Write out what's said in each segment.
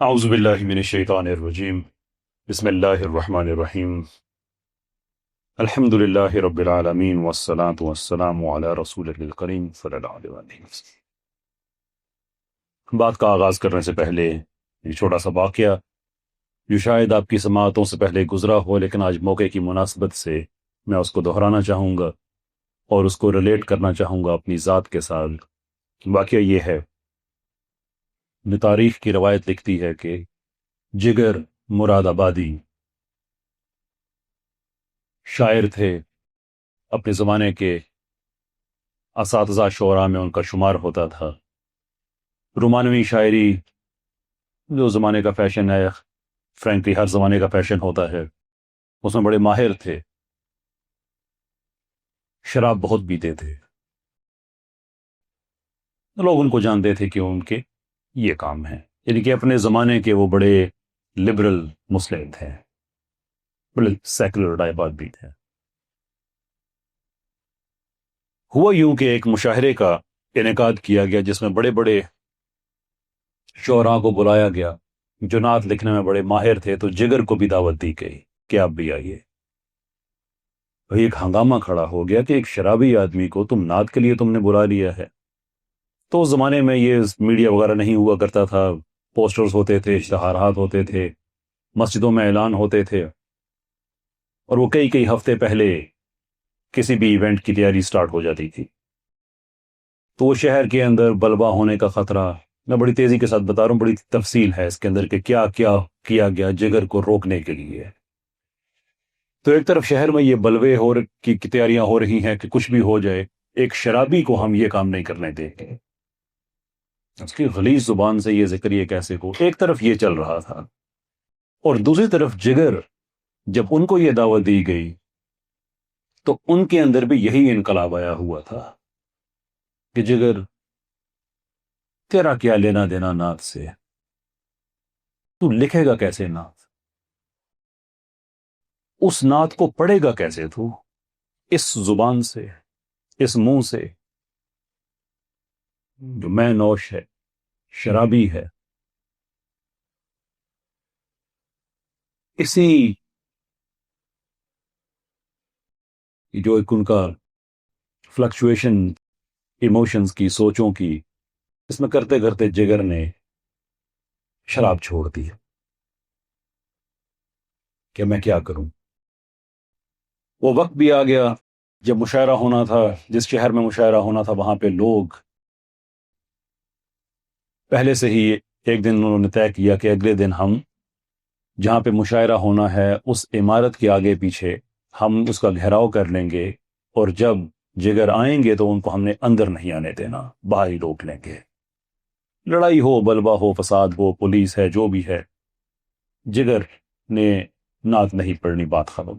اعوذ باللہ من الشیطان الرجیم بسم اللہ الرحمن الرحیم الحمد للہ رب العالمین والصلاة والسلام علی رسول الکریم صلی اللہ علیہ وسلم۔ بات کا آغاز کرنے سے پہلے یہ چھوٹا سا واقعہ جو شاید آپ کی سماعتوں سے پہلے گزرا ہو، لیکن آج موقع کی مناسبت سے میں اس کو دہرانا چاہوں گا اور اس کو ریلیٹ کرنا چاہوں گا اپنی ذات کے ساتھ۔ واقعہ یہ ہے، تاریخ کی روایت لکھتی ہے کہ جگر مراد آبادی شاعر تھے، اپنے زمانے کے اساتذہ شعراء میں ان کا شمار ہوتا تھا۔ رومانوی شاعری جو زمانے کا فیشن ہے، فرینکلی ہر زمانے کا فیشن ہوتا ہے، اس میں بڑے ماہر تھے۔ شراب بہت پیتے تھے، لوگ ان کو جانتے تھے کہ ان کے یہ کام ہے، یعنی کہ اپنے زمانے کے وہ بڑے لبرل مسلم تھے، بڑے سیکولر ٹائپ آدمی تھے۔ ہوا یوں کہ ایک مشاعرے کا انعقاد کیا گیا جس میں بڑے بڑے شعراء کو بلایا گیا جو نعت لکھنے میں بڑے ماہر تھے، تو جگر کو بھی دعوت دی گئی کہ آپ بھی آئیے۔ وہی ایک ہنگامہ کھڑا ہو گیا کہ ایک شرابی آدمی کو تم نعت کے لیے تم نے بلا لیا ہے۔ تو اس زمانے میں یہ میڈیا وغیرہ نہیں ہوا کرتا تھا، پوسٹرز ہوتے تھے، اشتہارات ہوتے تھے، مسجدوں میں اعلان ہوتے تھے، اور وہ کئی ہفتے پہلے کسی بھی ایونٹ کی تیاری سٹارٹ ہو جاتی تھی۔ تو وہ شہر کے اندر بلوا ہونے کا خطرہ، میں بڑی تیزی کے ساتھ بتا رہا ہوں، بڑی تفصیل ہے اس کے اندر کہ کیا کیا کیا گیا جگر کو روکنے کے لیے۔ تو ایک طرف شہر میں یہ بلوے کی تیاریاں ہو رہی ہیں کہ کچھ بھی ہو جائے، ایک شرابی کو ہم یہ کام نہیں کرنے دیں گے۔ اس کی غلیظ زبان سے یہ ذکر یہ کیسے ہو، ایک طرف یہ چل رہا تھا، اور دوسری طرف جگر جب ان کو یہ دعوت دی گئی تو ان کے اندر بھی یہی انقلاب آیا ہوا تھا کہ جگر، تیرا کیا لینا دینا نعت سے، تو لکھے گا کیسے نعت، اس نعت کو پڑھے گا کیسے تو، اس زبان سے، اس منہ سے جو میں نوش ہے، شرابی ہے۔ اسی جو ایک ان کا فلکچویشن ایموشنز کی، سوچوں کی، اس میں کرتے کرتے جگر نے شراب چھوڑ دی کہ میں کیا کروں۔ وہ وقت بھی آ گیا جب مشاعرہ ہونا تھا، جس شہر میں مشاعرہ ہونا تھا وہاں پہ لوگ پہلے سے ہی ایک دن انہوں نے طے کیا کہ اگلے دن ہم جہاں پہ مشاعرہ ہونا ہے اس عمارت کے آگے پیچھے ہم اس کا گھیراؤ کر لیں گے، اور جب جگر آئیں گے تو ان کو ہم نے اندر نہیں آنے دینا، باہر ہی روک لیں گے۔ لڑائی ہو، بلوا ہو، فساد ہو، پولیس ہے، جو بھی ہے، جگر نے نعت نہیں پڑھنی، بات ختم۔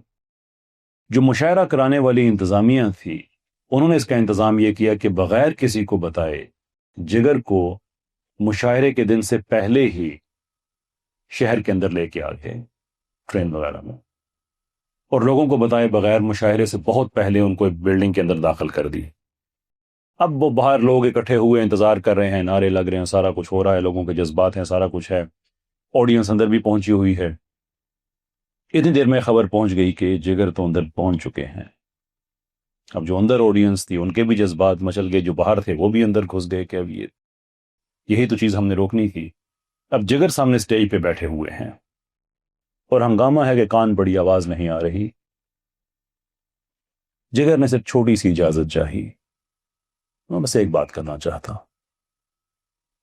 جو مشاعرہ کرانے والی انتظامیہ تھی، انہوں نے اس کا انتظام یہ کیا کہ بغیر کسی کو بتائے جگر کو مشاعرے کے دن سے پہلے ہی شہر کے اندر لے کے آ گئے، ٹرین وغیرہ میں، اور لوگوں کو بتائے بغیر مشاعرے سے بہت پہلے ان کو ایک بلڈنگ کے اندر داخل کر دی۔ اب وہ باہر لوگ اکٹھے ہوئے انتظار کر رہے ہیں، نعرے لگ رہے ہیں، سارا کچھ ہو رہا ہے، لوگوں کے جذبات ہیں، سارا کچھ ہے، آڈینس اندر بھی پہنچی ہوئی ہے۔ اتنی دیر میں خبر پہنچ گئی کہ جگر تو اندر پہنچ چکے ہیں۔ اب جو اندر آڈینس تھی ان کے بھی جذبات مچل گئے، جو باہر تھے وہ بھی اندر گھس گئے کہ اب یہی تو چیز ہم نے روکنی تھی۔ اب جگر سامنے سٹیج پہ بیٹھے ہوئے ہیں اور ہنگامہ ہے کہ کان بڑی آواز نہیں آ رہی۔ جگر نے صرف چھوٹی سی اجازت چاہی، میں بس ایک بات کرنا چاہتا،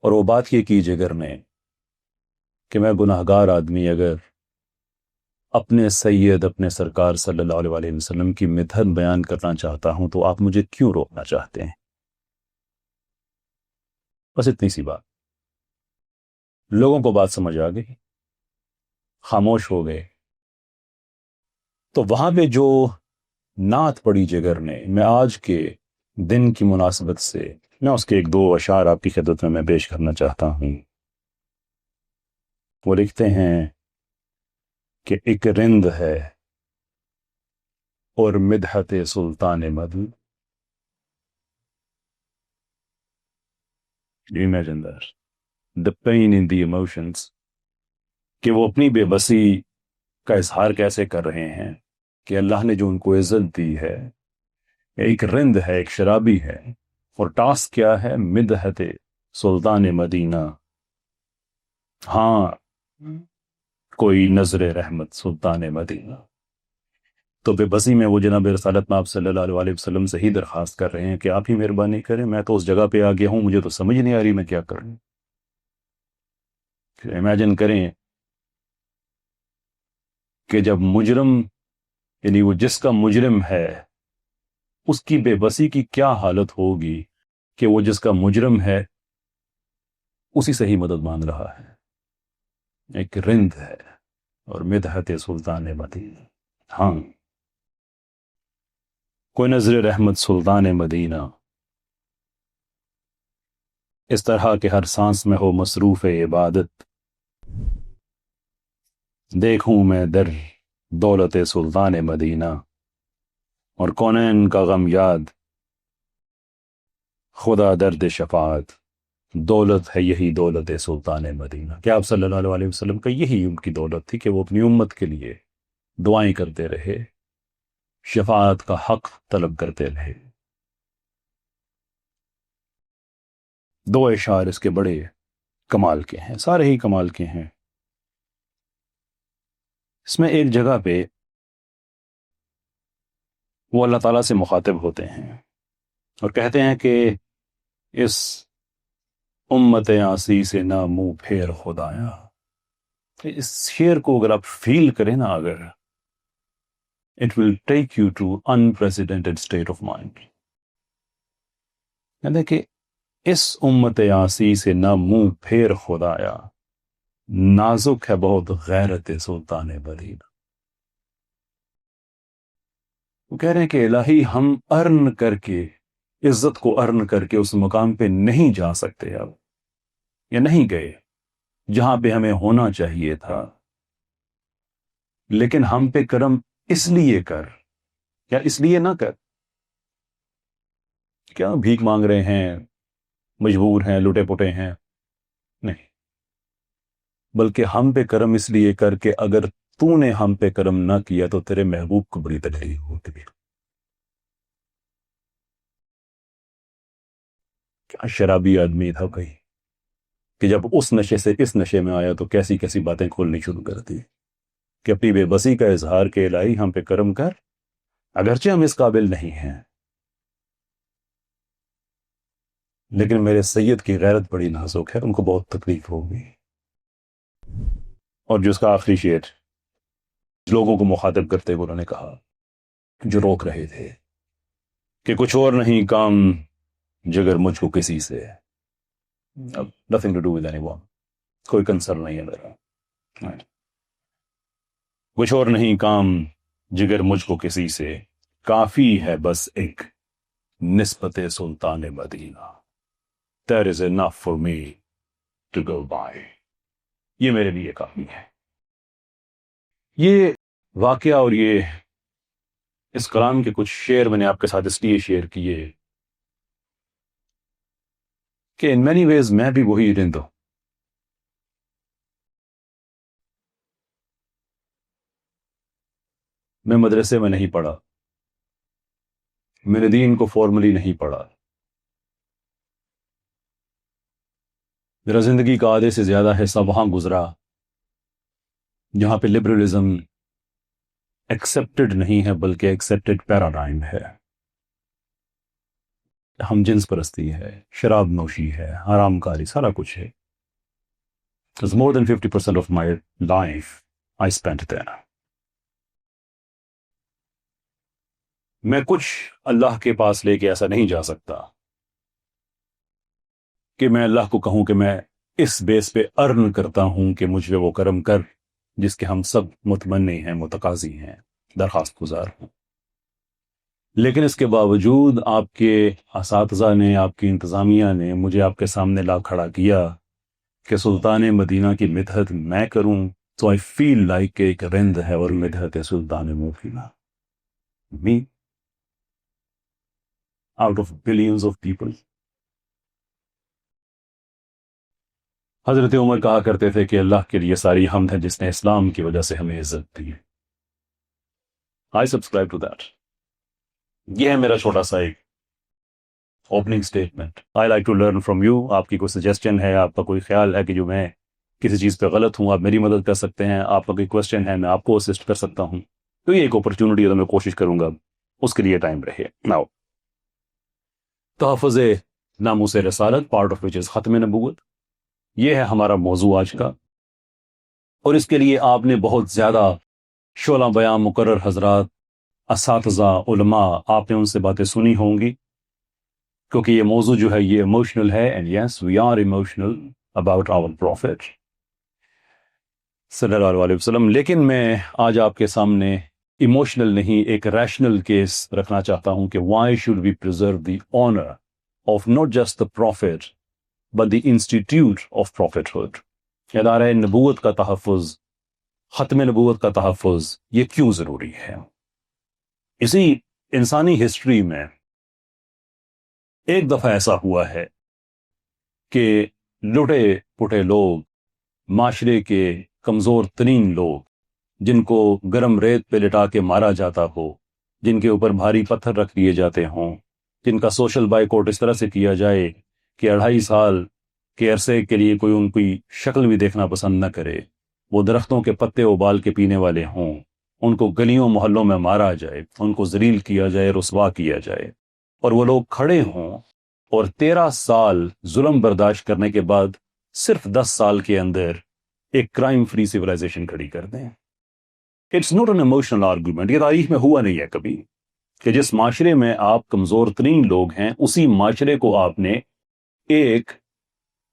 اور وہ بات یہ کی جگر نے کہ میں گناہگار آدمی اگر اپنے سید، اپنے سرکار صلی اللہ علیہ وسلم کی مدحت بیان کرنا چاہتا ہوں تو آپ مجھے کیوں روکنا چاہتے ہیں؟ بس اتنی سی بات۔ لوگوں کو بات سمجھ آ گئی، خاموش ہو گئے۔ تو وہاں پہ جو نعت پڑھی جگر نے، میں آج کے دن کی مناسبت سے میں اس کے ایک دو اشعار آپ کی خدمت میں پیش کرنا چاہتا ہوں۔ وہ لکھتے ہیں کہ ایک رند ہے اور مدحت سلطان مد، you imagine that the pain in the emotions کہ وہ اپنی بے بسی کا اظہار کیسے کر رہے ہیں کہ اللہ نے جو ان کو عزت دی ہے، ایک رند ہے، ایک شرابی ہے، اور ٹاسک کیا ہے؟ مدحت سلطان مدینہ، ہاں کوئی نظر رحمت سلطان مدینہ۔ تو بے بسی میں وہ جناب رسالت میں آپ صلی اللہ علیہ وسلم سے ہی درخواست کر رہے ہیں کہ آپ ہی مہربانی کریں، میں تو اس جگہ پہ آ گیا ہوں، مجھے تو سمجھ نہیں آ رہی میں کیا کروں۔ امیجن کریں کہ جب مجرم، یعنی وہ جس کا مجرم ہے، اس کی بے بسی کی کیا حالت ہوگی کہ وہ جس کا مجرم ہے اسی سے ہی مدد مانگ رہا ہے، ایک رند ہے، اور مدحت سلطان مدینہ، ہاں کوئی نظر رحمت سلطان مدینہ، اس طرح کے ہر سانس میں ہو مصروف عبادت، دیکھوں میں در دولت سلطان مدینہ، اور کونین کا غم یاد خدا درد شفاعت، دولت ہے یہی دولت سلطان مدینہ۔ کہ آپ صلی اللہ علیہ وسلم کا یہی ان کی دولت تھی کہ وہ اپنی امت کے لیے دعائیں کرتے رہے، شفاعت کا حق طلب کرتے رہے۔ دو اشعار اس کے بڑے کمال کے ہیں، سارے ہی کمال کے ہیں۔ اس میں ایک جگہ پہ وہ اللہ تعالیٰ سے مخاطب ہوتے ہیں اور کہتے ہیں کہ اس امت آسی سے نہ منہ پھیر خدایا۔ اس شعر کو اگر آپ فیل کریں نا، اگر it will take you to unprecedented state of mind۔ کہتے ہیں کہ اس امت آسی سے نہ منہ پھیر خدایا، نازک ہے بہت غیرت سلطان مدینہ۔ وہ کہہ رہے ہیں کہ الہی ہم ارن کر کے، عزت کو ارن کر کے اس مقام پہ نہیں جا سکتے اب، یا نہیں گئے جہاں پہ ہمیں ہونا چاہیے تھا، لیکن ہم پہ کرم اس لیے کر، یا اس لیے نہ کر کیا بھیک مانگ رہے ہیں، مجبور ہیں، لٹے پٹے ہیں، نہیں، بلکہ ہم پہ کرم اس لیے کر کے اگر تو نے ہم پہ کرم نہ کیا تو تیرے محبوب کو بڑی تکلیف ہوتی۔ کیا شرابی آدمی تھا کوئی کہ جب اس نشے سے اس نشے میں آیا تو کیسی کیسی باتیں کھولنی شروع کر دی کہ اپنی بے بسی کا اظہار کہ الہی ہم پہ کرم کر، اگرچہ ہم اس قابل نہیں ہیں، لیکن میرے سید کی غیرت بڑی نازک ہے، ان کو بہت تکلیف ہوگی۔ اور جو اس کا آخری شعر لوگوں کو مخاطب کرتے ہوئے انہوں نے کہا، جو روک رہے تھے کہ کچھ اور نہیں کام جگر مجھ کو کسی سے، اب nothing to do with anyone، کوئی کنسرن نہیں ہے میرا، کچھ اور نہیں کام جگر مجھ کو کسی سے، کافی ہے بس ایک نسبت سلطان مدینہ، there is enough for me to go by، یہ میرے لیے کافی ہے۔ یہ واقعہ اور یہ اس کلام کے کچھ شعر میں نے آپ کے ساتھ اس لیے شیئر کیے کہ ان مینی ویز میں بھی وہی رند ہوں۔ میں مدرسے میں نہیں پڑھا، میں نے دین کو فارملی نہیں پڑھا، میرا زندگی کا آدھے سے زیادہ حصہ وہاں گزرا جہاں پہ لبرلزم ایکسیپٹڈ نہیں ہے بلکہ ایکسیپٹڈ پیراڈائم ہے۔ ہم جنس پرستی ہے، شراب نوشی ہے، حرام کاری، سارا کچھ ہے۔ more than 50% of my life I spent there۔ میں کچھ اللہ کے پاس لے کے ایسا نہیں جا سکتا کہ میں اللہ کو کہوں کہ میں اس بیس پہ ارن کرتا ہوں کہ مجھ پہ وہ کرم کر جس کے ہم سب متمنی ہیں، متقاضی ہیں، درخواست گزار ہیں۔ لیکن اس کے باوجود آپ کے اساتذہ نے، آپ کی انتظامیہ نے مجھے آپ کے سامنے لا کھڑا کیا کہ سلطان مدینہ کی مدحت میں کروں، تو آئی فیل لائک کہ ایک رند ہے اور مدحت سلطان مدینہ، می out of billions of people۔ حضرت عمر کہا کرتے تھے کہ اللہ کے لیے ساری حمد ہے جس نے اسلام کی وجہ سے ہمیں عزت دی. I subscribe to that. یہ ہے میرا چھوٹا سا ایک opening statement. I like to learn from you. آپ کی کوئی سجیسشن ہے، آپ کا کوئی خیال ہے کہ جو میں کسی چیز پہ غلط ہوں، آپ میری مدد کر سکتے ہیں. آپ کا کوئی کوشچن ہے، میں آپ کو اسسٹ کر سکتا ہوں. تو یہ ایک اپرچونٹی ہے، تو میں کوشش کروں گا اس کے لیے ٹائم رہے. ناؤ تحفظ ناموس رسالت، پارٹ آف وچ از ختم نبوت. یہ ہے ہمارا موضوع آج کا، اور اس کے لیے آپ نے بہت زیادہ شعلہ بیان مقرر حضرات، اساتذہ، علماء، آپ نے ان سے باتیں سنی ہوں گی، کیونکہ یہ موضوع جو ہے یہ ایموشنل ہے. And yes we are emotional about our prophet صلی اللہ علیہ وسلم. لیکن میں آج آپ کے سامنے ایموشنل نہیں، ایک ریشنل کیس رکھنا چاہتا ہوں کہ why should we preserve the honour of not just the prophet but the institute of prophethood. ادارہ نبوت کا تحفظ، ختم نبوت کا تحفظ، یہ کیوں ضروری ہے؟ اسی انسانی ہسٹری میں ایک دفعہ ایسا ہوا ہے کہ لٹے پٹے لوگ، معاشرے کے کمزور ترین لوگ، جن کو گرم ریت پہ لٹا کے مارا جاتا ہو، جن کے اوپر بھاری پتھر رکھ دیے جاتے ہوں، جن کا سوشل بائیکاٹ اس طرح سے کیا جائے کہ 2.5 سال کے عرصے کے لیے کوئی ان کی شکل بھی دیکھنا پسند نہ کرے، وہ درختوں کے پتے ابال کے پینے والے ہوں، ان کو گلیوں محلوں میں مارا جائے، ان کو ذلیل کیا جائے، رسوا کیا جائے، اور وہ لوگ کھڑے ہوں اور 13 سال ظلم برداشت کرنے کے بعد صرف 10 سال کے اندر ایک کرائم فری سیولائزیشن کھڑی کر دیں. It's not an emotional argument. یہ تاریخ میں ہوا نہیں ہے کبھی کہ جس معاشرے میں آپ کمزور ترین لوگ ہیں، اسی معاشرے کو آپ نے ایک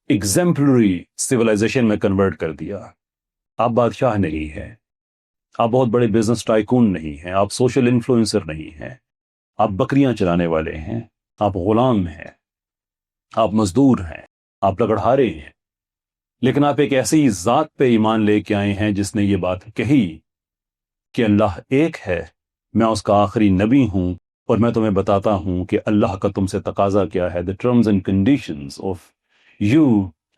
ایگزمپلری سیولائزیشن میں کنورٹ کر دیا. آپ بادشاہ نہیں ہیں، آپ بہت بڑے بزنس ٹائکون نہیں ہیں، آپ سوشل انفلوئنسر نہیں ہیں، آپ بکریاں چلانے والے ہیں، آپ غلام ہیں، آپ مزدور ہیں، آپ لکڑہارے ہیں، لیکن آپ ایک ایسی ذات پہ ایمان لے کے آئے ہیں جس نے یہ بات کہی کہ اللہ ایک ہے، میں اس کا آخری نبی ہوں، اور میں تمہیں بتاتا ہوں کہ اللہ کا تم سے تقاضا کیا ہے. the terms and conditions of you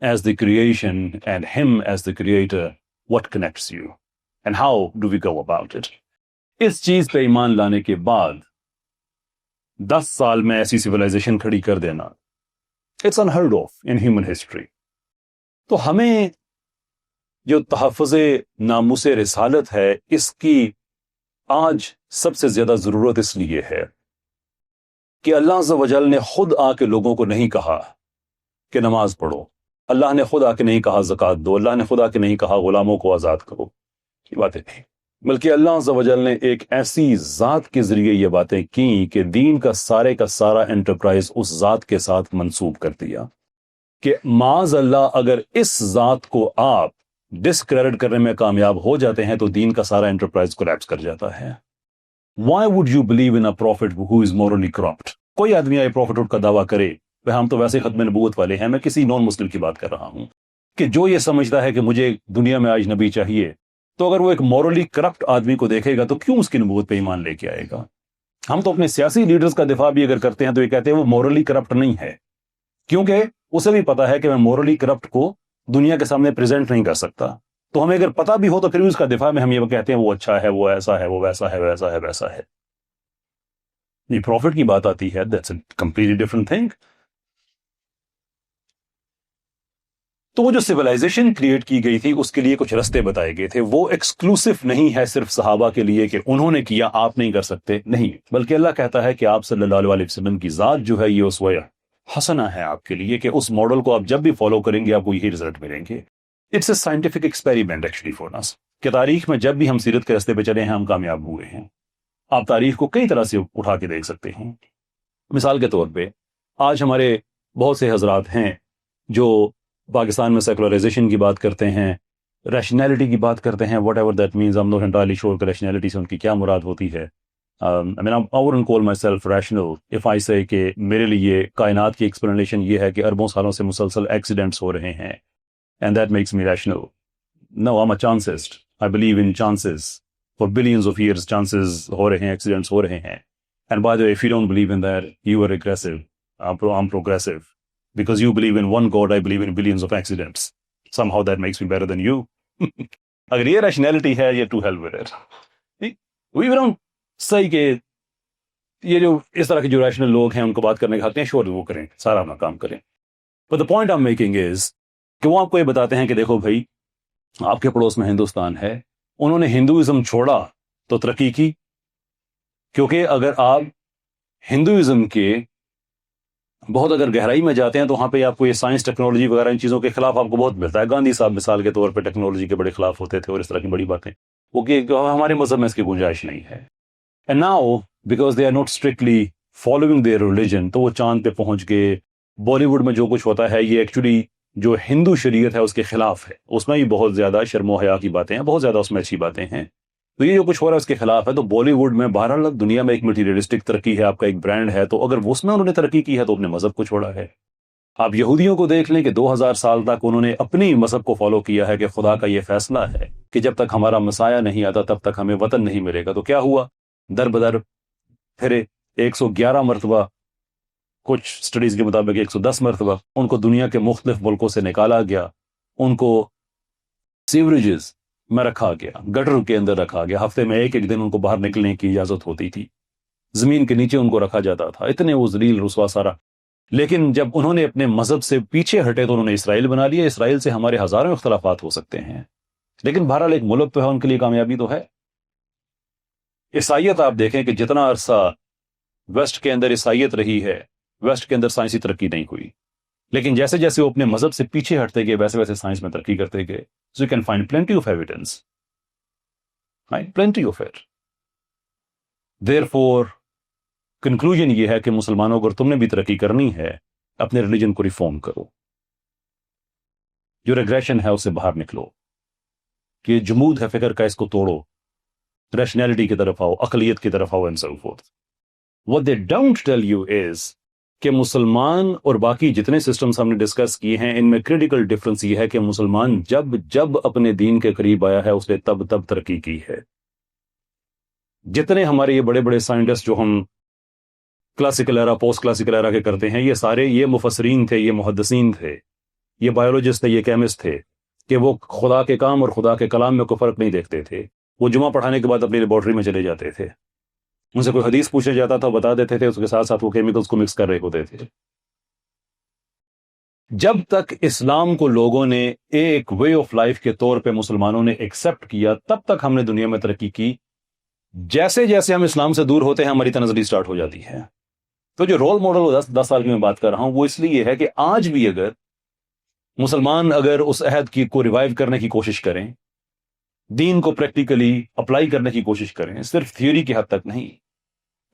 as the creation and him as the creator, what connects you and how do we go about it. اس چیز پہ ایمان لانے کے بعد 10 سال میں ایسی سیولائزیشن کھڑی کر دینا، it's unheard of in human history. تو ہمیں جو تحفظ ناموس رسالت ہے، اس کی آج سب سے زیادہ ضرورت اس لیے ہے کہ اللہ عز و جل نے خود آ کے لوگوں کو نہیں کہا کہ نماز پڑھو، اللہ نے خود آ کے نہیں کہا زکوٰۃ دو، اللہ نے خود آ کے نہیں کہا غلاموں کو آزاد کرو. یہ باتیں نہیں، بلکہ اللہ عز و جل نے ایک ایسی ذات کے ذریعے یہ باتیں کی کہ دین کا سارا انٹرپرائز اس ذات کے ساتھ منسوب کر دیا کہ معاذ اللہ اگر اس ذات کو آپ ڈسکریڈٹ کرنے میں کامیاب ہو جاتے ہیں تو دین کا سارا انٹرپرائز کولیپس کر جاتا ہے. Why would you believe in a prophet who is morally corrupt؟ کوئی آدمی آئے پروفیٹہڈ کا دعویٰ کرے، ہم تو ویسے ختم نبوت والے ہیں، میں کسی نان مسلم کی بات کر رہا ہوں کہ جو یہ سمجھتا ہے کہ مجھے دنیا میں آج نبی چاہیے، تو اگر وہ ایک مورلی کرپٹ آدمی کو دیکھے گا تو کیوں اس کی نبوت پہ ایمان لے کے آئے گا؟ ہم تو اپنے سیاسی لیڈرز کا دفاع بھی اگر کرتے ہیں تو یہ کہتے ہیں وہ مورلی کرپٹ نہیں ہے، کیونکہ اسے بھی پتا ہے کہ میں مورلی کرپٹ کو دنیا کے سامنے پریزنٹ نہیں کر سکتا. تو ہمیں اگر پتا بھی ہو تو پھر بھی اس کا دفاع میں ہم یہ کہتے ہیں وہ اچھا ہے، وہ ایسا ہے، وہ ویسا ہے، ویسا ہے، ویسا ہے. یہ پروفٹ کی بات آتی ہے، that's a completely different thing. تو وہ جو سیولائزیشن کریٹ کی گئی تھی اس کے لیے کچھ رستے بتائے گئے تھے. وہ ایکسکلوسو نہیں ہے صرف صحابہ کے لیے کہ انہوں نے کیا آپ نہیں کر سکتے، نہیں، بلکہ اللہ کہتا ہے کہ آپ صلی اللہ علیہ وسلم کی ذات جو ہے یہ اسوہ حسنہ ہے آپ کے لیے، کہ اس ماڈل کو آپ جب بھی فالو کریں گے آپ کو یہی رزلٹ ملیں گے. It's a scientific experiment actually for us کہ تاریخ میں جب بھی ہم سیرت کے رستے پہ چلے ہیں ہم کامیاب ہوئے ہیں. آپ تاریخ کو کئی طرح سے اٹھا کے دیکھ سکتے ہیں. مثال کے طور پہ آج ہمارے بہت سے حضرات ہیں جو پاکستان میں سیکولرائزیشن کی بات کرتے ہیں، ریشنلٹی کی بات کرتے ہیں، whatever that means. I'm not entirely sure کہ ریشنلٹی سے ان کی کیا مراد ہوتی ہے. I wouldn't call myself rational if I say کہ میرے لیے کائنات کی ایکسپلینیشن یہ ہے کہ اربوں سالوں سے مسلسل ایکسیڈنٹس ہو رہے ہیں and that makes me rational. No, I'm a chancist. I believe in chances. For billions of years chances ہو رہے ہیں، ایکسیڈنٹس ہو رہے ہیں. And by the way, if you don't believe in that, you are regressive. I'm progressive. Because you believe in one God, I believe in billions of accidents. somehow that makes me better than you. اگر یہ rationality ہے یہ to hell with it. We don't say کہ یہ جو اس طرح کے جو ریشنل لوگ ہیں ان کو بات کرنے کے حق ہیں، شور وہ کریں، سارا اپنا کام کریں. But the point I'm making is کہ وہ آپ کو یہ بتاتے ہیں کہ دیکھو بھائی، آپ کے پڑوس میں ہندوستان ہے، انہوں نے ہندوازم چھوڑا تو ترقی کی. کیونکہ اگر آپ ہندوازم کے بہت اگر گہرائی میں جاتے ہیں تو وہاں پہ آپ کو یہ سائنس ٹیکنالوجی وغیرہ ان چیزوں کے خلاف آپ کو بہت ملتا ہے. گاندھی صاحب مثال کے طور پہ ٹیکنالوجی کے بڑے خلاف ہوتے تھے اور اس طرح کی بڑی باتیں، وہ کہ ہمارے مذہب میں اس کی گنجائش نہیں ہے. And now because they are not strictly following their religion تو وہ چاند پہ پہنچ گئے. بالی ووڈ میں جو کچھ ہوتا ہے یہ ایکچولی جو ہندو شریعت ہے اس کے خلاف ہے. اس میں بھی بہت زیادہ شرم و حیا کی باتیں ہیں، بہت زیادہ اس میں اچھی باتیں ہیں. تو یہ جو کچھ ہو رہا ہے اس کے خلاف ہے. تو بالی ووڈ میں بہرحال دنیا میں ایک مٹیریلسٹک ترقی ہے، آپ کا ایک برانڈ ہے، تو اگر اس میں انہوں نے ترقی کی ہے تو اپنے مذہب کو چھوڑا ہے. آپ یہودیوں کو دیکھ لیں کہ 2000 سال تک انہوں نے اپنی مذہب کو فالو کیا ہے کہ خدا کا یہ فیصلہ ہے کہ جب تک ہمارا مسایہ نہیں آتا تب تک ہمیں وطن نہیں ملے گا. تو کیا ہوا؟ در بدر پھر 111 مرتبہ، کچھ سٹڈیز کے مطابق 110 مرتبہ ان کو دنیا کے مختلف ملکوں سے نکالا گیا. ان کو سیوریجز میں رکھا گیا، گٹر کے اندر رکھا گیا. ہفتے میں ایک دن ان کو باہر نکلنے کی اجازت ہوتی تھی، زمین کے نیچے ان کو رکھا جاتا تھا. اتنے وہ ذلیل رسوا سارا. لیکن جب انہوں نے اپنے مذہب سے پیچھے ہٹے تو انہوں نے اسرائیل بنا لیا. اسرائیل سے ہمارے ہزاروں اختلافات ہو سکتے ہیں، لیکن بہرحال ایک ملک تو ہے، ان کے لیے کامیابی تو ہے. عیسائیت آپ دیکھیں کہ جتنا عرصہ ویسٹ کے اندر عیسائیت رہی ہے، ویسٹ کے اندر سائنسی ترقی نہیں ہوئی. لیکن جیسے جیسے وہ اپنے مذہب سے پیچھے ہٹتے گئے ویسے ویسے سائنس میں ترقی کرتے گئے. So you can find plenty of evidence, right? Plenty of it. Therefore, conclusion یہ ہے کہ مسلمانوں اگر تم نے بھی ترقی کرنی ہے اپنے ریلیجن کو ریفارم کرو، جو ریگریشن ہے اس سے باہر نکلو، کہ جمود ہے فکر کا اس کو توڑو، ریشنلٹی کی طرف آؤ، عقلیت کی طرف آؤ and so forth. What they don't tell you is کہ مسلمان اور باقی جتنے سسٹمز ہم نے ڈسکس کیے ہیں ان میں کریٹیکل ڈفرنس یہ ہے کہ مسلمان جب اپنے دین کے قریب آیا ہے اس نے تب ترقی کی ہے. جتنے ہمارے یہ بڑے بڑے سائنٹسٹ جو ہم classical era post classical era کے کرتے ہیں، یہ سارے یہ مفسرین تھے، یہ محدثین تھے، یہ بایولوجسٹ تھے، یہ کیمسٹ تھے، کہ وہ خدا کے کام اور خدا کے کلام میں کوئی فرق نہیں دیکھتے تھے. وہ جمعہ پڑھانے کے بعد اپنی لیبارٹری میں چلے جاتے تھے، ان سے کوئی حدیث پوچھا جاتا تھا بتا دیتے تھے، اس کے ساتھ ساتھ وہ کیمیکلز کو مکس کر رہے ہوتے تھے. جب تک اسلام کو لوگوں نے ایک وے آف لائف کے طور پہ مسلمانوں نے ایکسپٹ کیا تب تک ہم نے دنیا میں ترقی کی. جیسے جیسے ہم اسلام سے دور ہوتے ہیں ہماری تنزلی سٹارٹ ہو جاتی ہے. تو جو رول ماڈل 10 سال کی میں بات کر رہا ہوں وہ اس لیے ہے کہ آج بھی اگر مسلمان اگر اس عہد کی کو ریوائیو کرنے کی کوشش کریں، دین کو پریکٹیکلی اپلائی کرنے کی کوشش کریں، صرف تھیوری کی حد تک نہیں،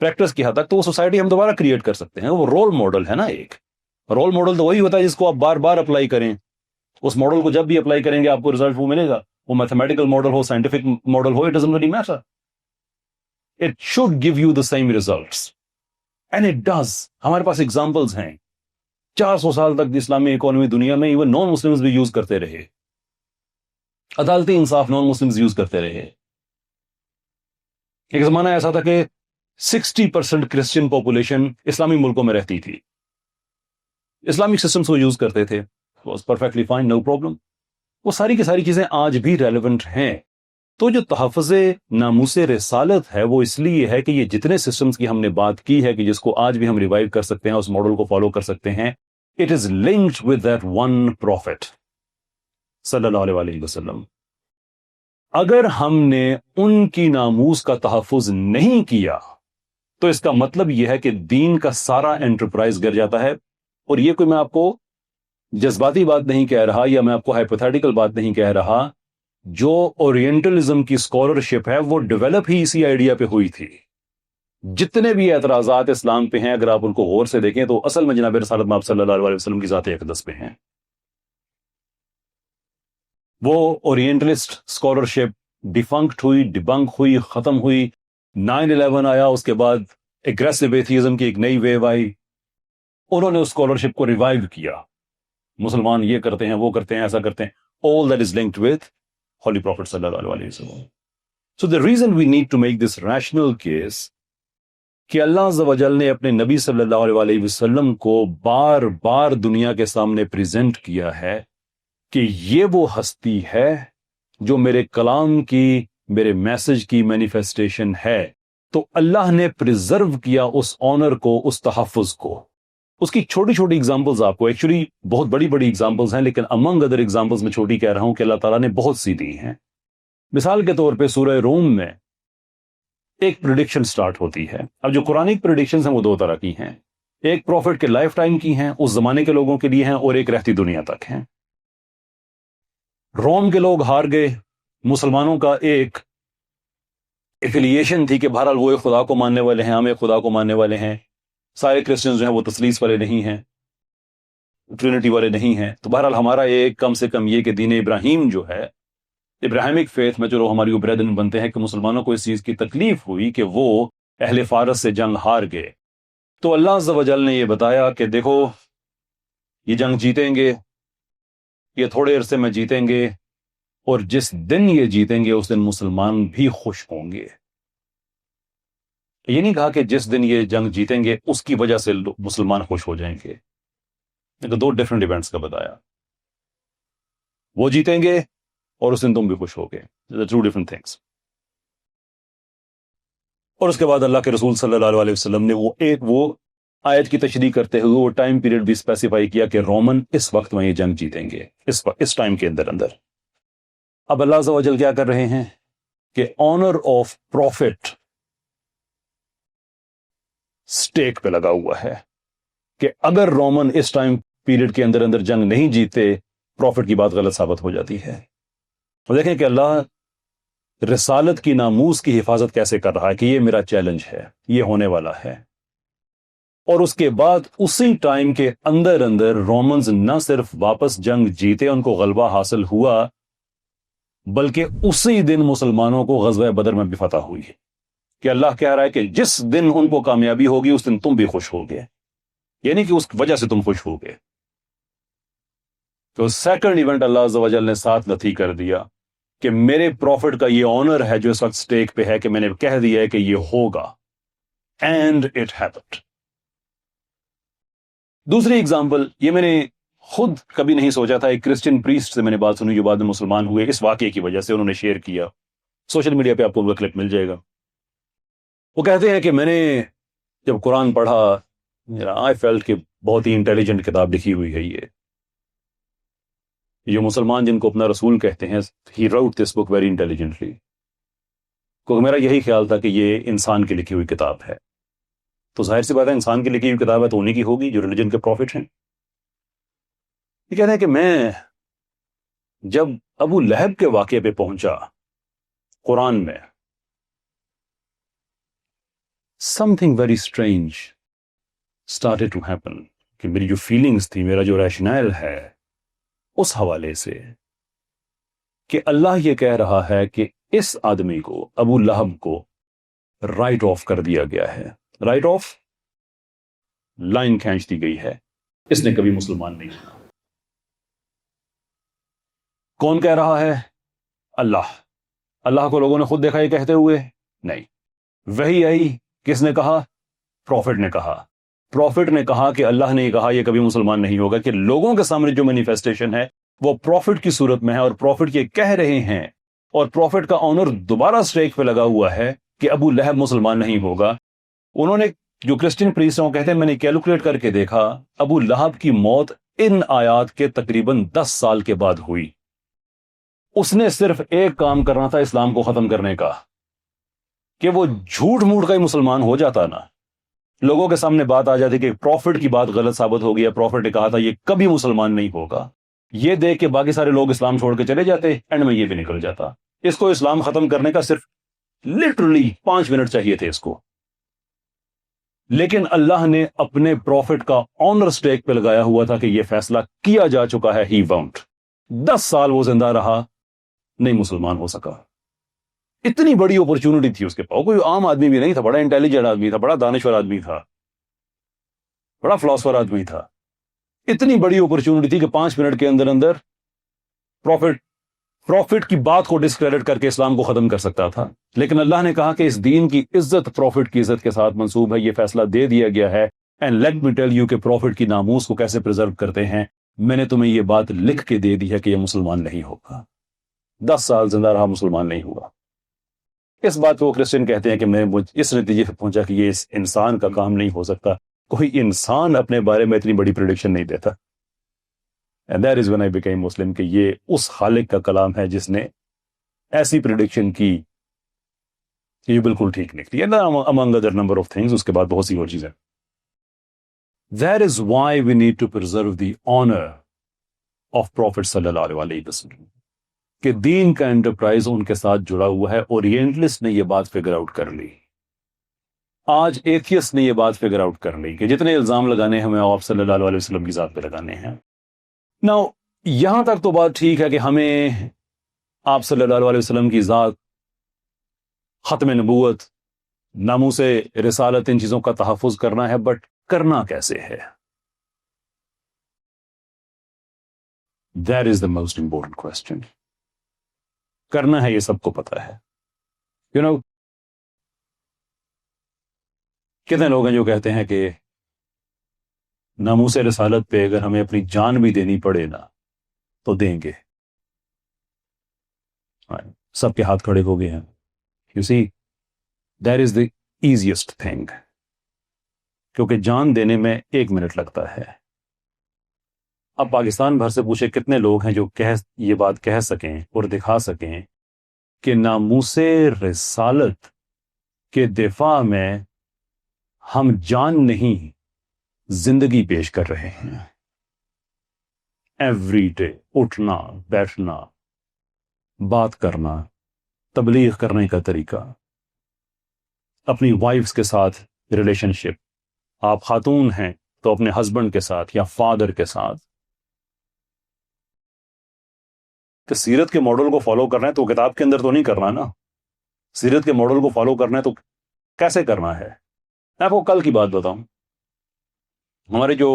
پریکٹس کی حد تک، تو وہ سوسائٹی ہم دوبارہ کریٹ کر سکتے ہیں. وہ رول ماڈل ہے نا. ایک رول ماڈل تو وہی ہوتا ہے جس کو آپ بار بار اپلائی کریں. اس ماڈل کو جب بھی اپلائی کریں گے آپ کو رزلٹ وہ ملے گا. وہ mathematical model who, scientific model who, it doesn't really metre. It should give you the same results and it does. ہمارے پاس ایگزامپلز ہیں. 400 سال تک اسلامی اکانومی دنیا میں ایون نان مسلمز بھی یوز کرتے رہے. عدالتی انصاف نان مسلمز یوز کرتے رہے. ایک زمانہ ایسا تھا کہ 60% کرسچن پاپولیشن اسلامی ملکوں میں رہتی تھی. اسلامک سسٹمز کو یوز کرتے تھے. Was perfectly fine, no problem. وہ ساری کی ساری چیزیں آج بھی ریلیونٹ ہیں. تو جو تحفظ ناموس رسالت ہے وہ اس لیے ہے کہ یہ جتنے سسٹمز کی ہم نے بات کی ہے کہ جس کو آج بھی ہم ریوائیو کر سکتے ہیں، اس ماڈل کو فالو کر سکتے ہیں، it is linked with that one prophet صلی اللہ علیہ وسلم. اگر ہم نے ان کی ناموس کا تحفظ نہیں کیا تو اس کا مطلب یہ ہے کہ دین کا سارا انٹرپرائز گر جاتا ہے. اور یہ کوئی میں آپ کو جذباتی بات نہیں کہہ رہا یا میں آپ کو ہائپوتھیٹیکل بات نہیں کہہ رہا. جو اورینٹلزم کی اسکالرشپ ہے وہ ڈیولپ ہی اسی آئیڈیا پہ ہوئی تھی. جتنے بھی اعتراضات اسلام پہ ہیں اگر آپ ان کو غور سے دیکھیں تو اصل میں جناب رسالت مآب صلی اللہ علیہ وسلم کی ذات اقدس پہ ہیں. وہ اورینٹلسٹ اسکالرشپ ڈیفنکٹ ہوئی، ڈیبنک ہوئی، ختم ہوئی. 9/11 آیا، اس کے بعد ایگریسو ایتھیزم کی ایک نئی ویو آئی. انہوں نے اس اسکالرشپ کو ریوائیو کیا. مسلمان یہ کرتے ہیں، وہ کرتے ہیں، ایسا کرتے ہیں. All that is linked with Holy Prophet sallallahu alaihi wasallam. So the reason we need to make this rational case کہ اللہ عز و جل نے اپنے نبی صلی اللہ علیہ وسلم کو بار بار دنیا کے سامنے پریزنٹ کیا ہے کہ یہ وہ ہستی ہے جو میرے کلام کی، میرے میسج کی مینیفیسٹیشن ہے، تو اللہ نے پریزرو کیا اس آنر کو، اس تحفظ کو۔ اس کی چھوٹی چھوٹی ایگزامپلز آپ کو، ایکچولی بہت بڑی بڑی ایگزامپلز ہیں، لیکن امنگ ادر ایگزامپلز میں چھوٹی کہہ رہا ہوں کہ اللہ تعالیٰ نے بہت سی دی ہیں۔ مثال کے طور پہ سورہ روم میں ایک پریڈکشن سٹارٹ ہوتی ہے۔ اب جو قرآنک پریڈکشنز ہیں وہ دو طرح کی ہیں، ایک پروفٹ کے لائف ٹائم کی ہیں، اس زمانے کے لوگوں کے لیے ہیں، اور ایک رہتی دنیا تک ہیں۔ روم کے لوگ ہار گئے، مسلمانوں کا ایک ایفیلیشن تھی کہ بہرحال وہ ایک خدا کو ماننے والے ہیں، ہم ایک خدا کو ماننے والے ہیں، سارے کرسچنز جو ہیں وہ تثلیث والے نہیں ہیں، ٹرینٹی والے نہیں ہیں، تو بہرحال ہمارا ایک کم سے کم یہ کہ دین ابراہیم جو ہے، ابراہیمک فیتھ میں چلو ہماری بریدرن بنتے ہیں، کہ مسلمانوں کو اس چیز کی تکلیف ہوئی کہ وہ اہل فارس سے جنگ ہار گئے، تو اللہ عز و جل نے یہ بتایا کہ دیکھو یہ جنگ جیتیں گے، یہ تھوڑے عرصے میں جیتیں گے، اور جس دن یہ جیتیں گے اس دن مسلمان بھی خوش ہوں گے۔ یہ نہیں کہا کہ جس دن یہ جنگ جیتیں گے اس کی وجہ سے مسلمان خوش ہو جائیں گے، دو ڈیفرنٹ ایونٹس کا بتایا، وہ جیتیں گے اور اس دن تم بھی خوش ہو گے، ٹو ڈیفرنٹ تھنگس۔ اور اس کے بعد اللہ کے رسول صلی اللہ علیہ وسلم نے وہ آیت کی تشریح کرتے ہوئے وہ ٹائم پیریڈ بھی اسپیسیفائی کیا کہ رومن اس وقت میں یہ جنگ جیتیں گے، اس ٹائم کے اندر۔ اب اللہ عز و جل کیا کر رہے ہیں کہ آنر آف پروفٹ سٹیک پہ لگا ہوا ہے، کہ اگر رومن اس ٹائم پیریڈ کے اندر جنگ نہیں جیتے، پروفٹ کی بات غلط ثابت ہو جاتی ہے۔ اور دیکھیں کہ اللہ رسالت کی ناموس کی حفاظت کیسے کر رہا ہے، کہ یہ میرا چیلنج ہے، یہ ہونے والا ہے۔ اور اس کے بعد اسی ٹائم کے اندر رومنز نہ صرف واپس جنگ جیتے، ان کو غلبہ حاصل ہوا، بلکہ اسی دن مسلمانوں کو غزوہ بدر میں بھی فتح ہوئی، کہ اللہ کہہ رہا ہے کہ جس دن ان کو کامیابی ہوگی اس دن تم بھی خوش ہوگے، یعنی کہ اس وجہ سے تم خوش ہوگے۔ تو سیکنڈ ایونٹ اللہ عز و جل نے ساتھ لطھی کر دیا کہ میرے پروفٹ کا یہ آنر ہے جو اس وقت سٹیک پہ ہے، کہ میں نے کہہ دیا ہے کہ یہ ہوگا، اینڈ اٹ ہیپنڈ۔ دوسری ایگزامپل، یہ میں نے خود کبھی نہیں سوچا تھا، ایک کرسچن پریسٹ سے میں نے بات سنی جو بعد میں مسلمان ہوئے، اس واقعے کی وجہ سے انہوں نے شیئر کیا، سوشل میڈیا پہ آپ کو ان کا کلپ مل جائے گا۔ وہ کہتے ہیں کہ میں نے جب قرآن پڑھا، آئی فیلٹ کہ بہت ہی انٹیلیجنٹ کتاب لکھی ہوئی ہے یہ جو مسلمان جن کو اپنا رسول کہتے ہیں، ہی راؤٹ دس بک ویری انٹیلیجنٹلی، کیونکہ میرا یہی خیال تھا کہ یہ انسان کی لکھی ہوئی کتاب ہے، تو ظاہر سی بات ہے انسان کی لکھی ہوئی کتاب ہے تو انہیں کی ہوگی جو ریلیجن کے پروفٹ ہیں۔ یہ کہتے ہیں کہ میں جب ابو لہب کے واقعے پہ پہنچا قرآن میں، something very strange started to happen، کہ میری جو فیلنگز تھی، میرا جو ریشنائل ہے اس حوالے سے، کہ اللہ یہ کہہ رہا ہے کہ اس آدمی کو، ابو لہب کو، رائٹ آف کر دیا گیا ہے، رائٹ آف، لائن کھینچ دی گئی ہے، اس نے کبھی مسلمان نہیں بنا۔ کون کہہ رہا ہے؟ اللہ کو لوگوں نے خود دیکھا یہ کہتے ہوئے؟ نہیں، وہی آئی، کس نے کہا؟ پروفٹ نے کہا۔ پروفٹ نے کہا کہ اللہ نے یہ کہا یہ کبھی مسلمان نہیں ہوگا، کہ لوگوں کے سامنے جو مینیفیسٹیشن ہے وہ پروفٹ کی صورت میں ہے، اور پروفٹ یہ کہہ رہے ہیں، اور پروفٹ کا آنر دوبارہ سٹیک پہ لگا ہوا ہے کہ ابو لہب مسلمان نہیں ہوگا۔ انہوں نے، جو کرسچن پریسٹ ہیں، کہتے ہیں میں نے کیلکولیٹ کر کے دیکھا، ابو لہب کی موت ان آیات کے تقریباً 10 سال کے بعد ہوئی۔ اس نے صرف ایک کام کرنا تھا اسلام کو ختم کرنے کا، کہ وہ جھوٹ موٹ کا ہی مسلمان ہو جاتا نا، لوگوں کے سامنے بات آ جاتی کہ پروفٹ کی بات غلط ثابت ہو گئی ہے، پروفٹ نے کہا تھا یہ کبھی مسلمان نہیں ہوگا، یہ دیکھ کے باقی سارے لوگ اسلام چھوڑ کے چلے جاتے، اینڈ میں یہ بھی نکل جاتا۔ اس کو اسلام ختم کرنے کا صرف لٹرلی 5 منٹ چاہیے تھے اس کو، لیکن اللہ نے اپنے پروفٹ کا آنر سٹیک پہ لگایا ہوا تھا کہ یہ فیصلہ کیا جا چکا ہے، ہی وانٹ۔ 10 سال وہ زندہ رہا، نہیں مسلمان ہو سکا۔ اتنی بڑی اپرچونٹی تھی اس کے پاس، کوئی عام آدمی بھی نہیں تھا، بڑا انٹیلیجنٹ آدمی تھا، بڑا دانشور آدمی تھا، بڑا فلاسفر آدمی تھا۔ اتنی بڑی اپرچونٹی تھی کہ 5 منٹ کے اندر پروفٹ کی بات کو ڈسکریڈٹ کر کے اسلام کو ختم کر سکتا تھا، لیکن اللہ نے کہا کہ اس دین کی عزت پروفٹ کی عزت کے ساتھ منسوب ہے، یہ فیصلہ دے دیا گیا ہے۔ And let me tell you کہ پروفٹ کی ناموس کو کیسے پریزرو کرتے ہیں، میں نے تمہیں یہ بات لکھ کے دے دی ہے کہ یہ مسلمان نہیں ہوگا. 10 سال زندہ رہا, مسلمان نہیں ہوا. اس بات کو کرسچن کہتے ہیں کہ میں اس نتیجے سے پہنچا کہ یہ اس انسان کا کام نہیں ہو سکتا. کوئی انسان اپنے بارے میں اتنی بڑی پریڈکشن نہیں دیتا. And that is when I became Muslim, کہ یہ اس خالق کا کلام ہے جس نے ایسی پریڈکشن کی کہ یہ بالکل ٹھیک نکلی. among other number of things, اس کے بعد بہت سی اور چیزیں. That is why we need to preserve the honor of Prophet صلی اللہ علیہ وسلم, کہ دین کا انٹرپرائز ان کے ساتھ جڑا ہوا ہے. اورینٹلسٹ نے یہ بات فگر آؤٹ کر لی. آج ایتھیسٹ نے یہ بات فگر آؤٹ کر لی کہ جتنے الزام لگانے ہیں ہمیں آپ صلی اللہ علیہ وسلم کی ذات پہ لگانے ہیں. Now, یہاں تک تو بات ٹھیک ہے کہ ہمیں آپ صلی اللہ علیہ وسلم کی ذات, ختم نبوت, ناموس رسالت, ان چیزوں کا تحفظ کرنا ہے, بٹ کرنا کیسے ہے؟ That is the most important question. کرنا ہے یہ سب کو پتا ہے. کتنے لوگ ہیں جو کہتے ہیں کہ ناموس رسالت پہ اگر ہمیں اپنی جان بھی دینی پڑے نا تو دیں گے. سب کے ہاتھ کھڑے ہو گئے ہیں. You see, that is the easiest thing. کیونکہ جان دینے میں 1 منٹ لگتا ہے. اب پاکستان بھر سے پوچھے کتنے لوگ ہیں جو یہ بات کہہ سکیں اور دکھا سکیں کہ ناموس رسالت کے دفاع میں ہم جان نہیں زندگی پیش کر رہے ہیں. ایوری ڈے اٹھنا بیٹھنا, بات کرنا, تبلیغ کرنے کا طریقہ, اپنی وائفز کے ساتھ ریلیشن شپ, آپ خاتون ہیں تو اپنے ہسبینڈ کے ساتھ یا فادر کے ساتھ. کہ سیرت کے ماڈل کو فالو کرنا ہے تو کتاب کے اندر تو نہیں کرنا نا. سیرت کے ماڈل کو فالو کرنا ہے تو کیسے کرنا ہے؟ میں آپ کو کل کی بات بتاؤں. ہمارے جو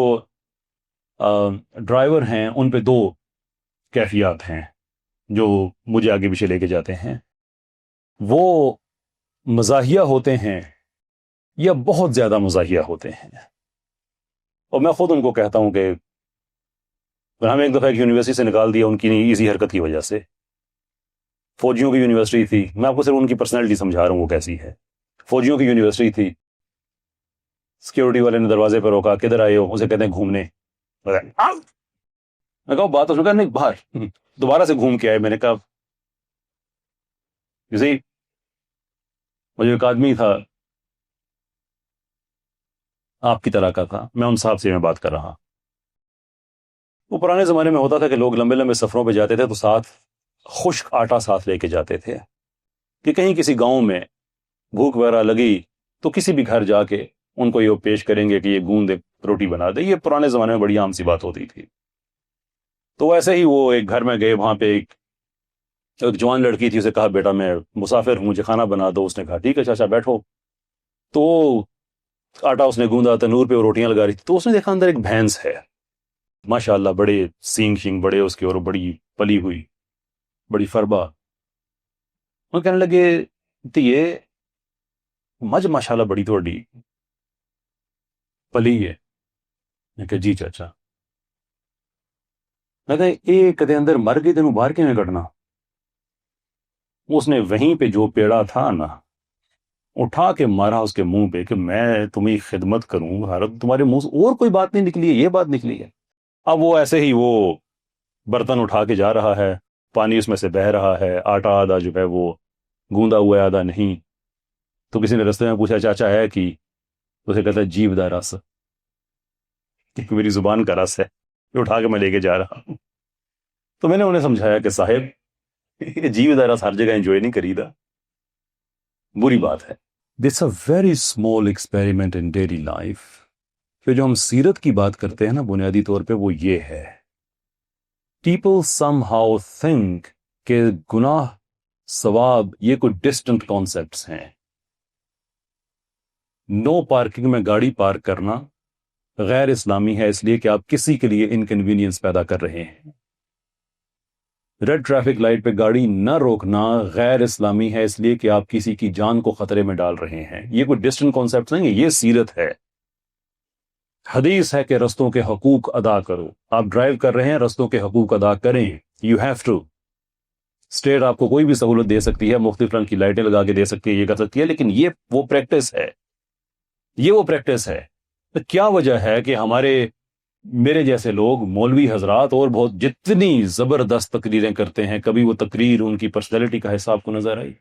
ڈرائیور ہیں ان پہ 2 کیفیات ہیں جو مجھے آگے پیچھے لے کے جاتے ہیں. وہ مزاحیہ ہوتے ہیں یا بہت زیادہ مزاحیہ ہوتے ہیں. اور میں خود ان کو کہتا ہوں کہ ہمیں ایک دفعہ ایک یونیورسٹی سے نکال دیا ان کی ایزی حرکت کی وجہ سے. فوجیوں کی یونیورسٹی تھی, میں آپ کو صرف ان کی پرسنالٹی سمجھا رہا ہوں وہ کیسی ہے. فوجیوں کی یونیورسٹی تھی, سیکیورٹی والے نے دروازے پر روکا, کدھر آئے ہو؟ اسے کہتے ہیں گھومنے. میں کہا بات اس نے کہا نہیں باہر. دوبارہ سے گھوم کے آئے. میں نے کہا مجھے ایک آدمی تھا آپ کی طرح کا تھا, میں ان صاحب سے میں بات کر رہا. وہ پرانے زمانے میں ہوتا تھا کہ لوگ لمبے لمبے سفروں پہ جاتے تھے تو ساتھ خشک آٹا ساتھ لے کے جاتے تھے کہ کہیں کسی گاؤں میں بھوک وغیرہ لگی تو کسی بھی گھر جا کے ان کو یہ پیش کریں گے کہ یہ گوند روٹی بنا دے. یہ پرانے زمانے میں بڑی عام سی بات ہوتی تھی. تو ایسے ہی وہ ایک گھر میں گئے, وہاں پہ ایک جوان لڑکی تھی. اسے کہا بیٹا میں مسافر ہوں, مجھے کھانا بنا دو. اس نے کہا ٹھیک ہے چاچا بیٹھو. تو آٹا اس نے گوندا, تنور پہ وہ روٹیاں لگا رہی تھی. تو اس نے دیکھا اندر ایک بھینس ہے, ماشاءاللہ بڑے سینگ شینگ بڑے اس کے, اور بڑی پلی ہوئی, بڑی فربا. وہ کہنے لگے یہ مجھ ماشاءاللہ بڑی تھوڑی پلی ہے. میں کہا جی چاچا. میں کہا یہ کدے اندر مر گئی تینوں باہر کیوں کٹنا؟ اس نے وہیں پہ جو پیڑا تھا نا اٹھا کے مارا اس کے منہ پہ کہ میں تمہیں خدمت کروں, حالت تمہارے منہ سے اور کوئی بات نہیں نکلی ہے, یہ بات نکلی ہے. اب وہ ایسے ہی وہ برتن اٹھا کے جا رہا ہے, پانی اس میں سے بہہ رہا ہے, آٹا آدھا جو ہے وہ گوندا ہوا ہے آدھا نہیں. تو کسی نے رستے میں پوچھا چاچا ہے کہ اسے کہتا ہے جیب دا رس, کہ میری زبان کا رس ہے جو اٹھا کے میں لے کے جا رہا ہوں. تو میں نے انہیں سمجھایا کہ صاحب جیب دا رس ہر جگہ انجوائے نہیں کریدا, بری بات ہے. This a very small experiment in daily life. پھر جو ہم سیرت کی بات کرتے ہیں نا بنیادی طور پہ وہ یہ ہے, پیپل سم ہاؤ تھنک کہ گناہ ثواب یہ کوئی ڈسٹنٹ کانسیپٹس ہیں. نو پارکنگ میں گاڑی پارک کرنا غیر اسلامی ہے اس لیے کہ آپ کسی کے لیے انکنوینئنس پیدا کر رہے ہیں. ریڈ ٹریفک لائٹ پہ گاڑی نہ روکنا غیر اسلامی ہے اس لیے کہ آپ کسی کی جان کو خطرے میں ڈال رہے ہیں. یہ کوئی ڈسٹنٹ کانسیپٹ نہیں ہے, یہ سیرت ہے. حدیث ہے کہ رستوں کے حقوق ادا کرو. آپ ڈرائیو کر رہے ہیں, رستوں کے حقوق ادا کریں. You have to. اسٹیٹ آپ کو کوئی بھی سہولت دے سکتی ہے, مختلف رنگ کی لائٹیں لگا کے دے سکتی ہے, یہ کر سکتی ہے, لیکن یہ وہ پریکٹس ہے, یہ وہ پریکٹس ہے. تو کیا وجہ ہے کہ میرے جیسے لوگ, مولوی حضرات اور بہت جتنی زبردست تقریریں کرتے ہیں, کبھی وہ تقریر ان کی پرسنالٹی کا حصہ آپ کو نظر آئی؟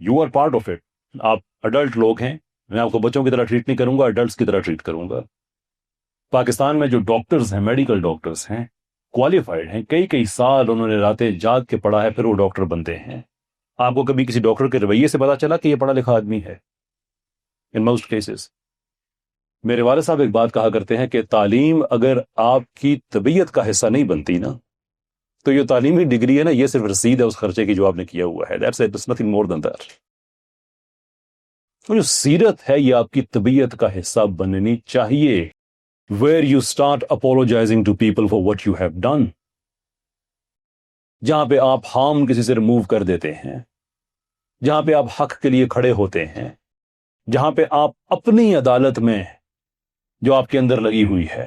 You are part of it. آپ اڈلٹ لوگ ہیں, میں آپ کو بچوں کی طرح ٹریٹ نہیں کروں گا, اڈلٹس کی طرح ٹریٹ کروں گا. پاکستان میں جو ڈاکٹرز ہیں, میڈیکل ڈاکٹرز ہیں, کوالیفائڈ ہیں, کئی سال انہوں نے راتیں جاگ کے پڑھا ہے, پھر وہ ڈاکٹر بنتے ہیں. آپ کو کبھی کسی ڈاکٹر کے رویے سے پتا چلا کہ یہ پڑھا لکھا آدمی ہے؟ In most cases. میرے والد صاحب ایک بات کہا کرتے ہیں کہ تعلیم اگر آپ کی طبیعت کا حصہ نہیں بنتی نا, تو یہ تعلیمی ڈگری ہے نا, یہ صرف رسید ہے اس خرچے کی جو آپ نے کیا ہوا ہے. That's it. It's nothing more than that. جو سیرت ہے یہ آپ کی طبیعت کا حصہ بننی چاہیے. Where you start apologizing to people for what you have done. جہاں پہ آپ ہارم کسی سے ریموو کر دیتے ہیں, جہاں پہ آپ حق کے لیے کھڑے ہوتے ہیں, جہاں پہ آپ اپنی عدالت میں جو آپ کے اندر لگی ہوئی ہے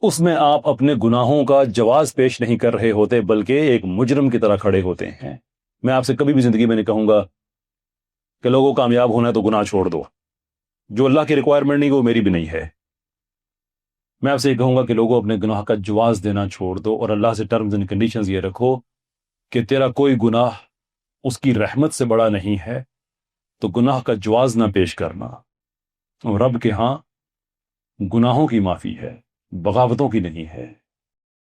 اس میں آپ اپنے گناہوں کا جواز پیش نہیں کر رہے ہوتے, بلکہ ایک مجرم کی طرح کھڑے ہوتے ہیں. میں آپ سے کبھی بھی زندگی میں نہیں کہوں گا کہ لوگوں کامیاب ہونا ہے تو گناہ چھوڑ دو. جو اللہ کی ریکوائرمنٹ نہیں, وہ میری بھی نہیں ہے. میں آپ سے یہ کہوں گا کہ لوگوں اپنے گناہ کا جواز دینا چھوڑ دو, اور اللہ سے ٹرمز اینڈ کنڈیشنز یہ رکھو کہ تیرا کوئی گناہ اس کی رحمت سے بڑا نہیں ہے, تو گناہ کا جواز نہ پیش کرنا. اور رب کے ہاں گناہوں کی معافی ہے, بغاوتوں کی نہیں ہے.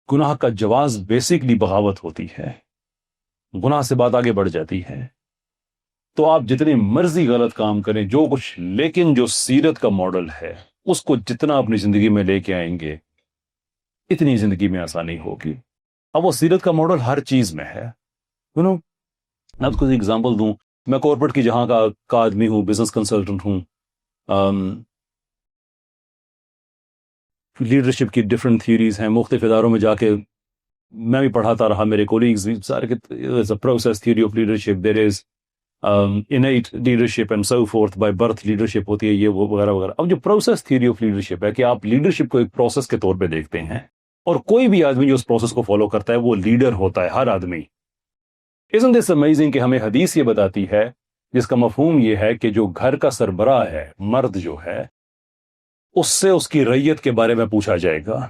گناہ کا جواز بیسکلی بغاوت ہوتی ہے, گناہ سے بات آگے بڑھ جاتی ہے. تو آپ جتنی مرضی غلط کام کریں, جو کچھ, لیکن جو سیرت کا ماڈل ہے اس کو جتنا اپنی زندگی میں لے کے آئیں گے اتنی زندگی میں آسانی ہوگی. اب وہ سیرت کا ماڈل ہر چیز میں ہے. میں آپ کو ایگزامپل دوں, میں کارپوریٹ کی جہاں کا آدمی ہوں, بزنس کنسلٹنٹ ہوں. لیڈرشپ کی ڈفرینٹ تھیوریز ہیں, مختلف اداروں میں جا کے میں بھی پڑھاتا رہا, میرے کولیگز بھی سارے, process theory of leadership, there is innate leadership and so forth, by birth leadership ہوتی ہے, یہ وہ وغیرہ وغیرہ. اب جو پروسیس تھیوری آف لیڈرشپ ہے کہ آپ لیڈرشپ کو ایک پروسیس کے طور پہ دیکھتے ہیں, اور کوئی بھی آدمی جو اس پروسیس کو فالو کرتا ہے وہ لیڈر ہوتا ہے, ہر آدمی. Isn't this amazing کہ ہمیں حدیث یہ بتاتی ہے جس کا مفہوم یہ ہے کہ جو گھر کا سربراہ ہے, مرد جو ہے, اس سے اس کی رعیت کے بارے میں پوچھا جائے گا,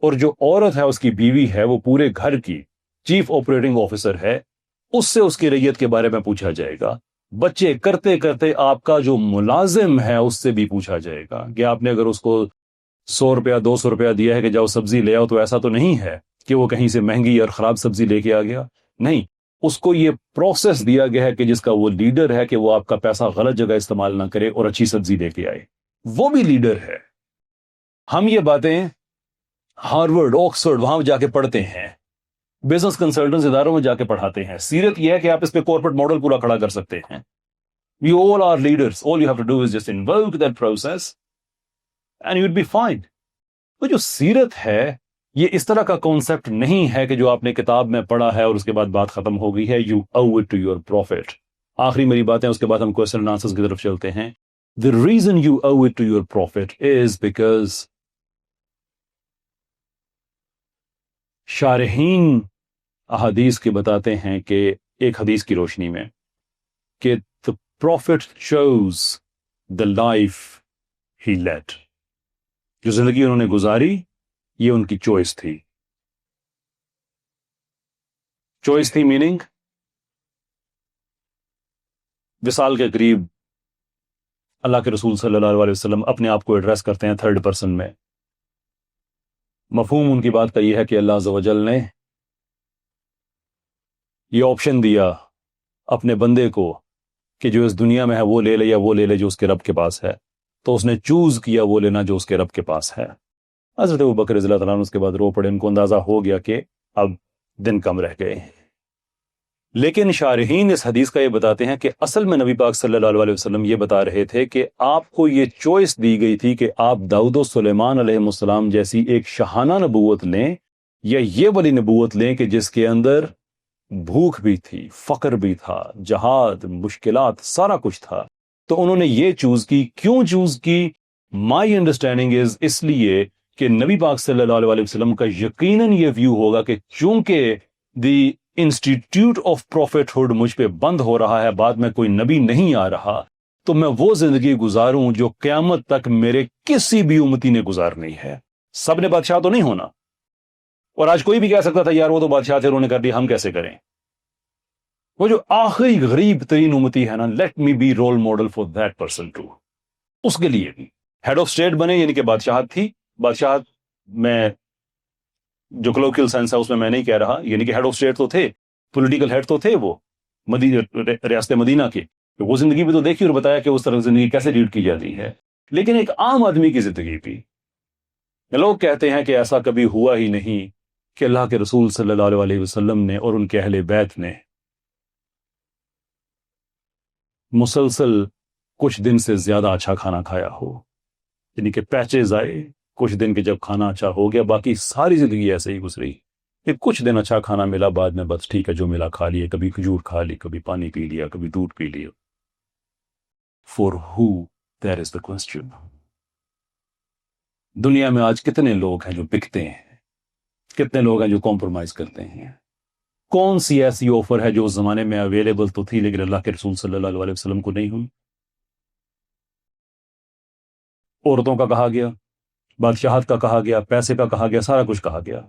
اور جو عورت ہے اس کی بیوی ہے, وہ پورے گھر کی چیف آپریٹنگ آفیسر ہے, اس سے اس کی رعیت کے بارے میں پوچھا جائے گا. بچے کرتے کرتے آپ کا جو ملازم ہے اس سے بھی پوچھا جائے گا کہ آپ نے اگر اس کو 100 روپیہ 200 روپیہ دیا ہے کہ جاؤ سبزی لے آؤ, تو ایسا تو نہیں ہے کہ وہ کہیں سے مہنگی اور خراب سبزی لے کے آ گیا. نہیں, اس کو یہ پروسیس دیا گیا ہے کہ جس کا وہ لیڈر ہے کہ وہ آپ کا پیسہ غلط جگہ استعمال نہ کرے اور اچھی سبزی لے کے آئے. وہ بھی لیڈر ہے. ہم یہ باتیں ہارورڈ, آکسفورڈ, وہاں جا کے پڑھتے ہیں, بزنس کنسلٹنٹس اداروں میں جا کے پڑھاتے ہیں. سیرت یہ ہے کہ آپ اس پہ کارپوریٹ ماڈل پورا کھڑا کر سکتے ہیں. You all are leaders. All you have to do is just invoke that process and you'd be fine. تو جو سیرت ہے یہ اس طرح کا کانسیپٹ نہیں ہے کہ جو آپ نے کتاب میں پڑھا ہے اور اس کے بعد بات ختم ہو گئی ہے. You owe it to your prophet. آخری میری باتیں, اس کے بعد ہم کوسچن اینڈ آنسرز کی طرف چلتے ہیں. The reason you owe it to your prophet is because شارحین احادیث کے بتاتے ہیں کہ ایک حدیث کی روشنی میں کہ the prophet chose the life he led. جو زندگی انہوں نے گزاری یہ ان کی چوائس تھی. چوائس تھی میننگ وصال کے قریب اللہ کے رسول صلی اللہ علیہ وسلم اپنے آپ کو ایڈریس کرتے ہیں تھرڈ پرسن میں. مفہوم ان کی بات کا یہ ہے کہ اللہ عز و جل نے یہ آپشن دیا اپنے بندے کو کہ جو اس دنیا میں ہے وہ لے لے یا وہ لے لے جو اس کے رب کے پاس ہے. تو اس نے چوز کیا وہ لینا جو اس کے رب کے پاس ہے. حضرت ابوبکر رضی اللہ تعالیٰ عنہ اس کے بعد رو پڑے. ان کو اندازہ ہو گیا کہ اب دن کم رہ گئے. لیکن شارحین اس حدیث کا یہ بتاتے ہیں کہ اصل میں نبی پاک صلی اللہ علیہ وسلم یہ بتا رہے تھے کہ آپ کو یہ چوائس دی گئی تھی کہ آپ داؤد و سلیمان علیہ السلام جیسی ایک شاہانہ نبوت لیں یا یہ والی نبوت لیں کہ جس کے اندر بھوک بھی تھی, فقر بھی تھا, جہاد, مشکلات, سارا کچھ تھا. تو انہوں نے یہ چوز کی. کیوں چوز کی؟ مائی انڈرسٹینڈنگ از اس لیے کہ نبی پاک صلی اللہ علیہ وسلم کا یقیناً یہ ویو ہوگا کہ چونکہ دی انسٹیٹیوٹ آف پروفیٹ ہوڈ مجھ پہ بند ہو رہا ہے، بعد میں کوئی نبی نہیں آ رہا، تو میں وہ زندگی گزاروں جو قیامت تک میرے کسی بھی امتی نے گزارنی ہے۔ سب نے بادشاہ تو نہیں ہونا، اور آج کوئی بھی کہہ سکتا تھا یار وہ تو بادشاہ تھے، انہوں نے کر دیا، ہم کیسے کریں؟ وہ جو آخری غریب ترین امتی ہے نا، let me be role model for that person too, اس کے لیے بھی ہیڈ آف اسٹیٹ بنے، یعنی کہ بادشاہت تھی، بادشاہت میں جو کلوکل سینس ہے اس میں نہیں کہہ رہا، یعنی کہ ہیڈ آف اسٹیٹ تو تھے، پولیٹیکل ہیڈ تو تھے وہ ریاست مدینہ کے، وہ زندگی بھی تو دیکھی اور بتایا کہ اس طرح زندگی کیسے لیڈ کی جاتی ہے، لیکن ایک عام آدمی کی زندگی بھی، لوگ کہتے ہیں کہ ایسا کبھی ہوا ہی نہیں کہ اللہ کے رسول صلی اللہ علیہ وسلم نے اور ان کے اہل بیت نے مسلسل کچھ دن سے زیادہ اچھا کھانا کھایا ہو، یعنی کہ پیچز آئے کچھ دن کے، جب کھانا اچھا ہو گیا باقی ساری زندگی ایسے ہی گزری کہ کچھ دن اچھا کھانا ملا، بعد میں بس ٹھیک ہے جو ملا کھا لیے، کبھی کھجور کھا لی، کبھی پانی پی لیا، کبھی دودھ پی لیا۔ For who, that is the question. دنیا میں آج کتنے لوگ ہیں جو بکتے ہیں، کتنے لوگ ہیں جو کمپرومائز کرتے ہیں؟ کون سی ایسی آفر ہے جو اس زمانے میں اویلیبل تو تھی لیکن اللہ کے رسول صلی اللہ علیہ وسلم کو نہیں ہوئی؟ عورتوں کا کہا گیا، بادشاہت کا کہا گیا، پیسے کا کہا گیا، سارا کچھ کہا گیا،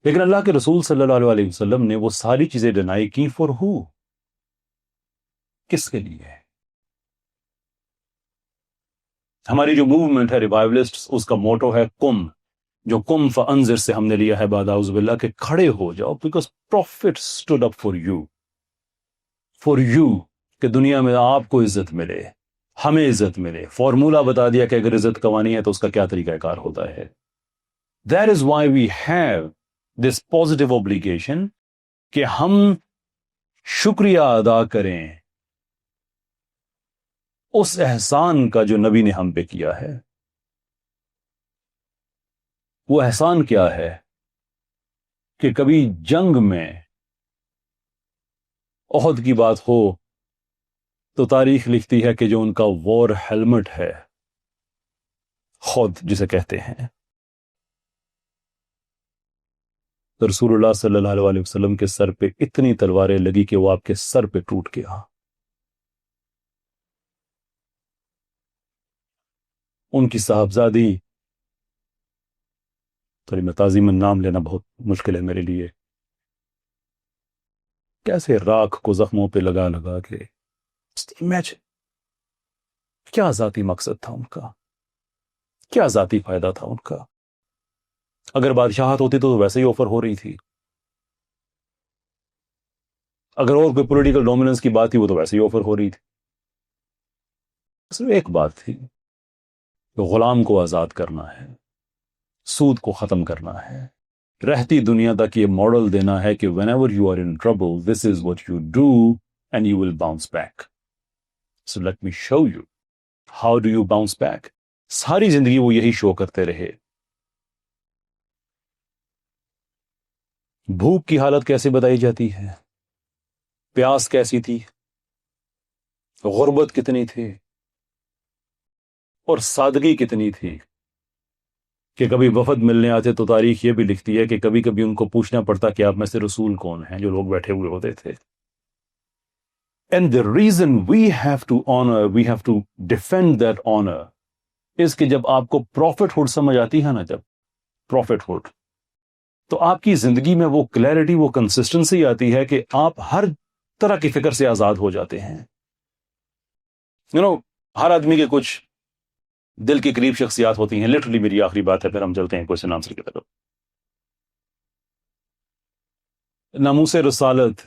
لیکن اللہ کے رسول صلی اللہ علیہ وسلم نے وہ ساری چیزیں ڈینائی کی۔ فور ہو؟ کس کے لیے؟ ہماری جو موومنٹ ہے ریوائولسٹ، اس کا موٹو ہے کم، جو کم فانذر سے ہم نے لیا ہے بعد اعوذ باللہ، کہ کھڑے ہو جاؤ، because prophet stood up for you, کہ دنیا میں آپ کو عزت ملے، ہمیں عزت ملے۔ فارمولا بتا دیا کہ اگر عزت کمانی ہے تو اس کا کیا طریقہ کار ہوتا ہے۔ That is why we have this positive obligation کہ ہم شکریہ ادا کریں اس احسان کا جو نبی نے ہم پہ کیا ہے۔ وہ احسان کیا ہے کہ کبھی جنگ میں احد کی بات ہو تو تاریخ لکھتی ہے کہ جو ان کا وار ہیلمٹ ہے، خود جسے کہتے ہیں، رسول اللہ صلی اللہ علیہ وسلم کے سر پہ اتنی تلواریں لگی کہ وہ آپ کے سر پہ ٹوٹ گیا۔ ان کی صاحبزادی، تھوڑی میں تعظیماً نام لینا بہت مشکل ہے میرے لیے، کیسے راکھ کو زخموں پہ لگا لگا کے، امیجن کیا ذاتی مقصد تھا ان کا، کیا ذاتی فائدہ تھا ان کا۔ اگر بادشاہت ہوتی تو ویسے ہی آفر ہو رہی تھی، اگر اور کوئی پولیٹیکل ڈومیننس کی بات تھی وہ تو ویسے ہی آفر ہو رہی تھی۔ صرف ایک بات تھی کہ غلام کو آزاد کرنا ہے، سود کو ختم کرنا ہے، رہتی دنیا تک یہ ماڈل دینا ہے کہ whenever you are in trouble, this is what you do and you will bounce back. So let me show you. How do you bounce back? ساری زندگی وہ یہی شو کرتے رہے۔ بھوک کی حالت کیسے بتائی جاتی ہے، پیاس کیسی تھی، غربت کتنی تھی، اور سادگی کتنی تھی کہ کبھی وفد ملنے آتے تو تاریخ یہ بھی لکھتی ہے کہ کبھی کبھی ان کو پوچھنا پڑتا کہ آپ میں سے رسول کون ہیں، جو لوگ بیٹھے ہوئے ہوتے تھے۔ And the reason we have to honor, we have to defend that honor is کہ جب آپ کو پروفٹ ہوڈ سمجھ آتی ہے نا، جب پروفٹ ہوڈ، تو آپ کی زندگی میں وہ کلیئرٹی، وہ کنسسٹنسی آتی ہے کہ آپ ہر طرح کی فکر سے آزاد ہو جاتے ہیں۔ ہر آدمی کے کچھ دل کے قریب شخصیات ہوتی ہیں۔ لٹرلی میری آخری بات ہے، پھر ہم چلتے ہیں کوشچن آنسر کی طرف۔ ناموس رسالت،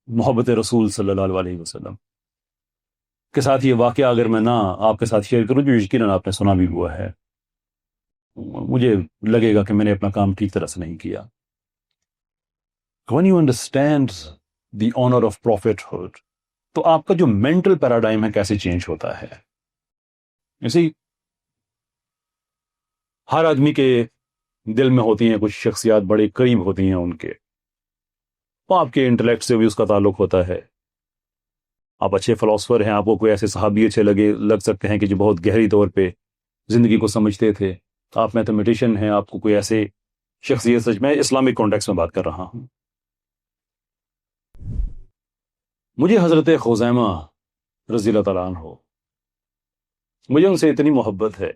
محبت رسول صلی اللہ علیہ وسلم کے ساتھ یہ واقعہ اگر میں نہ آپ کے ساتھ شیئر کروں، جو یقیناً آپ نے سنا بھی ہوا ہے، مجھے لگے گا کہ میں نے اپنا کام ٹھیک طرح سے نہیں کیا۔ When you understand the honor of prophethood، تو آپ کا جو مینٹل پیراڈائم ہے کیسے چینج ہوتا ہے۔ اسی ہر آدمی کے دل میں ہوتی ہیں کچھ شخصیات، بڑے قریب ہوتی ہیں ان کے، وہ آپ کے انٹلیکٹ سے بھی اس کا تعلق ہوتا ہے، آپ اچھے فلاسفر ہیں، آپ کو کوئی ایسے صحابی اچھے لگ سکتے ہیں کہ جو بہت گہری طور پہ زندگی کو سمجھتے تھے، آپ میتھمیٹیشین ہیں، آپ کو کوئی ایسے شخصیت سچ میں اسلامک کانٹیکس میں بات کر رہا ہوں۔ مجھے حضرت خزیمہ رضی اللہ تعالیٰ عنہ، مجھے ان سے اتنی محبت ہے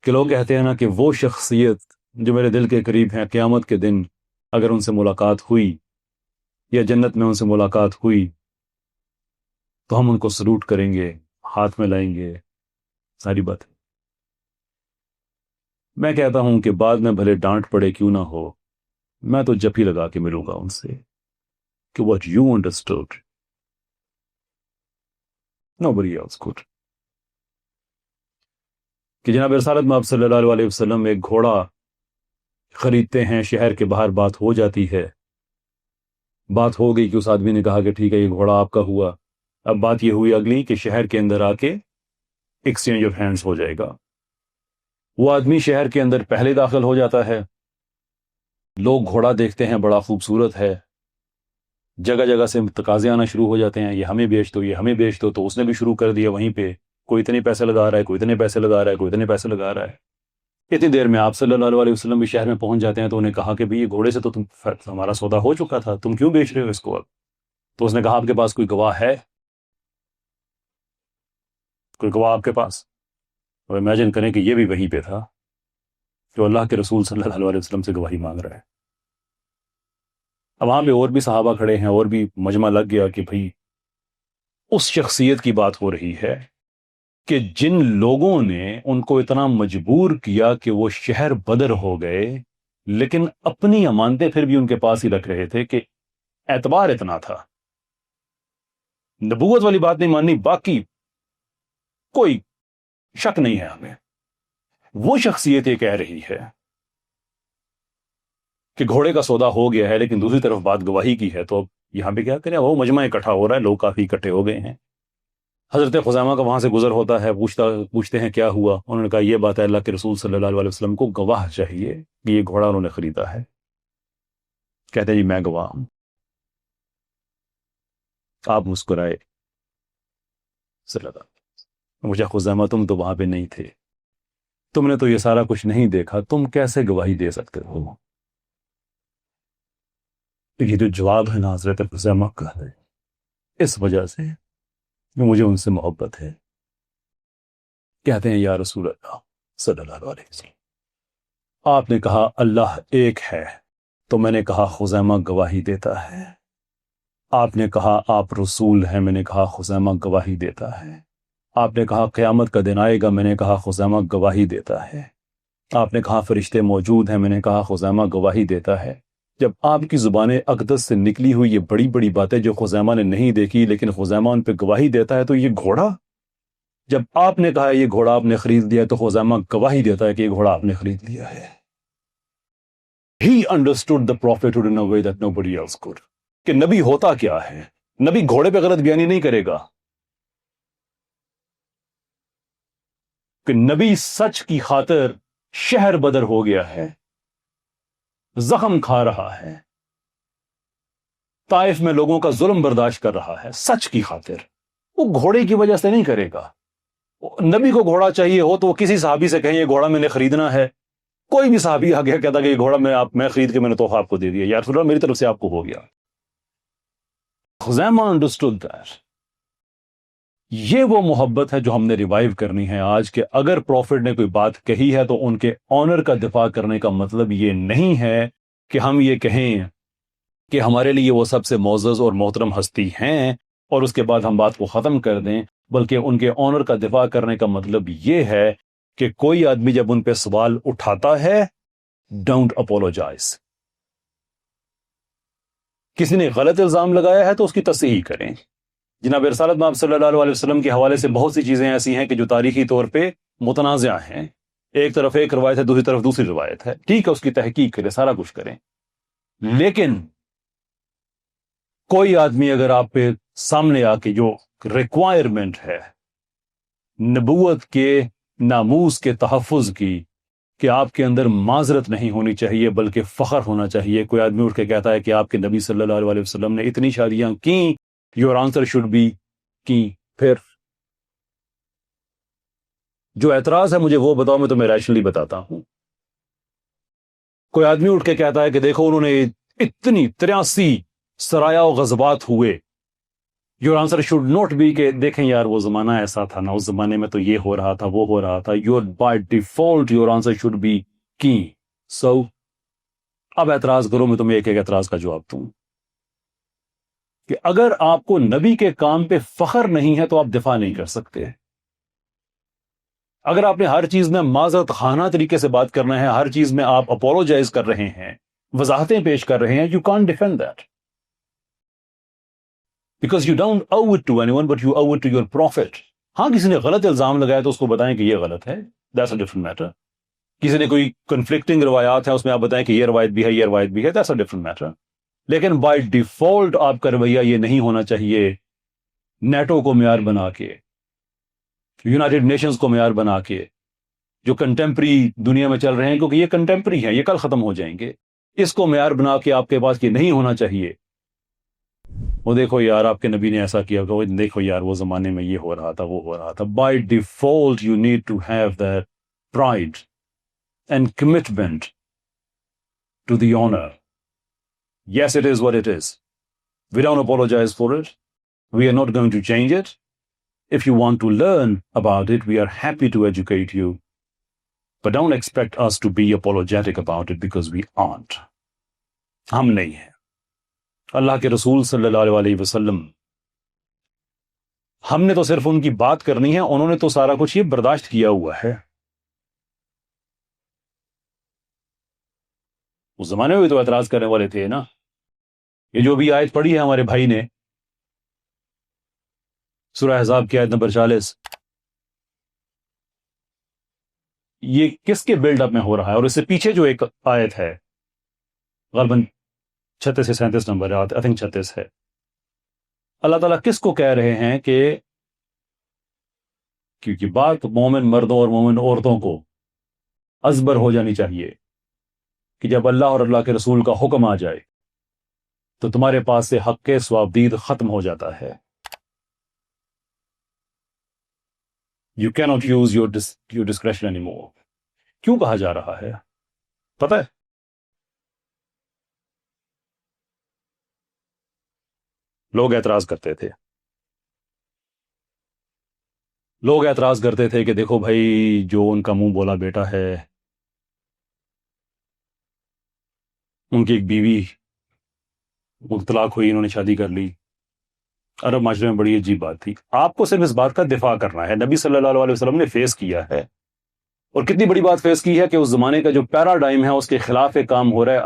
کہ لوگ کہتے ہیں نا کہ وہ شخصیت جو میرے دل کے قریب ہیں، قیامت کے دن اگر ان سے ملاقات ہوئی یا جنت میں ان سے ملاقات ہوئی تو ہم ان کو سلوٹ کریں گے، ہاتھ میں لائیں گے، ساری بات۔ میں کہتا ہوں کہ بعد میں بھلے ڈانٹ پڑے کیوں نہ ہو، میں تو جب ہی لگا کے ملوں گا ان سے کہ what you understood nobody else could، کہ جناب رسالت مآب صلی اللہ علیہ وسلم ایک گھوڑا خریدتے ہیں، شہر کے باہر بات ہو جاتی ہے، بات ہو گئی کہ اس آدمی نے کہا کہ ٹھیک ہے یہ گھوڑا آپ کا ہوا، اب بات یہ ہوئی اگلی کہ شہر کے اندر آ کے ایکسچینج آف ہینڈز ہو جائے گا۔ وہ آدمی شہر کے اندر پہلے داخل ہو جاتا ہے، لوگ گھوڑا دیکھتے ہیں بڑا خوبصورت ہے، جگہ جگہ سے تقاضے آنا شروع ہو جاتے ہیں، یہ ہمیں بیچ دو، یہ ہمیں بیچ دو، تو اس نے بھی شروع کر دیا وہیں پہ، کوئی اتنے پیسے لگا رہا ہے، کوئی اتنے پیسے لگا رہا ہے، کوئی اتنے پیسے لگا رہا ہے۔ اتنی دیر میں آپ صلی اللہ علیہ وسلم بھی شہر میں پہنچ جاتے ہیں، تو انہیں کہا کہ بھئی یہ گھوڑے سے تو ہمارا سودا ہو چکا تھا، تم کیوں بیچ رہے ہو اس کو اب؟ تو اس نے کہا آپ کے پاس کوئی گواہ ہے؟ کوئی گواہ آپ کے پاس؟ اور امیجن کریں کہ یہ بھی وہیں پہ تھا جو اللہ کے رسول صلی اللہ علیہ وسلم سے گواہی مانگ رہا ہے۔ اب وہاں پہ اور بھی صحابہ کھڑے ہیں، اور بھی مجمع لگ گیا کہ بھئی اس شخصیت کی بات ہو رہی ہے کہ جن لوگوں نے ان کو اتنا مجبور کیا کہ وہ شہر بدر ہو گئے، لیکن اپنی امانتیں پھر بھی ان کے پاس ہی رکھ رہے تھے، کہ اعتبار اتنا تھا، نبوت والی بات نہیں ماننی، باقی کوئی شک نہیں ہے ہمیں۔ وہ شخصیت یہ کہہ رہی ہے کہ گھوڑے کا سودا ہو گیا ہے، لیکن دوسری طرف بات گواہی کی ہے، تو اب یہاں پہ کیا کریں؟ وہ مجمع اکٹھا ہو رہا ہے، لوگ کافی اکٹھے ہو گئے ہیں۔ حضرت خزیمہ کا وہاں سے گزر ہوتا ہے، پوچھتے ہیں کیا ہوا؟ انہوں نے کہا یہ بات ہے، اللہ کے رسول صلی اللہ علیہ وسلم کو گواہ چاہیے کہ یہ گھوڑا انہوں نے خریدا ہے۔ کہتے ہیں جی میں گواہ ہوں۔ آپ مسکرائے، صلی اللہ علیہ وسلم، مجھے خزیمہ تم تو وہاں پہ نہیں تھے، تم نے تو یہ سارا کچھ نہیں دیکھا، تم کیسے گواہی دے سکتے ہو؟ یہ جو جواب ہے نا حضرت خزیمہ کا ہے، اس وجہ سے مجھے ان سے محبت ہے۔ کہتے ہیں یا رسول اللہ صلی اللہ علیہ وسلم، آپ نے کہا اللہ ایک ہے، تو میں نے کہا خزیمہ گواہی دیتا ہے۔ آپ نے کہا آپ رسول ہیں، میں نے کہا خزیمہ گواہی دیتا ہے۔ آپ نے کہا قیامت کا دن آئے گا، میں نے کہا خزیمہ گواہی دیتا ہے۔ آپ نے کہا فرشتے موجود ہیں، میں نے کہا خزیمہ گواہی دیتا ہے۔ جب آپ کی زبان اقدس سے نکلی ہوئی یہ بڑی بڑی باتیں جو خزیمہ نے نہیں دیکھی، لیکن خزیمہ ان پہ گواہی دیتا ہے، تو یہ گھوڑا، جب آپ نے کہا یہ گھوڑا آپ نے خرید لیا، تو خزیمہ گواہی دیتا ہے کہ یہ گھوڑا آپ نے خرید لیا ہے۔ He understood the prophethood in a way that nobody else could، کہ نبی ہوتا کیا ہے۔ نبی گھوڑے پہ غلط بیانی نہیں کرے گا، کہ نبی سچ کی خاطر شہر بدر ہو گیا ہے، زخم کھا رہا ہے، طائف میں لوگوں کا ظلم برداشت کر رہا ہے، سچ کی خاطر۔ وہ گھوڑے کی وجہ سے نہیں کرے گا۔ نبی کو گھوڑا چاہیے ہو تو وہ کسی صحابی سے کہیں یہ گھوڑا میں نے خریدنا ہے، کوئی بھی صحابی آ گیا کہتا کہ یہ گھوڑا میں خرید کے میں نے تحفہ آپ کو دے دیا، یا رسول اللہ میری طرف سے آپ کو ہو گیا۔ خزیمہ انڈرسٹوڈ دیٹ۔ یہ وہ محبت ہے جو ہم نے ریوائیو کرنی ہے آج، کہ اگر پروفٹ نے کوئی بات کہی ہے تو ان کے آنر کا دفاع کرنے کا مطلب یہ نہیں ہے کہ ہم یہ کہیں کہ ہمارے لیے وہ سب سے معزز اور محترم ہستی ہیں اور اس کے بعد ہم بات کو ختم کر دیں، بلکہ ان کے آنر کا دفاع کرنے کا مطلب یہ ہے کہ کوئی آدمی جب ان پہ سوال اٹھاتا ہے، ڈونٹ اپولوجائز۔ کسی نے غلط الزام لگایا ہے تو اس کی تصحیح کریں۔ جناب رسالت مآب صلی اللہ علیہ وسلم کے حوالے سے بہت سی چیزیں ایسی ہیں کہ جو تاریخی طور پہ متنازع ہیں، ایک طرف ایک روایت ہے، دوسری طرف دوسری روایت ہے، ٹھیک ہے، اس کی تحقیق کریں، سارا کچھ کریں، لیکن کوئی آدمی اگر آپ پہ سامنے آ کے جو ریکوائرمنٹ ہے نبوت کے ناموس کے تحفظ کی، کہ آپ کے اندر معذرت نہیں ہونی چاہیے بلکہ فخر ہونا چاہیے، کوئی آدمی اٹھ کے کہتا ہے کہ آپ کے نبی صلی اللہ علیہ وسلم نے اتنی شادیاں کیں Your answer should be کہ پھر جو اعتراض ہے مجھے وہ بتاؤ، میں تمہیں ریشنلی بتاتا ہوں. کوئی آدمی اٹھ کے کہتا ہے کہ دیکھو انہوں نے اتنی 83 سرایا و غزوات ہوئے. Your answer should not be کہ دیکھیں یار وہ زمانہ ایسا تھا نا، اس زمانے میں تو یہ ہو رہا تھا وہ ہو رہا تھا. Your by default your answer should be کی. سو اب اعتراض کرو، میں تمہیں ایک ایک اعتراض کا جواب دوں کہ اگر آپ کو نبی کے کام پہ فخر نہیں ہے تو آپ دفاع نہیں کر سکتے. اگر آپ نے ہر چیز میں معذرت خانہ طریقے سے بات کرنا ہے، ہر چیز میں آپ اپولوجائز کر رہے ہیں، وضاحتیں پیش کر رہے ہیں، you can't defend that because you don't owe it to anyone but you owe it to your prophet. ہاں کسی نے غلط الزام لگایا تو اس کو بتائیں کہ یہ غلط ہے، that's a different matter. کسی نے کوئی کنفلکٹنگ روایات ہیں اس میں آپ بتائیں کہ یہ روایت بھی ہے یہ روایت بھی ہے، that's a different matter. لیکن بائی ڈیفالٹ آپ کا رویہ یہ نہیں ہونا چاہیے نیٹو کو معیار بنا کے، یونائٹڈ نیشنز کو معیار بنا کے، جو کنٹمپری دنیا میں چل رہے ہیں، کیونکہ یہ کنٹمپری ہیں، یہ کل ختم ہو جائیں گے. اس کو معیار بنا کے آپ کے پاس یہ نہیں ہونا چاہیے وہ دیکھو یار آپ کے نبی نے ایسا کیا، وہ دیکھو یار وہ زمانے میں یہ ہو رہا تھا وہ ہو رہا تھا. By default you need to have that pride and commitment to the honour. Yes, it is what it is. We don't apologize for it. We are not going to change it. If you want to learn about it, we are happy to educate you. But don't expect us to be apologetic about it because we aren't. ہم نہیں ہیں. اللہ کے رسول صلی اللہ علیہ وسلم، ہم نے تو صرف ان کی بات کرنی ہے، انہوں نے تو سارا کچھ یہ برداشت کیا ہوا ہے. اس زمانے میں بھی تو اعتراض کرنے والے تھے نا. یہ جو بھی آیت پڑھی ہے ہمارے بھائی نے، سورہ احزاب کی آیت نمبر 40، یہ کس کے بلڈ اپ میں ہو رہا ہے؟ اور اس سے پیچھے جو ایک آیت ہے غالباً 36 سے 37 نمبر آئی تھنک 36 ہے، اللہ تعالیٰ کس کو کہہ رہے ہیں کہ کیونکہ بات مومن مردوں اور مومن عورتوں کو ازبر ہو جانی چاہیے کہ جب اللہ اور اللہ کے رسول کا حکم آ جائے تو تمہارے پاس سے حق کے ثوابدید ختم ہو جاتا ہے. You cannot use your discretion anymore. کیوں کہا جا رہا ہے پتہ ہے؟ لوگ اعتراض کرتے تھے، لوگ اعتراض کرتے تھے کہ دیکھو بھائی جو ان کا منہ بولا بیٹا ہے، ان کی ایک بیوی طلاق ہوئی، انہوں نے شادی کر لی. عرب معاشرے میں بڑی عجیب بات تھی. آپ کو صرف اس بات کا دفاع کرنا ہے. نبی صلی اللہ علیہ وسلم نے فیس کیا ہے، اور کتنی بڑی بات فیس کی ہے کہ اس زمانے کا جو پیراڈائم ہے اس کے خلاف ایک کام ہو رہا ہے،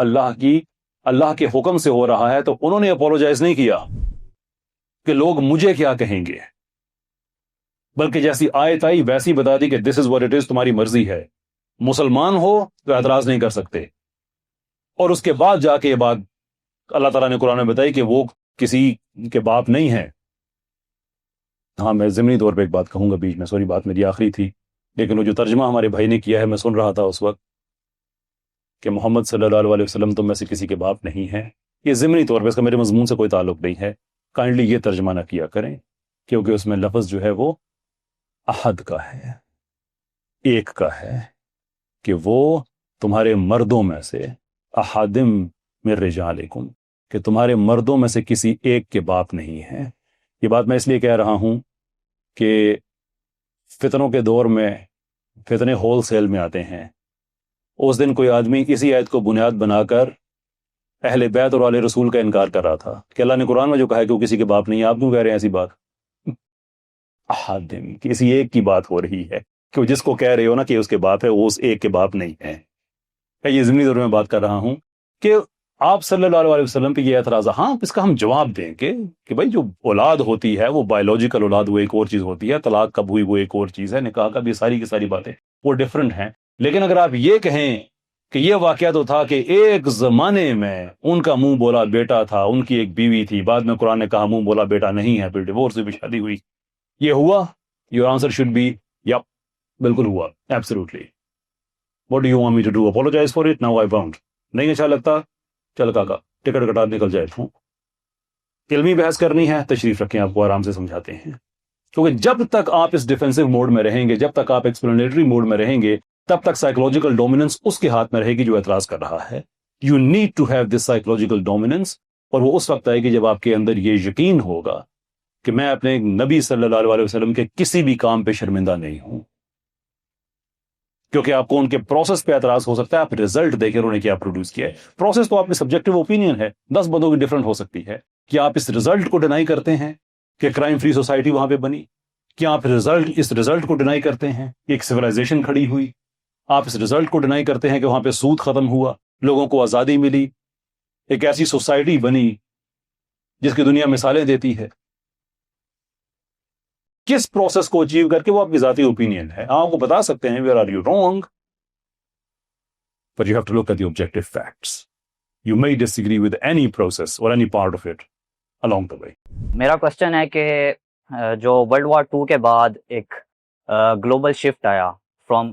اللہ کے حکم سے ہو رہا ہے. تو انہوں نے اپولوجائز نہیں کیا کہ لوگ مجھے کیا کہیں گے، بلکہ جیسی آیت آئی ویسی بتا دی کہ دس از واٹ اٹ از، تمہاری مرضی ہے. مسلمان ہو تو اعتراض نہیں کر سکتے. اور اس کے بعد جا کے یہ بات اللہ تعالیٰ نے قرآن میں بتائی کہ وہ کسی کے باپ نہیں ہے. ہاں میں ضمنی طور پہ ایک بات کہوں گا بیچ میں، سوری بات میری آخری تھی، لیکن وہ جو ترجمہ ہمارے بھائی نے کیا ہے میں سن رہا تھا اس وقت کہ محمد صلی اللہ علیہ وسلم تم میں سے کسی کے باپ نہیں ہے. یہ ضمنی طور پہ، اس کا میرے مضمون سے کوئی تعلق نہیں ہے. کائنڈلی یہ ترجمہ نہ کیا کریں کیونکہ اس میں لفظ جو ہے وہ احد کا ہے، ایک کا ہے، کہ وہ تمہارے مردوں میں سے احادم من رجالکم، کہ تمہارے مردوں میں سے کسی ایک کے باپ نہیں ہے. یہ بات میں اس لیے کہہ رہا ہوں کہ فتنوں کے دور میں فتنے ہول سیل میں آتے ہیں. اس دن کوئی آدمی اسی آیت کو بنیاد بنا کر اہل بیت اور آل رسول کا انکار کر رہا تھا کہ اللہ نے قرآن میں جو کہا ہے کہ وہ کسی کے باپ نہیں ہے، آپ کیوں کہہ رہے ہیں ایسی بات؟ احادم، کسی ایک کی بات ہو رہی ہے کہ جس کو کہہ رہے ہو نا کہ اس کے باپ ہے، وہ اس ایک کے باپ نہیں ہے. یہ ضمنی طور میں بات کر رہا ہوں کہ آپ صلی اللہ علیہ وسلم پہ یہ اعتراض، ہاں اس کا ہم جواب دیں کہ بھائی جو اولاد ہوتی ہے وہ بایولوجیکل اولاد وہ ایک اور چیز ہوتی ہے، طلاق کب ہوئی وہ ایک اور چیز ہے، نکاح کا بھی ساری کی ساری باتیں وہ ڈفرنٹ ہیں. لیکن اگر آپ یہ کہیں کہ یہ واقعہ تو تھا کہ ایک زمانے میں ان کا منہ بولا بیٹا تھا، ان کی ایک بیوی تھی، بعد میں قرآن نے کہا منہ بولا بیٹا نہیں ہے، پھر ڈیورس سے بھی شادی ہوئی، یہ ہوا؟ Your answer should be yep, بالکل ہوا، absolutely. What do you want me to do? Apologise for it? Now I want. نہیں اچھا لگتا، چل کاکا ٹکٹ کٹا نکل جائے. علمی بحث کرنی ہے تشریف رکھیں، آپ کو آرام سے سمجھاتے ہیں. کیونکہ جب تک آپ اس ڈیفینسو موڈ میں رہیں گے، جب تک آپ ایکسپلینیٹری موڈ میں رہیں گے، تب تک سائیکولوجیکل ڈومیننس اس کے ہاتھ میں رہے گی جو اعتراض کر رہا ہے. You need to have this psychological dominance, اور وہ اس وقت آئے گی جب آپ کے اندر یہ یقین ہوگا کہ میں اپنے نبی صلی اللہ علیہ وسلم کے کسی بھی کام پہ شرمندہ نہیں ہوں. کیونکہ آپ کو ان کے پروسیس پہ اعتراض ہو سکتا ہے، آپ رزلٹ دیکھیں انہوں نے کیا پروڈیوس کیا ہے. پروسیس تو آپ کی سبجیکٹو اوپینین ہے، 10 بندوں کی ڈفرنٹ ہو سکتی ہے. کیا آپ اس رزلٹ کو ڈینائی کرتے ہیں کہ کرائم فری سوسائٹی وہاں پہ بنی؟ کیا آپ اس رزلٹ کو ڈینائی کرتے ہیں کہ ایک سویلائزیشن کھڑی ہوئی؟ آپ اس رزلٹ کو ڈینائی کرتے ہیں کہ وہاں پہ سود ختم ہوا، لوگوں کو آزادی ملی، ایک ایسی سوسائٹی بنی جس کی دنیا مثالیں دیتی ہے؟ کس پروسیس کو اچیو کر کے، وہ آپ کی ذاتی اوپینین ہے. آپ کو بتا سکتے ہیں where are you wrong, but you have to look at the objective facts. You may disagree with any process or any part of it along the way. میرا کوشچن ہے کہ جو ورلڈ وار 2 کے بعد ایک گلوبل شفٹ آیا from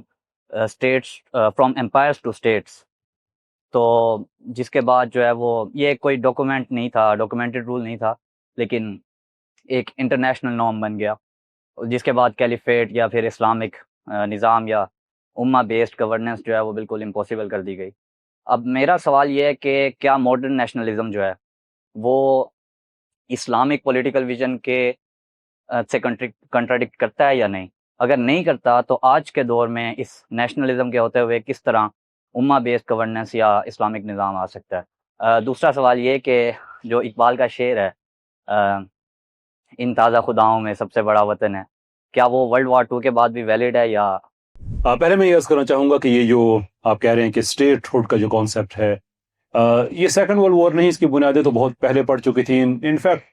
states, from empires to states, تو جس کے بعد جو ہے وہ یہ کوئی ڈاکومنٹ نہیں تھا، ڈاکومنٹڈ رول نہیں تھا، لیکن ایک انٹرنیشنل نارم بن گیا، جس کے بعد کیلیفیٹ یا پھر اسلامک نظام یا امہ بیسڈ گورننس جو ہے وہ بالکل امپاسبل کر دی گئی. اب میرا سوال یہ ہے کہ کیا ماڈرن نیشنلزم جو ہے وہ اسلامک پولیٹیکل ویژن کے سے کنٹراڈکٹ کرتا ہے یا نہیں؟ اگر نہیں کرتا تو آج کے دور میں اس نیشنلزم کے ہوتے ہوئے کس طرح امہ بیسڈ گورننس یا اسلامک نظام آ سکتا ہے؟ دوسرا سوال یہ کہ جو اقبال کا شعر ہے ان تازہ خداؤں میں سب سے بڑا وطن ہے، کیا وہ ورلڈ وار 2 کے بعد بھی ویلڈ ہے یا؟ پہلے میں یہ عرض کرنا چاہوں گا کہ یہ جو آپ کہہ رہے ہیں کہ اسٹیٹ ہوڈ کا جو کانسیپٹ ہے، یہ سیکنڈ ورلڈ وار نہیں، اس کی بنیادیں تو بہت پہلے پڑ چکی تھیں. انفیکٹ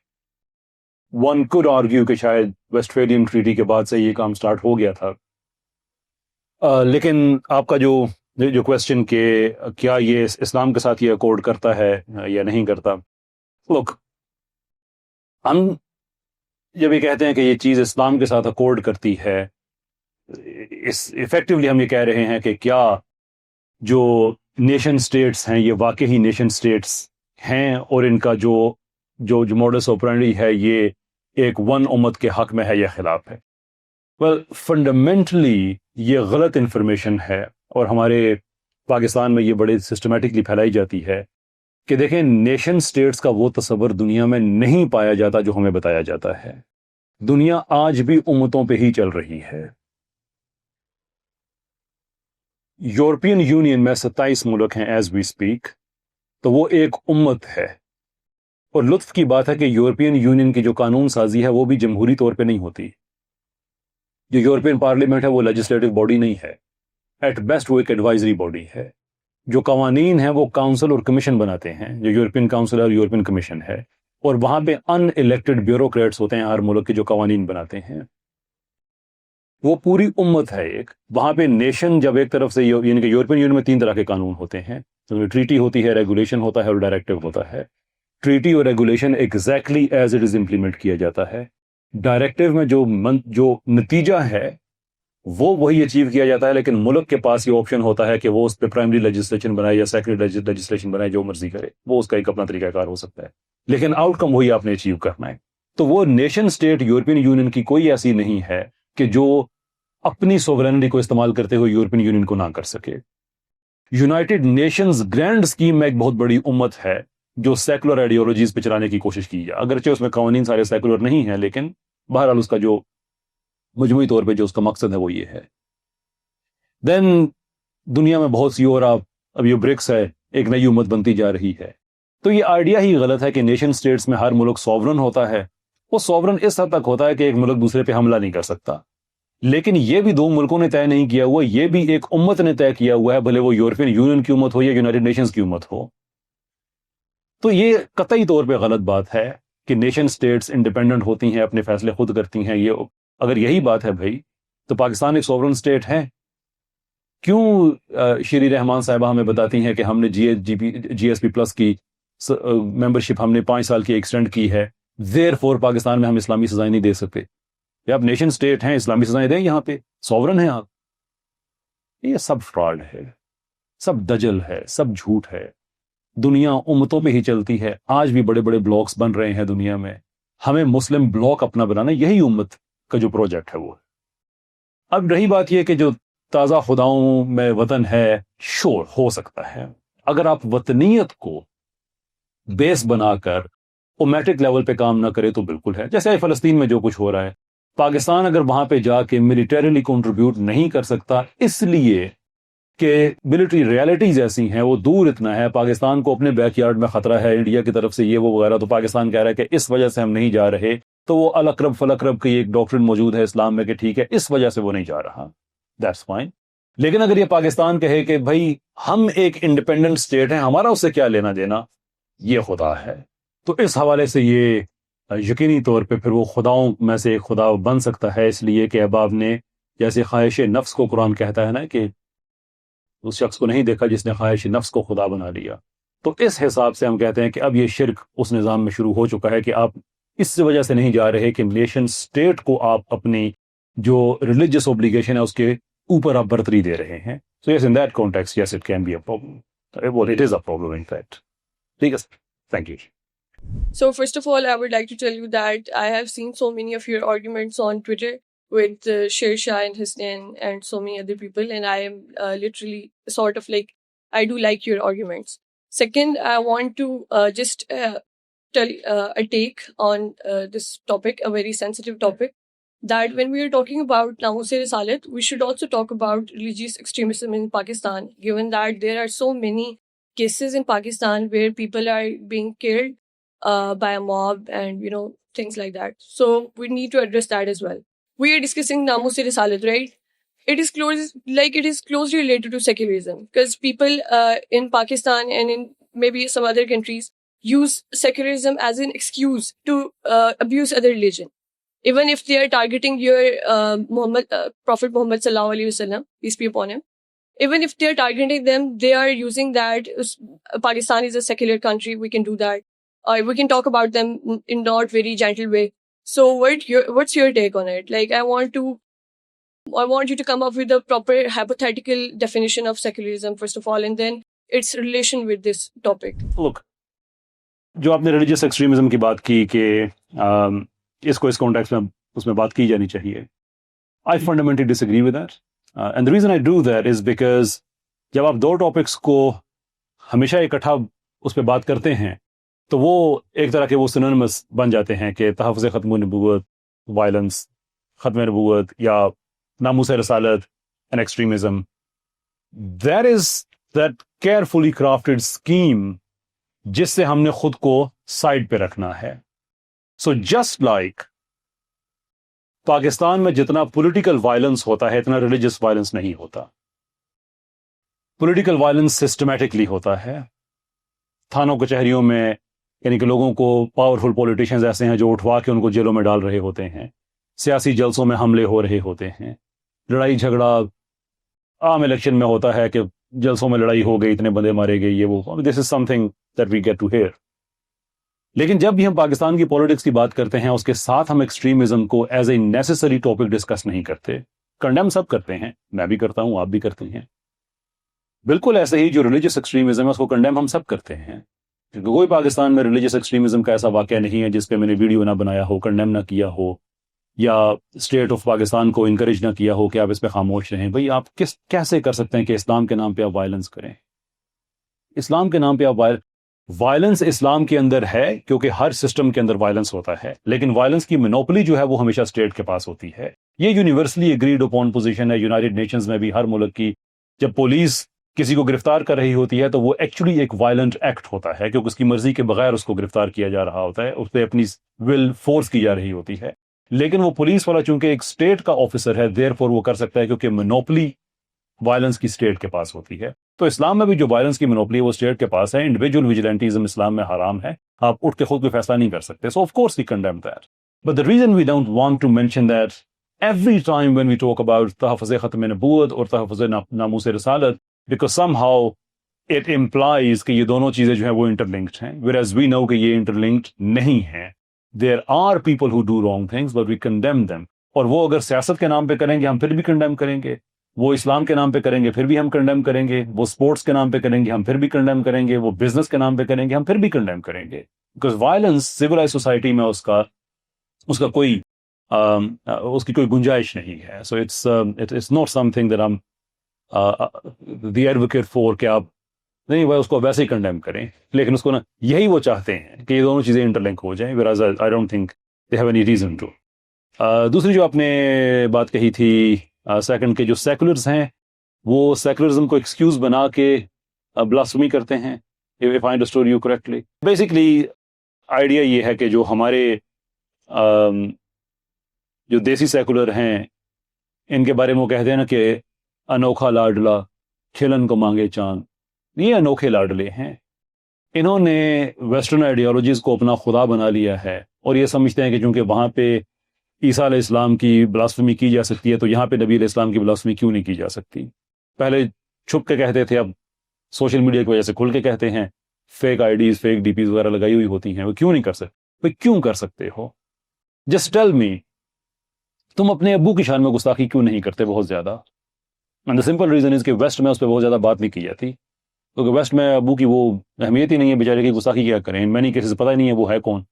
ون کوڈ آرگیو کہ شاید ویسٹفیلین ٹریٹی کے بعد سے یہ کام سٹارٹ ہو گیا تھا. لیکن آپ کا جو کویسچن کہ کیا یہ اسلام کے ساتھ یہ اکورڈ کرتا ہے یا نہیں کرتا، لوک، ہم جب یہ کہتے ہیں کہ یہ چیز اسلام کے ساتھ اکورڈ کرتی ہے، ایفیکٹولی ہم یہ کہہ رہے ہیں کہ کیا جو نیشن سٹیٹس ہیں یہ واقعی نیشن سٹیٹس ہیں، اور ان کا جو موڈس آپرینڈی ہے یہ ایک ون امت کے حق میں ہے یا خلاف ہے. ویل فنڈامنٹلی یہ غلط انفارمیشن ہے، اور ہمارے پاکستان میں یہ بڑے سسٹمیٹکلی پھیلائی جاتی ہے کہ دیکھیں نیشن سٹیٹس کا وہ تصور دنیا میں نہیں پایا جاتا جو ہمیں بتایا جاتا ہے. دنیا آج بھی امتوں پہ ہی چل رہی ہے. یورپین یونین میں 27 ملک ہیں ایز وی اسپیک، تو وہ ایک امت ہے. اور لطف کی بات ہے کہ یورپین یونین کی جو قانون سازی ہے وہ بھی جمہوری طور پہ نہیں ہوتی. جو یورپین پارلیمنٹ ہے وہ لیجسلیٹو باڈی نہیں ہے، ایٹ بیسٹ وہ ایک ایڈوائزری باڈی ہے. جو قوانین ہیں وہ کاؤنسل اور کمیشن بناتے ہیں، جو یورپین کاؤنسل اور یورپین کمیشن ہے، اور وہاں پہ ان الیکٹڈ بیوروکریٹس ہوتے ہیں ہر ملک کے جو قوانین بناتے ہیں. وہ پوری امت ہے ایک. وہاں پہ نیشن جب ایک طرف سے، یعنی کہ یورپین یونین میں 3 طرح کے قانون ہوتے ہیں، ٹریٹی ہوتی ہے، ریگولیشن ہوتا ہے اور ڈائریکٹو ہوتا ہے. ٹریٹی اور regulation exactly as it is implement کیا جاتا ہے. ڈائریکٹو میں جو نتیجہ ہے وہ وہی اچیو کیا جاتا ہے، لیکن ملک کے پاس یہ آپشن ہوتا ہے کہ وہ اس پہ پرائمری لیجسلیشن بنائے یا سیکنڈری لیجسلیشن بنائے، جو مرضی کرے، وہ اس کا ایک اپنا طریقہ کار ہو سکتا ہے، لیکن آؤٹ کم وہی آپ نے اچیو کرنا ہے. تو وہ نیشن سٹیٹ یورپین یونین کی کوئی ایسی نہیں ہے کہ جو اپنی سوورینٹی کو استعمال کرتے ہوئے یورپین یونین کو نہ کر سکے. یونائٹڈ نیشنز گرینڈ اسکیم میں ایک بہت بڑی امت ہے جو سیکولر آئیڈیالوجیز پہ چلانے کی کوشش کی ہے، اگرچہ اس میں قوانین سارے سیکولر نہیں ہیں، لیکن بہرحال اس کا جو مجموعی طور پہ جو اس کا مقصد ہے وہ یہ ہے. دین دنیا میں بہت سی اور اب یہ برکس ہے، ایک نئی امت بنتی جا رہی ہے. تو یہ آئیڈیا ہی غلط ہے کہ نیشن سٹیٹس میں ہر ملک سوورن ہوتا ہے. وہ سوورن اس حد تک ہوتا ہے کہ ایک ملک دوسرے پہ حملہ نہیں کر سکتا، لیکن یہ بھی 2 ملکوں نے طے نہیں کیا ہوا، یہ بھی ایک امت نے طے کیا ہوا ہے، بھلے وہ یورپین یونین کی امت ہو یا یونائٹڈ نیشنز کی امت ہو. تو یہ قطعی طور پہ غلط بات ہے کہ نیشن سٹیٹس انڈیپینڈنٹ ہوتی ہیں، اپنے فیصلے خود کرتی ہیں. یہ اگر یہی بات ہے بھائی، تو پاکستان ایک سوورن سٹیٹ ہے. کیوں شیری رحمان صاحبہ ہمیں بتاتی ہیں کہ ہم نے جی ایس پی پلس کی ممبرشپ ہم نے 5 سال کی ایکسٹینڈ کی ہے، دیر فور پاکستان میں ہم اسلامی سزائیں نہیں دے سکتے؟ یا آپ نیشن سٹیٹ ہیں، اسلامی سزائیں دیں، یہاں پہ سوورن ہیں آپ. یہ سب فراڈ ہے، سب دجل ہے، سب جھوٹ ہے. دنیا امتوں پہ ہی چلتی ہے. آج بھی بڑے بڑے بلاکس بن رہے ہیں دنیا میں. ہمیں مسلم بلاک اپنا بنانا, یہی امت کا جو پروجیکٹ ہے وہ. اب رہی بات یہ کہ جو تازہ خداؤں میں وطن ہے, شور ہو سکتا ہے اگر آپ وطنیت کو بیس بنا کر اومیٹک لیول پہ کام نہ کرے تو بالکل ہے. جیسے فلسطین میں جو کچھ ہو رہا ہے, پاکستان اگر وہاں پہ جا کے ملیٹریلی کنٹریبیوٹ نہیں کر سکتا اس لیے کہ ملٹری ریالٹیز ایسی ہیں, وہ دور اتنا ہے, پاکستان کو اپنے بیک یارڈ میں خطرہ ہے انڈیا کی طرف سے یہ وہ وغیرہ, تو پاکستان کہہ رہا ہے کہ اس وجہ سے ہم نہیں جا رہے, تو وہ الاقرب فلاقرب کی ایک ڈاکٹرن موجود ہے اسلام میں کہ ٹھیک ہے اس وجہ سے وہ نہیں جا رہا, دیٹس فائن. لیکن اگر یہ پاکستان کہے کہ بھائی ہم ایک انڈیپینڈنٹ اسٹیٹ ہیں, ہمارا اس سے کیا لینا دینا, یہ خدا ہے, تو اس حوالے سے یہ یقینی طور پہ پھر وہ خداؤں میں سے ایک خدا بن سکتا ہے, اس لیے کہ اب آپ نے جیسے خواہش نفس کو قرآن کہتا ہے نا کہ اس شخص کو نہیں دیکھا جس نے خواہش نفس کو خدا بنا لیا, تو اس حساب سے ہم کہتے ہیں کہ اب یہ شرک اس نظام میں شروع ہو چکا ہے کہ آپ اس وجہ سے نہیں جا رہے کہ نیشن سٹیٹ کو آپ اپنی جو ریلیجس اوبلیگیشن ہے اس کے اوپر آپ برتری دے رہے ہیں. So yes in that context yes it can be a problem, it is a problem in fact. ٹھیک ہے sir, thank you. So first of all, I would like to tell you that I have seen so many of your arguments on Twitter with Sher Shah and Hussain and so many other people, and I am literally sort of like, I do like your arguments. Second, I want to just tell a take on this topic, a very sensitive topic, that when we are talking about Namus-e Risalat, we should also talk about religious extremism in Pakistan, given that there are so many cases in Pakistan where people are being killed by a mob and, you know, things like that. So we need to address that as well. We are discussing Namus-e Risalat, right? It is closely related to secularism, because people in Pakistan and in maybe some other countries use secularism as an excuse to abuse other religion. Even if they are targeting your Prophet Muhammad sallallahu alaihi wasallam, peace be upon him, even if they are targeting them, they are using that Pakistan is a secular country, we can do that. We can talk about them in not very gentle way. So what's your take on it? Like, I want you to come up with a proper hypothetical definition of secularism first of all, and then its relation with this topic. Look, جو آپ نے religious extremism کی بات کی کہ اس کو اس context میں اس میں بات کی جانی چاہیے, I fundamentally disagree with that. And the reason I do that is because جب آپ دو ٹاپکس کو ہمیشہ اکٹھا اس پہ بات کرتے ہیں تو وہ ایک طرح کے وہ سنونیمس بن جاتے ہیں کہ تحفظ ختم نبوت, وائلنس, ختم نبوت, یا ناموس رسالت and extremism. That is that carefully crafted scheme جس سے ہم نے خود کو سائڈ پہ رکھنا ہے. So just like پاکستان میں جتنا پولیٹیکل وائلنس ہوتا ہے اتنا ریلیجس وائلنس نہیں ہوتا. پولیٹیکل وائلنس سسٹمیٹکلی ہوتا ہے. تھانوں کچہریوں میں یعنی کہ لوگوں کو پاورفل پولیٹیشنز ایسے ہیں جو اٹھوا کے ان کو جیلوں میں ڈال رہے ہوتے ہیں, سیاسی جلسوں میں حملے ہو رہے ہوتے ہیں, لڑائی جھگڑا عام الیکشن میں ہوتا ہے کہ جلسوں میں لڑائی ہو گئی, اتنے بندے مارے گئے, یہ وہ. This is something that we get to hear. لیکن جب بھی ہم پاکستان کی پولیٹکس کی بات کرتے ہیں اس کے ساتھ ہم ایکسٹریمزم کو as a necessary topic discuss نہیں کرتے. کنڈیم سب کرتے ہیں, میں بھی کرتا ہوں, آپ بھی کرتے ہیں. بالکل ایسے ہی جو ریلیجس ایکسٹریمزم ہے اس کو کنڈیم ہم سب کرتے ہیں, کیونکہ کوئی پاکستان میں ریلیجس ایکسٹریمزم کا ایسا واقعہ نہیں ہے جس پہ میں نے ویڈیو نہ بنایا ہو, کنڈیم نہ کیا ہو, یا اسٹیٹ آف پاکستان کو انکریج نہ کیا ہو کہ آپ اس پہ خاموش رہیں. بھئی آپ کیسے کر سکتے ہیں کہ اسلام کے نام پہ آپ وائلنس کریں؟ اسلام کے نام پہ آپ وائلنس اسلام کے اندر ہے کیونکہ ہر سسٹم کے اندر وائلنس ہوتا ہے, لیکن وائلنس کی مونوپلی جو ہے وہ ہمیشہ اسٹیٹ کے پاس ہوتی ہے. یہ یونیورسلی اگریڈ اپون پوزیشن ہے یونائٹڈ نیشنز میں بھی, ہر ملک کی. جب پولیس کسی کو گرفتار کر رہی ہوتی ہے تو وہ ایکچولی ایک وائلنٹ ایکٹ ہوتا ہے کیونکہ اس کی مرضی کے بغیر اس کو گرفتار کیا جا رہا ہوتا ہے, اس پہ اپنی ول فورس کی جا رہی ہوتی ہے. لیکن وہ پولیس والا چونکہ ایک اسٹیٹ کا آفیسر ہے, دیر فور وہ کر سکتا ہے کیونکہ مونوپلی وائلنس کی اسٹیٹ کے پاس ہوتی ہے. تو اسلام میں بھی جو وائلنس کی مونوپلی ہے وہ اسٹیٹ کے پاس ہے. انڈیویجول ویجیلنٹیزم اسلام میں حرام ہے, آپ اٹھ کے خود کوئی فیصلہ نہیں کر سکتے. So of course we condemn that, but the reason we don't want to mention that every time when we talk about تحفظ ختم نبوت اور تحفظ ناموس رسالت, because somehow it implies کہ یہ دونوں چیزیں جو ہیں وہ انٹرلنکڈ ہیں, whereas we know کہ یہ انٹرلنکڈ نہیں ہیں. There are people who do wrong things but we condemn them. اور وہ اگر سیاست کے نام پہ کریں گے ہم پھر بھی کنڈیم کریں گے. وہ اسلام کے نام پہ کریں گے پھر بھی ہم کنڈیم کریں گے, وہ سپورٹس کے نام پہ کریں گے ہم پھر بھی کنڈیم کریں گے, وہ بزنس کے نام پہ کریں گے ہم پھر بھی کنڈیم کریں گے, بیکاز وائلنس سویلائز سوسائٹی میں اس کا کوئی اس کی کوئی گنجائش نہیں ہے. So it's not something that I am the advocate for کہ آپ نہیں بھائی اس کو ویسے ہی کنڈیم کریں, لیکن اس کو نا یہی وہ چاہتے ہیں کہ یہ دونوں چیزیں انٹرلنک ہو جائیں, whereas I don't think they have any reason to. دوسری جو آپ نے بات کہی تھی سیکنڈ کے جو سیکولرز ہیں وہ سیکولرزم کو ایکسکیوز بنا کے بلاسفمی کرتے ہیں, if I understood you correctly. Basically idea یہ ہے کہ جو ہمارے جو دیسی سیکولر ہیں ان کے بارے میں وہ کہتے ہیں نا کہ انوکھا لاڈلا کھلن کو مانگے چاند, یہ انوکھے لاڈلے ہیں. انہوں نے ویسٹرن آئیڈیالوجیز کو اپنا خدا بنا لیا ہے اور یہ سمجھتے ہیں کہ چونکہ وہاں پہ عیسیٰ علیہ السلام کی بلاسفمی کی جا سکتی ہے تو یہاں پہ نبی علیہ السلام کی بلاسفمی کیوں نہیں کی جا سکتی. پہلے چھپ کے کہتے تھے, اب سوشل میڈیا کی وجہ سے کھل کے کہتے ہیں, فیک آئی ڈیز فیک ڈی پیز وغیرہ لگائی ہوئی ہوتی ہیں, وہ کیوں نہیں کر سکتے؟ وہ کیوں کر سکتے ہو؟ جسٹ ٹیل می, تم اپنے ابو کی شان میں گستاخی کیوں نہیں کرتے بہت زیادہ؟ And the simple reason is کہ ویسٹ میں اس پہ بہت زیادہ بات نہیں کی جاتی, کیونکہ ویسٹ میں ابو کی وہ اہمیت ہی نہیں ہے, بیچارے کی گستاخی کیا کریں, ان مینی کیسز پتہ ہی نہیں ہے وہ ہے کون.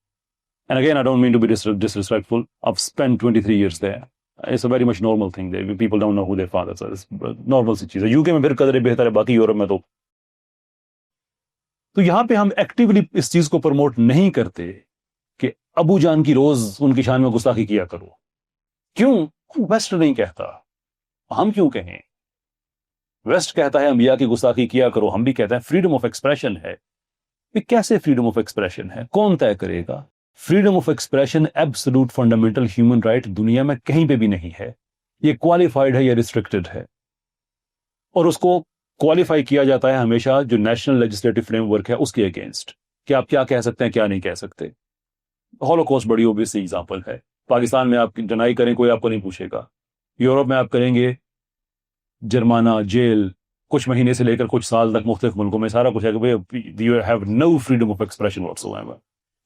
And again, I don't mean to be disrespectful. I've spent 23 years there. It's a very much normal thing there. People don't know who their fathers are. It's normal سی چیز ہے. UK میں پھر قدرے بہتر ہے, باقی یورپ میں تو یہاں پہ ہم ایکٹیولی اس چیز کو پروموٹ نہیں کرتے کہ ابو جان کی روز ان کی شان میں گستاخی کیا کرو. کیوں؟ ویسٹ نہیں کہتا, ہم کیوں کہیں؟ ویسٹ کہتا ہے انبیاء کی گستاخی کیا کرو, ہم بھی کہتے ہیں فریڈم آف ایکسپریشن ہے. یہ کیسے فریڈم آف ایکسپریشن ہے؟ کون طے کرے گا؟ Freedom of expression absolute fundamental human right دنیا میں کہیں پہ بھی نہیں ہے. یہ کوالیفائڈ ہے یا ریسٹرکٹڈ ہے, اور اس کو کوالیفائی کیا جاتا ہے ہمیشہ جو نیشنل لیجسلیٹو فریم ورک ہے اس کے اگینسٹ, کہ آپ کیا کہہ سکتے ہیں کیا نہیں کہہ سکتے. ہولوکاسٹ بڑی اوبیس ایگزامپل ہے. پاکستان میں آپ ڈینائی کریں کوئی آپ کو نہیں پوچھے گا, یورپ میں آپ کریں گے جرمانہ, جیل, کچھ مہینے سے لے کر کچھ سال تک مختلف ملکوں میں سارا کچھ ہے کہ you have no freedom of expression what's ever.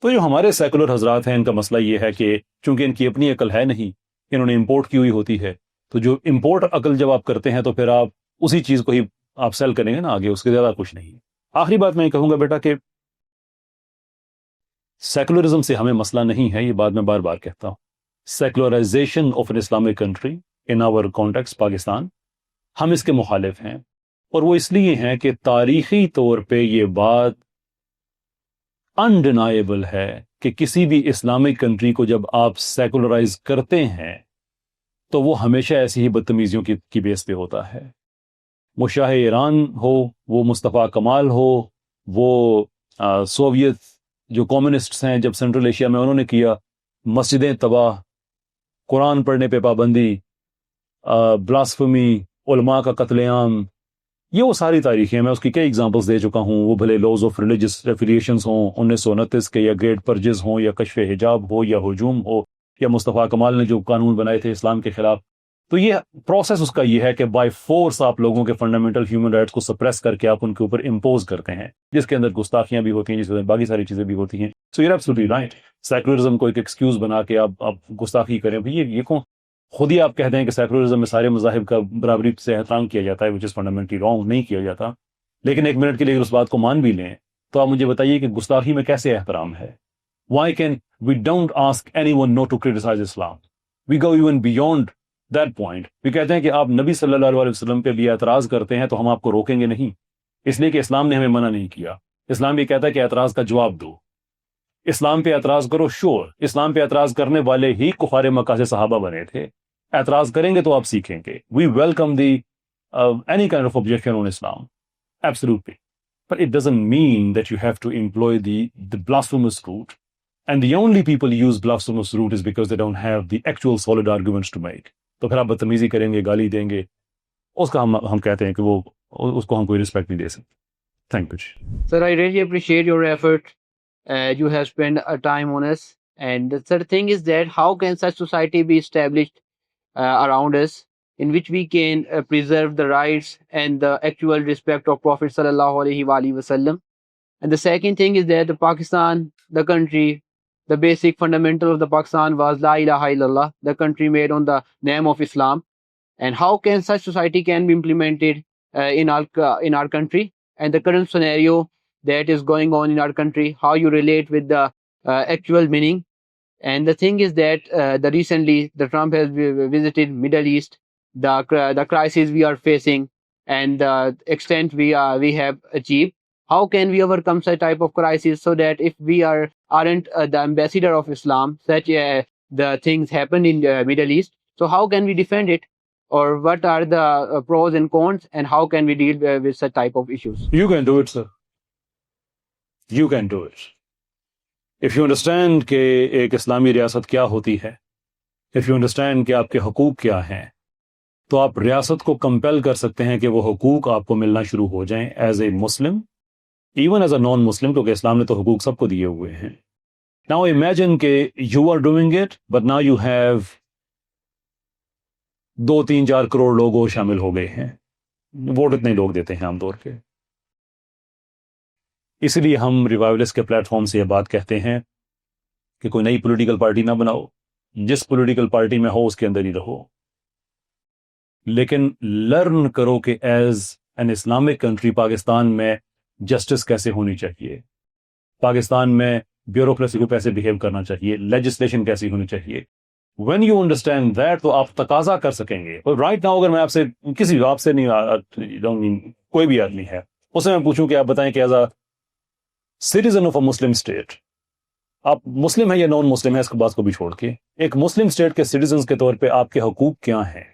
تو جو ہمارے سیکولر حضرات ہیں ان کا مسئلہ یہ ہے کہ چونکہ ان کی اپنی عقل ہے نہیں, انہوں نے امپورٹ کی ہوئی ہوتی ہے, تو جو امپورٹ عقل جب آپ کرتے ہیں تو پھر آپ اسی چیز کو ہی آپ سیل کریں گے نا آگے, اس کے زیادہ کچھ نہیں. آخری بات میں یہ کہوں گا بیٹا کہ سیکولرزم سے ہمیں مسئلہ نہیں ہے, یہ بات میں بار بار کہتا ہوں. Secularisation of an Islamic country in our context Pakistan, ہم اس کے مخالف ہیں, اور وہ اس لیے ہیں کہ تاریخی طور پہ یہ بات انڈینائبل ہے کہ کسی بھی اسلامک کنٹری کو جب آپ سیکولرائز کرتے ہیں تو وہ ہمیشہ ایسی ہی بدتمیزیوں کی بیس پہ ہوتا ہے. وہ شاہ ایران ہو, وہ مصطفیٰ کمال ہو, وہ سوویت جو کمیونسٹس ہیں جب سینٹرل ایشیا میں انہوں نے کیا, مسجدیں تباہ, قرآن پڑھنے پہ پابندی, بلاسفمی, علماء کا قتل عام, یہ وہ ساری تاریخیں میں اس کی کئی ایگزامپلس دے چکا ہوں. وہ بھلے لاز آف ریلیجس ریفیلیشنز ہوں 1929 کے, یا گریٹ پرجز ہوں, یا کشف حجاب ہو, یا ہجوم ہو, یا مصطفیٰ کمال نے جو قانون بنائے تھے اسلام کے خلاف. تو یہ پروسیس اس کا یہ ہے کہ بائی فورس آپ لوگوں کے فنڈامنٹل ہیومن رائٹس کو سپریس کر کے آپ ان کے اوپر امپوز کرتے ہیں, جس کے اندر گستاخیاں بھی ہوتی ہیں, جس کے اندر باقی ساری چیزیں بھی ہوتی ہیں. So you are absolutely right, secularism کو ایک ایکسکیوز بنا کے آپ گستاخی کریں. بھائی یہ کون, خود ہی آپ کہتے ہیں کہ سیکولرزم میں سارے مذاہب کا برابری سے احترام کیا جاتا ہے, وچ از فنڈامنٹلی رانگ, نہیں کیا جاتا. لیکن ایک منٹ کے لیے اس بات کو مان بھی لیں تو آپ مجھے بتائیے کہ گستاخی میں کیسے احترام ہے؟ Why can we don't ask anyone not to criticize Islam? We go even beyond that point. We کہتے ہیں کہ آپ نبی صلی اللہ علیہ وسلم پہ بھی اعتراض کرتے ہیں تو ہم آپ کو روکیں گے نہیں, اس لیے کہ اسلام نے ہمیں منع نہیں کیا. اسلام یہ کہتا ہے کہ اعتراض کا جواب دو, اسلام پہ اعتراض کرو. شور, اسلام پہ اعتراض کرنے والے ہی کفار مکہ سے صحابہ بنے تھے. اعتراض کریں گے تو آپ سیکھیں گے. We welcome the any kind of objection on Islam. Absolutely. But it doesn't mean that you have to employ the blasphemous route. And the only people use blasphemous route is because they don't have the actual solid arguments to make. تو پھر آپ بدتمیزی کریں گے, گالی دیں گے, اس کا ہم کہتے ہیں کہ وہ اس کو ہم کوئی رسپیکٹ نہیں دے سکتے. Thank you. Sir, I really appreciate your effort. You have spent a time on us. And the third thing is that how can such society be established around us in which we can preserve the rights and the actual respect of Prophet sallallahu alaihi wasallam. And the second thing is that the Pakistan, the country, the basic fundamental of the Pakistan was La ilaha illallah, the country made on the name of Islam. and how can such society can be implemented in our country, and the current scenario that is going on in our country, how you relate with the actual meaning. And the thing is that recently the Trump has visited Middle East, the crisis we are facing, and the extent we have achieved. How can we overcome such type of crisis, so that if we aren't the ambassador of Islam, such the things happen in the Middle East, so how can we defend it, or what are the pros and cons, and how can we deal with such type of issues? You can do it, sir. You can do it. If you understand کہ ایک اسلامی ریاست کیا ہوتی ہے, if you understand کہ آپ کے حقوق کیا ہیں, تو آپ ریاست کو کمپیل کر سکتے ہیں کہ وہ حقوق آپ کو ملنا شروع ہو جائیں as a Muslim, even as a non Muslim, کیونکہ اسلام نے تو حقوق سب کو دیے ہوئے ہیں. Now imagine کہ you are doing it, but now you have 2-3-4 crore لوگ اور شامل ہو گئے ہیں. ووٹ اتنے لوگ دیتے ہیں عام طور پہ. اس لیے ہم ریوائولسٹ کے پلیٹ فارم سے یہ بات کہتے ہیں کہ کوئی نئی پولیٹیکل پارٹی نہ بناؤ, جس پولیٹیکل پارٹی میں ہو اس کے اندر ہی رہو, لیکن لرن کرو کہ as an Islamic country Pakistan میں جسٹس کیسے ہونی چاہیے, پاکستان میں بیوروکریسی کو کیسے بہیو کرنا چاہیے, لیجسلیشن کیسی ہونی چاہیے. وین یو انڈرسٹینڈ دیٹ, تو آپ تقاضا کر سکیں گے. اور رائٹ ناؤ اگر میں آپ سے آپ سے نہیں, کوئی بھی آدمی ہے, اس سے میں پوچھوں کہ آپ بتائیں کہ as a citizen of a Muslim state, آپ مسلم ہیں یا نان مسلم ہیں اس بات کو بھی چھوڑ کے, ایک مسلم اسٹیٹ کے سٹیزنز کے طور پہ آپ کے حقوق کیا ہیں؟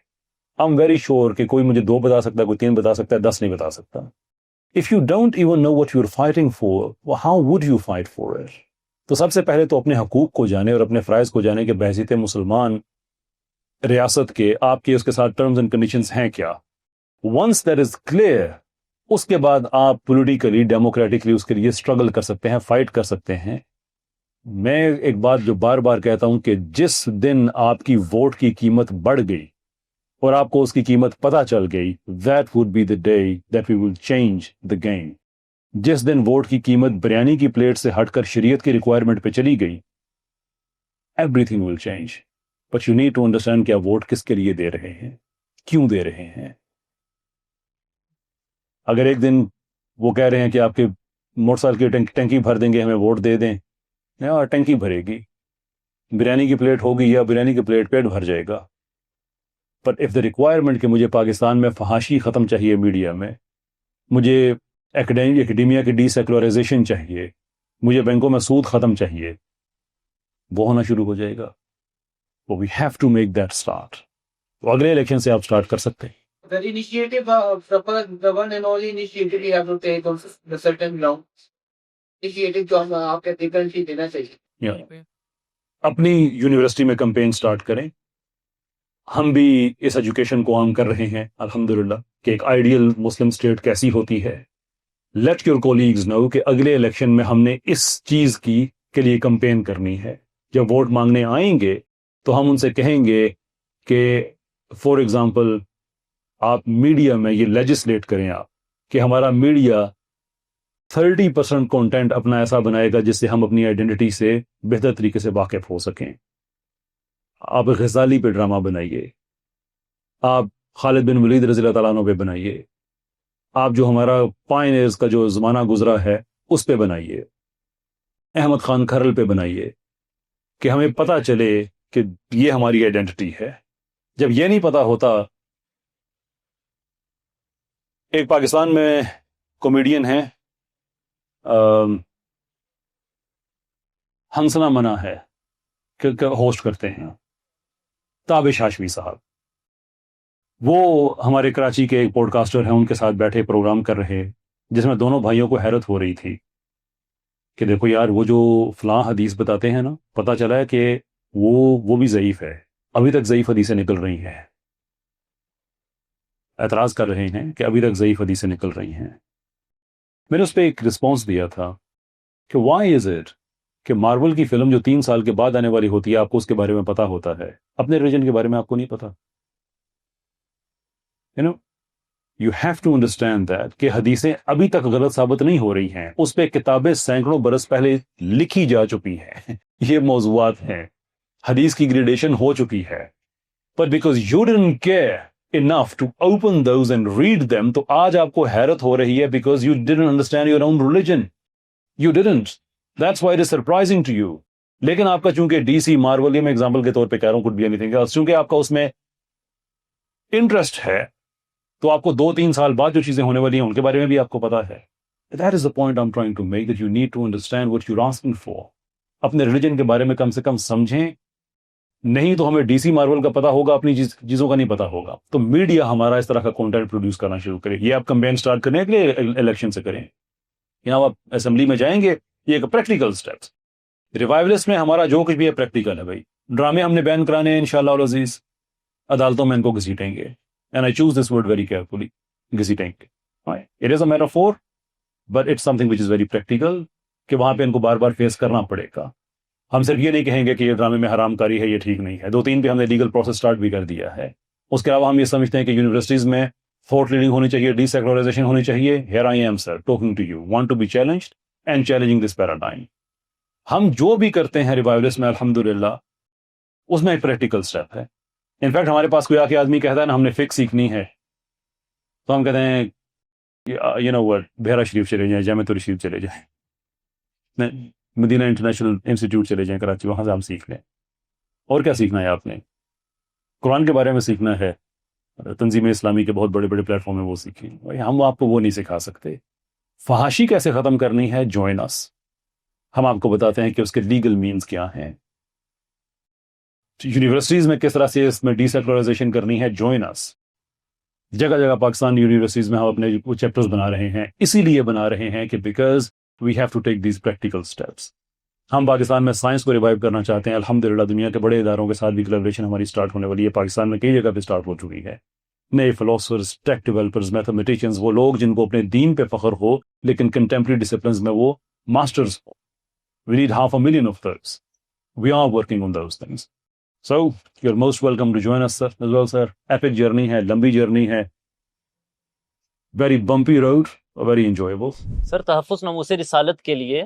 آئی ایم ویری شیور کہ کوئی مجھے 2 بتا سکتا ہے, کوئی 3 بتا سکتا ہے, 10 نہیں بتا سکتا. If you don't even know what you are fighting for, how would you fight for it? تو سب سے پہلے تو اپنے حقوق کو جانے اور اپنے فرائض کو جانے کہ بحیثیت مسلمان ریاست کے آپ کے اس کے ساتھ ٹرمز اینڈ کنڈیشنز ہیں کیا. ونس دیٹ از کلیئر, اس کے بعد آپ پولیٹیکلی ڈیموکریٹکلی اس کے لیے اسٹرگل کر سکتے ہیں, فائٹ کر سکتے ہیں. میں ایک بات جو بار بار کہتا ہوں کہ جس دن آپ کی ووٹ کی قیمت بڑھ گئی اور آپ کو اس کی قیمت پتہ چل گئی, that would be the day that we will change the game. جس دن ووٹ کی قیمت بریانی کی پلیٹ سے ہٹ کر شریعت کی ریکوائرمنٹ پہ چلی گئی, everything will change. But you need to understand کہ آپ ووٹ کس کے لیے دے رہے ہیں, کیوں دے رہے ہیں. اگر ایک دن وہ کہہ رہے ہیں کہ آپ کے موٹر سائیکل کی ٹینکی بھر دیں گے, ہمیں ووٹ دے دیں, یا ٹینکی بھرے گی, بریانی کی پلیٹ ہوگی یا بریانی کی پلیٹ پیٹ بھر جائے گا. بٹ اف دا ریکوائرمنٹ کہ مجھے پاکستان میں فحاشی ختم چاہیے, میڈیا میں مجھے ایکڈیمیا کی ڈی سیکولرائزیشن چاہیے, مجھے بینکوں میں سود ختم چاہیے, وہ ہونا شروع ہو جائے گا. We have to make that start. تو اگلے الیکشن سے آپ اسٹارٹ کر سکتے ہیں. The initiative, the one and only initiative we have to take on the certain ground. Initiative جو ہم آپ کے دیکھنے دینا چاہیے. اپنی یونیورسٹی میں کمپین سٹارٹ کریں. ہم بھی اس ایجوکیشن کو عام کر رہے ہیں الحمدللہ کہ ایک آئیڈیل مسلم اسٹیٹ کیسی ہوتی ہے. لیٹ یور کولیگز نو کہ اگلے الیکشن میں ہم نے اس چیز کے لیے کمپین کرنی ہے. جب ووٹ مانگنے آئیں گے تو ہم ان سے کہیں گے کہ فار ایگزامپل آپ میڈیا میں یہ لیجسلیٹ کریں آپ کہ ہمارا میڈیا 30% کانٹینٹ اپنا ایسا بنائے گا جس سے ہم اپنی آئیڈینٹی سے بہتر طریقے سے واقف ہو سکیں. آپ غزالی پہ ڈرامہ بنائیے, آپ خالد بن ولید رضی اللہ تعالیٰ عنہ پہ بنائیے, آپ جو ہمارا پائنیئرز کا جو زمانہ گزرا ہے اس پہ بنائیے, احمد خان کھرل پہ بنائیے, کہ ہمیں پتہ چلے کہ یہ ہماری آئیڈینٹی ہے. جب یہ نہیں پتہ ہوتا, ایک پاکستان میں کامیڈین ہیں ہنسنا منع ہے کہ ہوسٹ کرتے ہیں, تابش ہاشمی صاحب. وہ ہمارے کراچی کے ایک پوڈ کاسٹر ہیں, ان کے ساتھ بیٹھے پروگرام کر رہے, جس میں دونوں بھائیوں کو حیرت ہو رہی تھی کہ دیکھو یار, وہ جو فلاں حدیث بتاتے ہیں نا, پتہ چلا ہے کہ وہ بھی ضعیف ہے, ابھی تک ضعیف حدیثیں نکل رہی ہیں. اعتراض کر رہے ہیں کہ ابھی تک ضعیف حدیثیں نکل رہی ہیں. میں نے اس پہ ایک رسپانس دیا تھا کہ وائی از اٹ کہ مارول کی فلم جو 3 سال کے بعد آنے والی ہوتی ہے, آپ کو اس کے بارے میں پتہ ہوتا ہے, اپنے ریلیجن کے بارے میں آپ کو نہیں پتا. You have to understand that کہ حدیثیں ابھی تک غلط ثابت نہیں ہو رہی ہیں, اس پہ کتابیں سینکڑوں برس پہلے لکھی جا چکی ہیں. یہ موضوعات ہیں, حدیث کی گریڈیشن ہو چکی ہے. But because you didn't care enough to open those and read them, تو آج آپ کو حیرت ہو رہی ہے because you didn't understand your own religion. You didn't. That's why it is surprising to you. لیکن آپ کا چونکہ ڈی سی مارول، یہ میں ایگزامپل کے طور پہ کہہ رہا ہوں، could be anything else، چونکہ آپ کا اس میں انٹرسٹ ہے تو آپ کو 2-3 سال بعد جو چیزیں ہونے والی ہیں ان کے بارے میں بھی آپ کو پتا ہے. That is the point I'm trying to make, that you need to understand what you're asking for. اپنے ریلیجن کے بارے میں کم سے کم سمجھیں، نہیں تو ہمیں ڈی سی مارول کا پتا ہوگا، اپنی چیزوں کا نہیں پتا ہوگا. تو میڈیا ہمارا اس طرح کا کنٹینٹ پروڈیوس کرنا شروع کرے. یہ آپ کمپین سٹارٹ کرنے کے لیے الیکشن سے کریں، یہاں آپ اسمبلی میں جائیں گے، یہ ایک پریکٹیکل اسٹیپس. ریوائولسٹ میں ہمارا جو کچھ بھی ہے پریکٹیکل ہے بھائی. ڈرامے ہم نے بین کرانے ہیں انشاءاللہ العزیز، عدالتوں میں ان کو گھسیٹیں گے. And I choose this word very carefully, گھسیٹیں گے. It is a metaphor but it's something which is very practical, کہ وہاں پہ ان کو بار بار فیس کرنا پڑے گا. ہم صرف یہ نہیں کہیں گے کہ یہ ڈرامے میں حرام کاری ہے، یہ ٹھیک نہیں ہے. 2-3 پہ ہم نے لیگل پروسیس سٹارٹ بھی کر دیا ہے. اس کے علاوہ ہم یہ سمجھتے ہیں کہ یونیورسٹیز میں فورتھ ریڈنگ ہونی چاہیے، ڈی سیکولرائزیشن ہونی چاہیے. Here I am sir talking to you, want to be challenged and challenging this paradigm. ہم جو بھی کرتے ہیں ریوائولسٹ میں الحمدللہ اس میں ایک پریکٹیکل اسٹیپ ہے. انفیکٹ ہمارے پاس کوئی آ کے آدمی کہتا ہے نا ہم نے فکس سیکھنی ہے، تو ہم کہتے ہیں یو نو وٹ، بہرا شریف چلے جائیں، جامعۃ الرشید چلے جائیں، مدینہ انٹرنیشنل انسٹیٹیوٹ چلے جائیں کراچی، وہاں سے ہم سیکھ لیں. اور کیا سیکھنا ہے آپ نے؟ قرآن کے بارے میں سیکھنا ہے، تنظیم اسلامی کے بہت بڑے بڑے پلیٹ فارم ہیں، وہ سیکھیں. بھائی ہم آپ کو وہ نہیں سکھا سکتے. فحاشی کیسے ختم کرنی ہے، جوائن اس. ہم آپ کو بتاتے ہیں کہ اس کے لیگل مینز کیا ہیں. یونیورسٹیز میں کس طرح سے اس میں ڈی سیکولرائزیشن کرنی ہے، جوائن اس. جگہ جگہ پاکستان یونیورسٹیز میں ہم اپنے چیپٹرز بنا رہے ہیں، اسی لیے بنا رہے ہیں کہ because we have to take these practical steps. ہم پاکستان میں سائنس کو ریوائیو کرنا چاہتے ہیں. الحمدللہ دنیا کے بڑے اداروں کے ساتھ بھی کولیبریشن ہماری سٹارٹ ہونے والی ہے. پاکستان میں کئی جگہ پہ سٹارٹ ہو چکی ہے. نئے فلاسفرز، ٹیک ڈیولپرز، میتھمیٹیشینز، وہ لوگ جن کو اپنے دین پہ فخر ہو لیکن کنٹمپریری ڈسپلنز میں وہ masters who. We need 500,000 of those. We are working on those things. So, you're most welcome to join us, sir, as well, sir. Epic journey ہے، لمبی جرنی ہے. Very bumpy road, very enjoyable. سر تحفظ ناموس رسالت کے لیے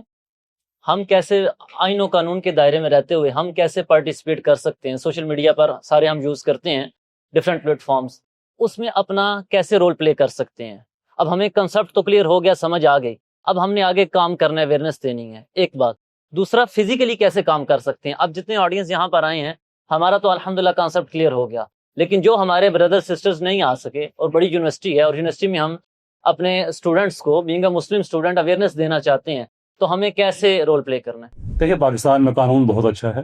ہم کیسے آئین و قانون کے دائرے میں رہتے ہوئے ہم کیسے پارٹیسپیٹ کر سکتے ہیں؟ سوشل میڈیا پر سارے ہم یوز کرتے ہیں ڈفرینٹ پلیٹ فارمز، اس میں اپنا کیسے رول پلے کر سکتے ہیں؟ اب ہمیں کنسپٹ تو کلیئر ہو گیا، سمجھ آ گئی، اب ہم نے آگے کام کرنا ہے، اویئرنیس دینی ہے، ایک بات. دوسرا، فزیکلی کیسے کام کر سکتے ہیں؟ اب جتنے آڈینس یہاں پر آئے ہیں، ہمارا تو الحمدللہ کنسپٹ کلیئر ہو گیا، لیکن جو ہمارے بردر سسٹرز نہیں آ سکے، اور بڑی یونیورسٹی ہے، اور یونیورسٹی میں ہم اپنے اسٹوڈنٹس کو being a Muslim student awareness دینا چاہتے ہیں، تو ہمیں کیسے رول پلے کرنا ہے؟ دیکھیے پاکستان میں قانون بہت اچھا ہے.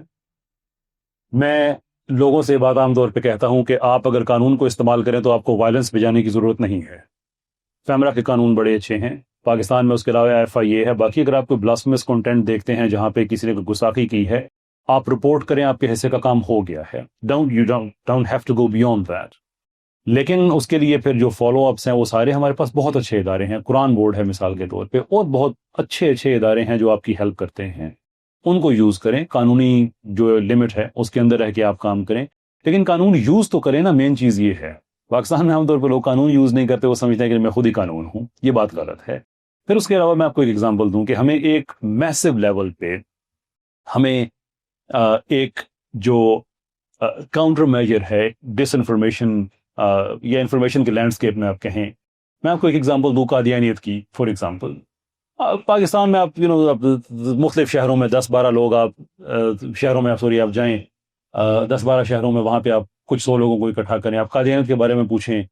میں لوگوں سے بات عام طور پہ کہتا ہوں کہ آپ اگر قانون کو استعمال کریں تو آپ کو وائلنس پہ جانے کی ضرورت نہیں ہے. فیمرا کے قانون بڑے اچھے ہیں پاکستان میں. اس کے علاوہ FIA ہے. باقی اگر آپ کوئی بلاسفیمس کنٹینٹ دیکھتے ہیں جہاں پہ کسی نے گستاخی کی ہے، آپ رپورٹ کریں، آپ کے حصے کا کام ہو گیا ہے. Don't have to go beyond that. لیکن اس کے لیے پھر جو فالو اپس ہیں وہ سارے ہمارے پاس بہت اچھے ادارے ہیں. قرآن بورڈ ہے مثال کے طور پہ، اور بہت اچھے اچھے ادارے ہیں جو آپ کی ہیلپ کرتے ہیں. ان کو یوز کریں. قانونی جو لمٹ ہے اس کے اندر رہ کے آپ کام کریں، لیکن قانون یوز تو کریں نا. مین چیز یہ ہے پاکستان میں عام طور پہ لوگ قانون یوز نہیں کرتے، وہ سمجھتے ہیں کہ میں خود ہی قانون ہوں. یہ بات غلط ہے. پھر اس کے علاوہ میں آپ کو ایک ایگزامپل دوں کہ ہمیں ایک میسو لیول پہ ہمیں ایک جو کاؤنٹر میجر ہے ڈس انفارمیشن یا انفارمیشن کے لینڈسکیپ میں آپ کہیں، میں آپ کو ایک ایگزامپل دوں قادیانیت کی. فار ایگزامپل پاکستان میں آپ مختلف شہروں میں 10-12 لوگ آپ شہروں میں آپ جائیں 10-12 شہروں میں، وہاں پہ آپ کچھ 100 لوگوں کو اکٹھا کریں، آپ قادیانیت کے بارے میں پوچھیں،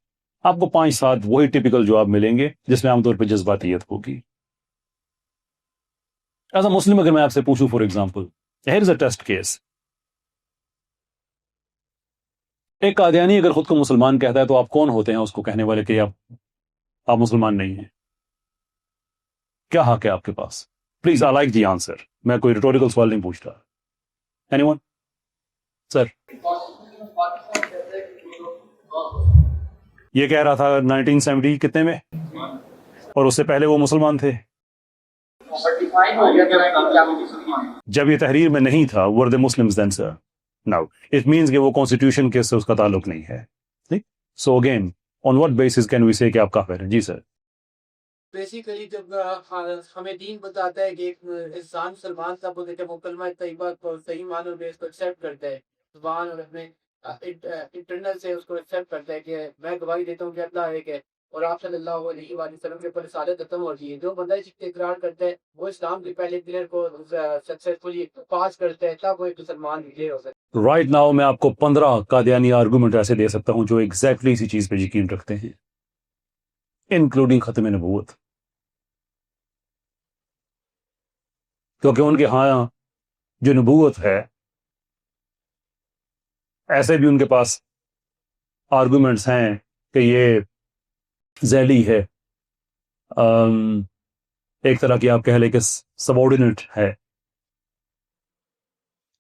آپ کو 5-7 وہی ٹپیکل جواب ملیں گے جس میں عام طور پہ جذباتیت ہوگی. ایز اے مسلم اگر میں آپ سے پوچھوں for example, here is a test case. ایک قادیانی اگر خود کو مسلمان کہتا ہے تو آپ کون ہوتے ہیں اس کو کہنے والے کہ آپ مسلمان نہیں ہیں؟ کیا حق ہے آپ کے پاس؟ Please I like the answer. میں کوئی ریٹوریکل سوال نہیں پوچھ رہا. Any one? سر یہ کہہ رہا تھا 1970 کتنے میں، اور اس سے پہلے وہ مسلمان تھے. جب یہ تحریر میں نہیں تھا were they Muslims then sir? No. It means کہ وہ کانسٹیٹیوشن کے سے اس کا تعلق نہیں ہے. So again, on what basis can we say کہ آپ کافر ہیں؟ جی سر. بیسیکلی جب ہمیں دین بتاتا ہے کہ ایک انسان مسلمان تب ہوتا ہے جب وہ کلمہ طیبہ کو صحیح معنی میں اس کو ایکسیپٹ کرتا ہے، زبان اور اپنے انٹرنل سے اس کو ایکسیپٹ کرتا ہے کہ میں گواہی دیتا ہوں کہ اللہ ایک ہے اور آپ صلی اللہ علیہ وآلہ وسلم کے اوپر رسالت ختم ہوتی ہے. جو بندہ اس کا اقرار کرتا ہے وہ اسلام کے پہلے پلیئر کو سکسیسفلی پاس کرتا ہے, تب وہ ایک مسلمان کلیئر ہو سکتا ہے. رائٹ ناؤ میں آپ کو 15 قادیانی آرگومنٹ ایسے دے سکتا ہوں جو ایگزیکٹلی اسی چیز پہ یقین رکھتے ہیں, انکلوڈنگ ختم نبوت, کیونکہ ان کے ہاں جو نبوت ہے ایسے بھی ان کے پاس آرگومنٹس ہیں کہ یہ ذیلی ہے, ایک طرح کی آپ کہہ لیں کہ سبارڈینیٹ ہے,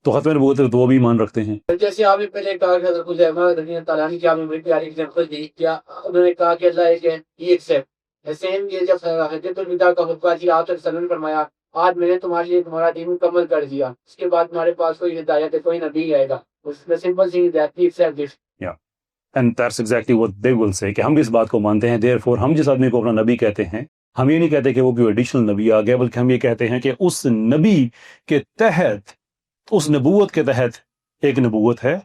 تو ختم نبوت تو وہ بھی ایمان رکھتے ہیں. جیسے آپ نے پہلے کہا کہ حضرت حذیفہ رضی اللہ تعالیٰ عنہ کی آپ نے بڑی پیاری ایگزامپل دی, کیا انہوں نے کہا کہ اللہ ایک ہے, ہی ایکسیپٹ سیم. یہ جب حجۃ الوداع کا خطبہ تھی آپ صلی اللہ علیہ وسلم نے فرمایا آج میں نے تمہارے لیے تمہارا دین مکمل کر دیا, اس کے بعد تمہارے پاس کوئی ہدایت ہے, کوئی نبی آئے گا. اس میں simple see that he accept this. And that's exactly what they will say کہ ہم اس بات کو مانتے ہیں. therefore ہم جس آدمی کو اپنا نبی کہتے ہیں, ہم یہ نہیں کہتے کہ وہ کوئی ایڈیشنل نبی آ گیا, بلکہ ہم یہ کہتے ہیں کہ اس نبی کے تحت, اس نبوت کے تحت ایک نبوت ہے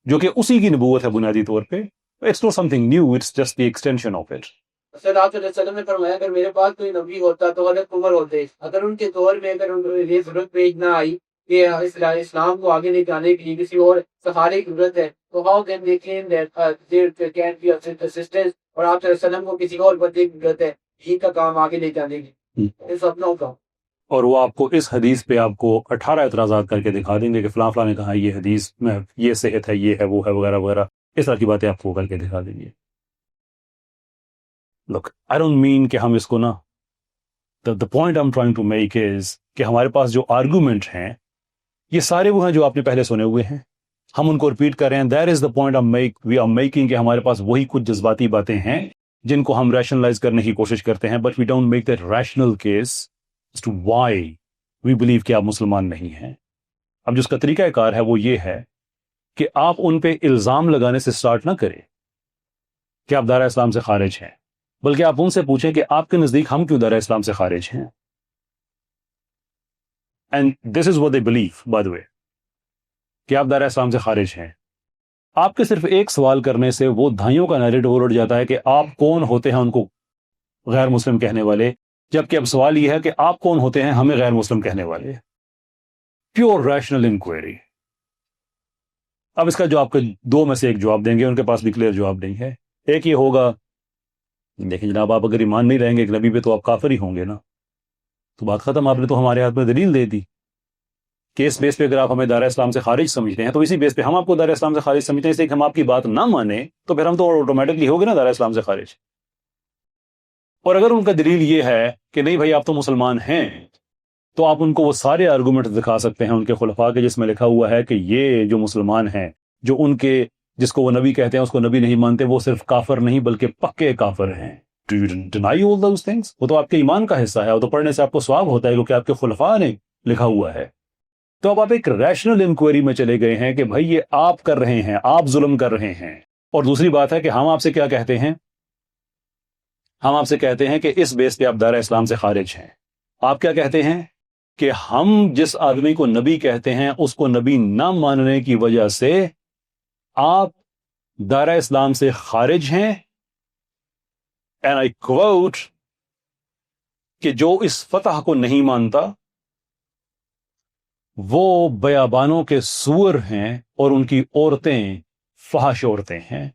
جو کہ اسی کی نبوت ہے بنیادی طور پہ. It's not something new, it's just the extension of it. Sir آپ صلی اللہ علیہ وسلم نے فرمایا اگر میرے پاس کوئی نبی ہوتا تو حضرت عمر ہوتے. اگر ان کے دور میں اگر ان کو یہ ضرورت پیش نہ آئی کہ اسلام کو آگے لے جانے کے لیے کسی اور سہارے کی ضرورت ہے, تو how can they claim that there can be assistance, اور آپ صلی اللہ علیہ وسلم کو کسی اور بندے کی ضرورت ہے دین کا کام آگے لے جانے کی. یہ سب نہ ہوگا. اور وہ آپ کو اس حدیث پہ آپ کو 18 اعتراضات کر کے دکھا دیں گے کہ فلاں فلاں نے کہا یہ حدیث میں یہ صحت ہے, یہ ہے, وہ ہے, وغیرہ وغیرہ, اس طرح کی باتیں آپ کو کر کے دکھا دیں گے. Look, I don't mean کہ ہم اس کو نا, the point I'm trying to make is کہ ہمارے پاس جو آرگومنٹ ہیں یہ سارے وہ ہیں جو آپ نے پہلے سنے ہوئے ہیں, ہم ان کو ریپیٹ کر رہے ہیں. That is the point we are making کہ ہمارے پاس وہی کچھ جذباتی باتیں ہیں جن کو ہم ریشنلائز کرنے کی کوشش کرتے ہیں, but we don't make that rational case as to why we believe کہ آپ مسلمان نہیں ہیں. اب جس کا طریقہ کار ہے وہ یہ ہے کہ آپ ان پہ الزام لگانے سے سٹارٹ نہ کریں کہ آپ دائرہ اسلام سے خارج ہیں, بلکہ آپ ان سے پوچھیں کہ آپ کے نزدیک ہم کیوں دائرہ اسلام سے خارج ہیں. And this is what they believe, by the way, کہ آپ دائرہ اسلام سے خارج ہیں. آپ کے صرف ایک سوال کرنے سے وہ دھائیوں کا نیریٹو الٹ جاتا ہے کہ آپ کون ہوتے ہیں ان کو غیر مسلم کہنے والے, جبکہ اب سوال یہ ہے کہ آپ کون ہوتے ہیں ہمیں غیر مسلم کہنے والے. Pure rational inquiry. اب اس کا جو آپ کے دو میں سے ایک جواب دیں گے, ان کے پاس بھی کلیئر جواب نہیں ہے. ایک یہ ہوگا دیکھیں جناب, آپ اگر ایمان نہیں رہیں گے ایک نبی پہ تو آپ کافر ہی ہوں گے نا, تو بات ختم. آپ نے تو ہمارے ہاتھ میں دلیل دے دی کہ اس بیس پہ اگر آپ ہمیں دائرہ اسلام سے خارج سمجھتے ہیں تو اسی بیس پہ ہم آپ کو دائرہ اسلام سے خارج سمجھتے ہیں. اس لیے کہ ہم آپ کی بات نہ مانیں تو پھر ہم تو آٹومیٹکلی ہو گے نا دائرہ اسلام سے خارج. اور اگر ان کا دلیل یہ ہے کہ نہیں بھائی آپ تو مسلمان ہیں, تو آپ ان کو وہ سارے آرگومنٹ دکھا سکتے ہیں ان کے خلفاء کے جس میں لکھا ہوا ہے کہ یہ جو مسلمان ہیں, جو ان کے جس کو وہ نبی کہتے ہیں اس کو نبی نہیں مانتے, وہ صرف کافر نہیں بلکہ پکے کافر ہیں. Do you deny all those things? وہ تو آپ کے ایمان کا حصہ ہے, وہ تو پڑھنے سے آپ کو ثواب ہوتا ہے کیونکہ آپ کے خلفاء نے لکھا ہوا ہے. تو اب آپ ایک ریشنل انکوائری میں چلے گئے ہیں کہ بھائی یہ آپ کر رہے ہیں, آپ ظلم کر رہے ہیں. اور دوسری بات ہے کہ ہم آپ سے کیا کہتے ہیں, ہم آپ سے کہتے ہیں کہ اس بیس پہ آپ دائرہ اسلام سے خارج ہیں. آپ کیا کہتے ہیں کہ ہم جس آدمی کو نبی کہتے ہیں اس کو نبی نہ ماننے کی وجہ سے آپ دائرہ اسلام سے خارج ہیں. And I quote کہ جو اس فتح کو نہیں مانتا وہ بیابانوں کے سور ہیں اور ان کی عورتیں فحش عورتیں ہیں.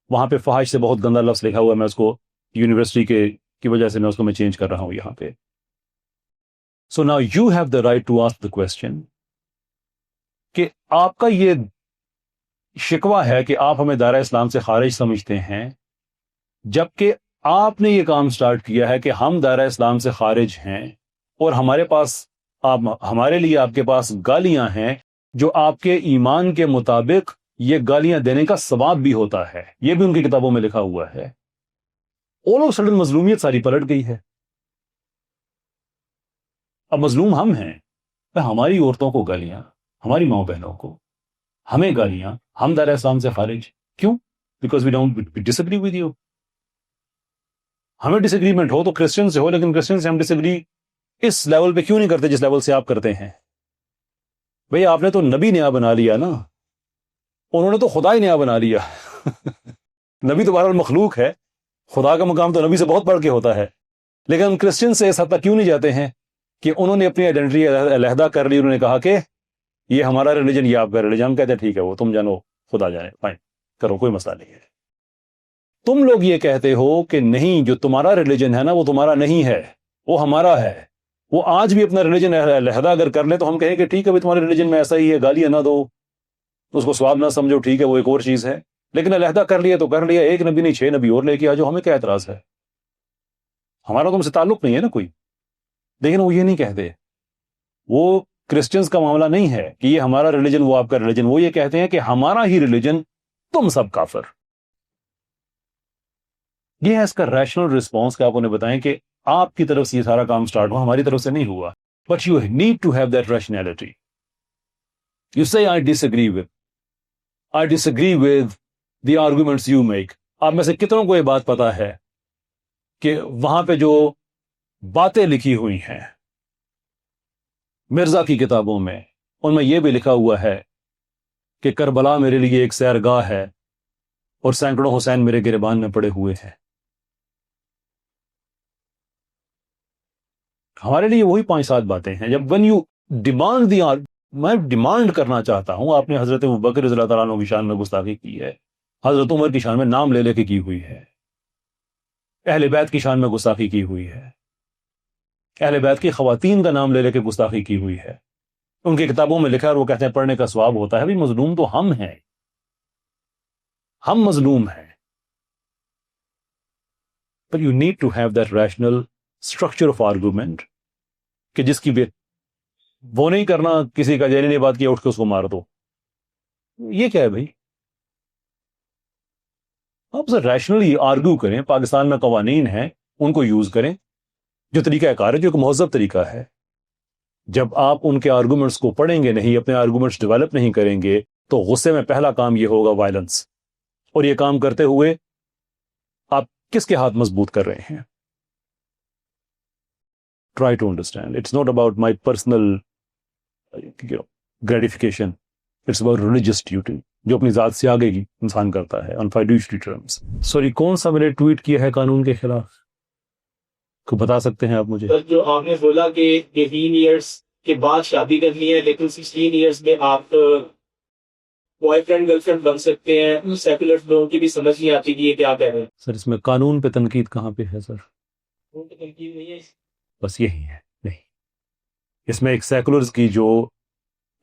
وہاں پہ فحش سے بہت گندا لفظ لکھا ہوا ہے, میں اس کو یونیورسٹی کی وجہ سے میں اس کو چینج کر رہا ہوں یہاں پہ. So now you have the right to ask the question کہ آپ کا یہ شکوہ ہے کہ آپ ہمیں دائرہ اسلام سے خارج سمجھتے ہیں, جبکہ آپ نے یہ کام سٹارٹ کیا ہے کہ ہم دائرہ اسلام سے خارج ہیں اور ہمارے لیے آپ کے پاس گالیاں ہیں جو آپ کے ایمان کے مطابق یہ گالیاں دینے کا ثواب بھی ہوتا ہے. یہ بھی ان کی کتابوں میں لکھا ہوا ہے. all of a sudden مظلومیت ساری پلٹ گئی ہے. اب مظلوم ہم ہیں, ہماری عورتوں کو گالیاں, ہماری ماں بہنوں کو ہمیں گالیاں, ہم دائرہ اسلام سے خارج کیوں؟ Because we disagree with you. ہمیں ڈس ایگریمنٹ ہو تو کرسچن سے ہو, لیکن کرسچن سے ہم ڈس ایگری اس لیول پہ کیوں نہیں کرتے جس لیول سے آپ کرتے ہیں. بھئی آپ نے تو نبی نیا بنا لیا نا, انہوں نے تو خدا ہی نیا بنا لیا. نبی تو بہرحال مخلوق ہے، خدا کا مقام تو نبی سے بہت بڑھ کے ہوتا ہے. لیکن ہم کرسچن سے اس حد تک کیوں نہیں جاتے ہیں کہ انہوں نے اپنی آئیڈینٹی علیحدہ کر لی، انہوں نے کہا کہ یہ ہمارا ریلیجن، یہ آپ کا ریلیجن. ہم کہتے ہیں ٹھیک ہے، وہ تم جانو، خدا جانے، فائن کرو، کوئی مسئلہ نہیں ہے. تم لوگ یہ کہتے ہو کہ نہیں، جو تمہارا ریلیجن ہے نا وہ تمہارا نہیں ہے، وہ ہمارا ہے. وہ آج بھی اپنا ریلیجن علیحدہ اگر کر لیں تو ہم کہیں کہ ٹھیک ہے بھائی، تمہارے ریلیجن میں ایسا ہی ہے، گالیاں نہ دو، اس کو سواب نہ سمجھو، ٹھیک ہے وہ ایک اور چیز ہے. لیکن علیحدہ کر لیا تو کر لیا، ایک نبی نہیں 6 نبی اور لے کے آ جاؤ، ہمیں کیا اعتراض ہے؟ ہمارا تم سے تعلق نہیں ہے نا کوئی. لیکن وہ یہ نہیں کہتے. وہ کرسچنز کا معاملہ نہیں ہے کہ یہ ہمارا ریلیجن وہ آپ کا ریلیجن. وہ یہ کہتے ہیں کہ ہمارا ہی ریلیجن، تم سب کافر. یہ ہے اس کا ریشنل رسپانس کہ آپ انہیں بتائیں کہ آپ کی طرف سے یہ سارا کام سٹارٹ ہوا، ہماری طرف سے نہیں ہوا. But you need to have that rationality. You say I disagree with the arguments you make. آپ میں سے کتنوں کو یہ بات پتا ہے کہ وہاں پہ جو باتیں لکھی ہوئی ہیں مرزا کی کتابوں میں، ان میں یہ بھی لکھا ہوا ہے کہ کربلا میرے لیے ایک سیرگاہ ہے اور سینکڑوں حسین میرے گریبان میں پڑے ہوئے ہیں. ہمارے لیے وہی 5-7 باتیں ہیں. جب when you demand میں ڈیمانڈ کرنا چاہتا ہوں، آپ نے حضرت ابوبکر رضی اللہ تعالیٰ عنہ کی شان میں گستاخی کی ہے، حضرت عمر کی شان میں نام لے لے کے کی ہوئی ہے، اہل بیت کی شان میں گستاخی کی ہوئی ہے، اہل بیت کی خواتین کا نام لے لے کے گستاخی کی ہوئی ہے. ان کی کتابوں میں لکھا ہے اور وہ کہتے ہیں پڑھنے کا ثواب ہوتا ہے. بھی مظلوم تو ہم ہیں، ہم مظلوم ہیں. But you need to have that rational structure of argument کہ جس کی وہ نہیں کرنا کسی کا جیلی نے بات کیا اٹھ کے اس کو مار دو. یہ کیا ہے بھائی؟ آپ سے ریشنلی آرگو کریں. پاکستان میں قوانین ہیں، ان کو یوز کریں، جو طریقہ کار ہے، جو ایک مہذب طریقہ ہے. جب آپ ان کے آرگومنٹس کو پڑھیں گے نہیں، اپنے آرگومنٹس ڈیولپ نہیں کریں گے، تو غصے میں پہلا کام یہ ہوگا وائلنس. اور یہ کام کرتے ہوئے آپ کس کے ہاتھ مضبوط کر رہے ہیں؟ Try to understand. It's not about my personal gratification. It's about religious duty, جو اپنی ذات سے آگے کی انسان کرتا ہے on fiduciary terms. Sorry، کون سا میں نے ٹویٹ کیا ہے قانون کے خلاف؟ کو بتا سکتے ہیں آپ مجھے؟ جو آپ نے بولا کہ 18 ایئرس کے بعد شادی کرنی ہے، لیکن 16 ایئرس میں آپ بوائے فرینڈ گرل فرینڈ بن سکتے ہیں. سیکولر لوگوں کی بھی سمجھ نہیں آتی کہ یہ کیا کہہ رہے ہیں. سر اس میں قانون پہ تنقید کہاں پہ ہے سر؟ تنقید نہیں ہے. بس یہی ہے. نہیں، اس میں ایک سیکولرز کی جو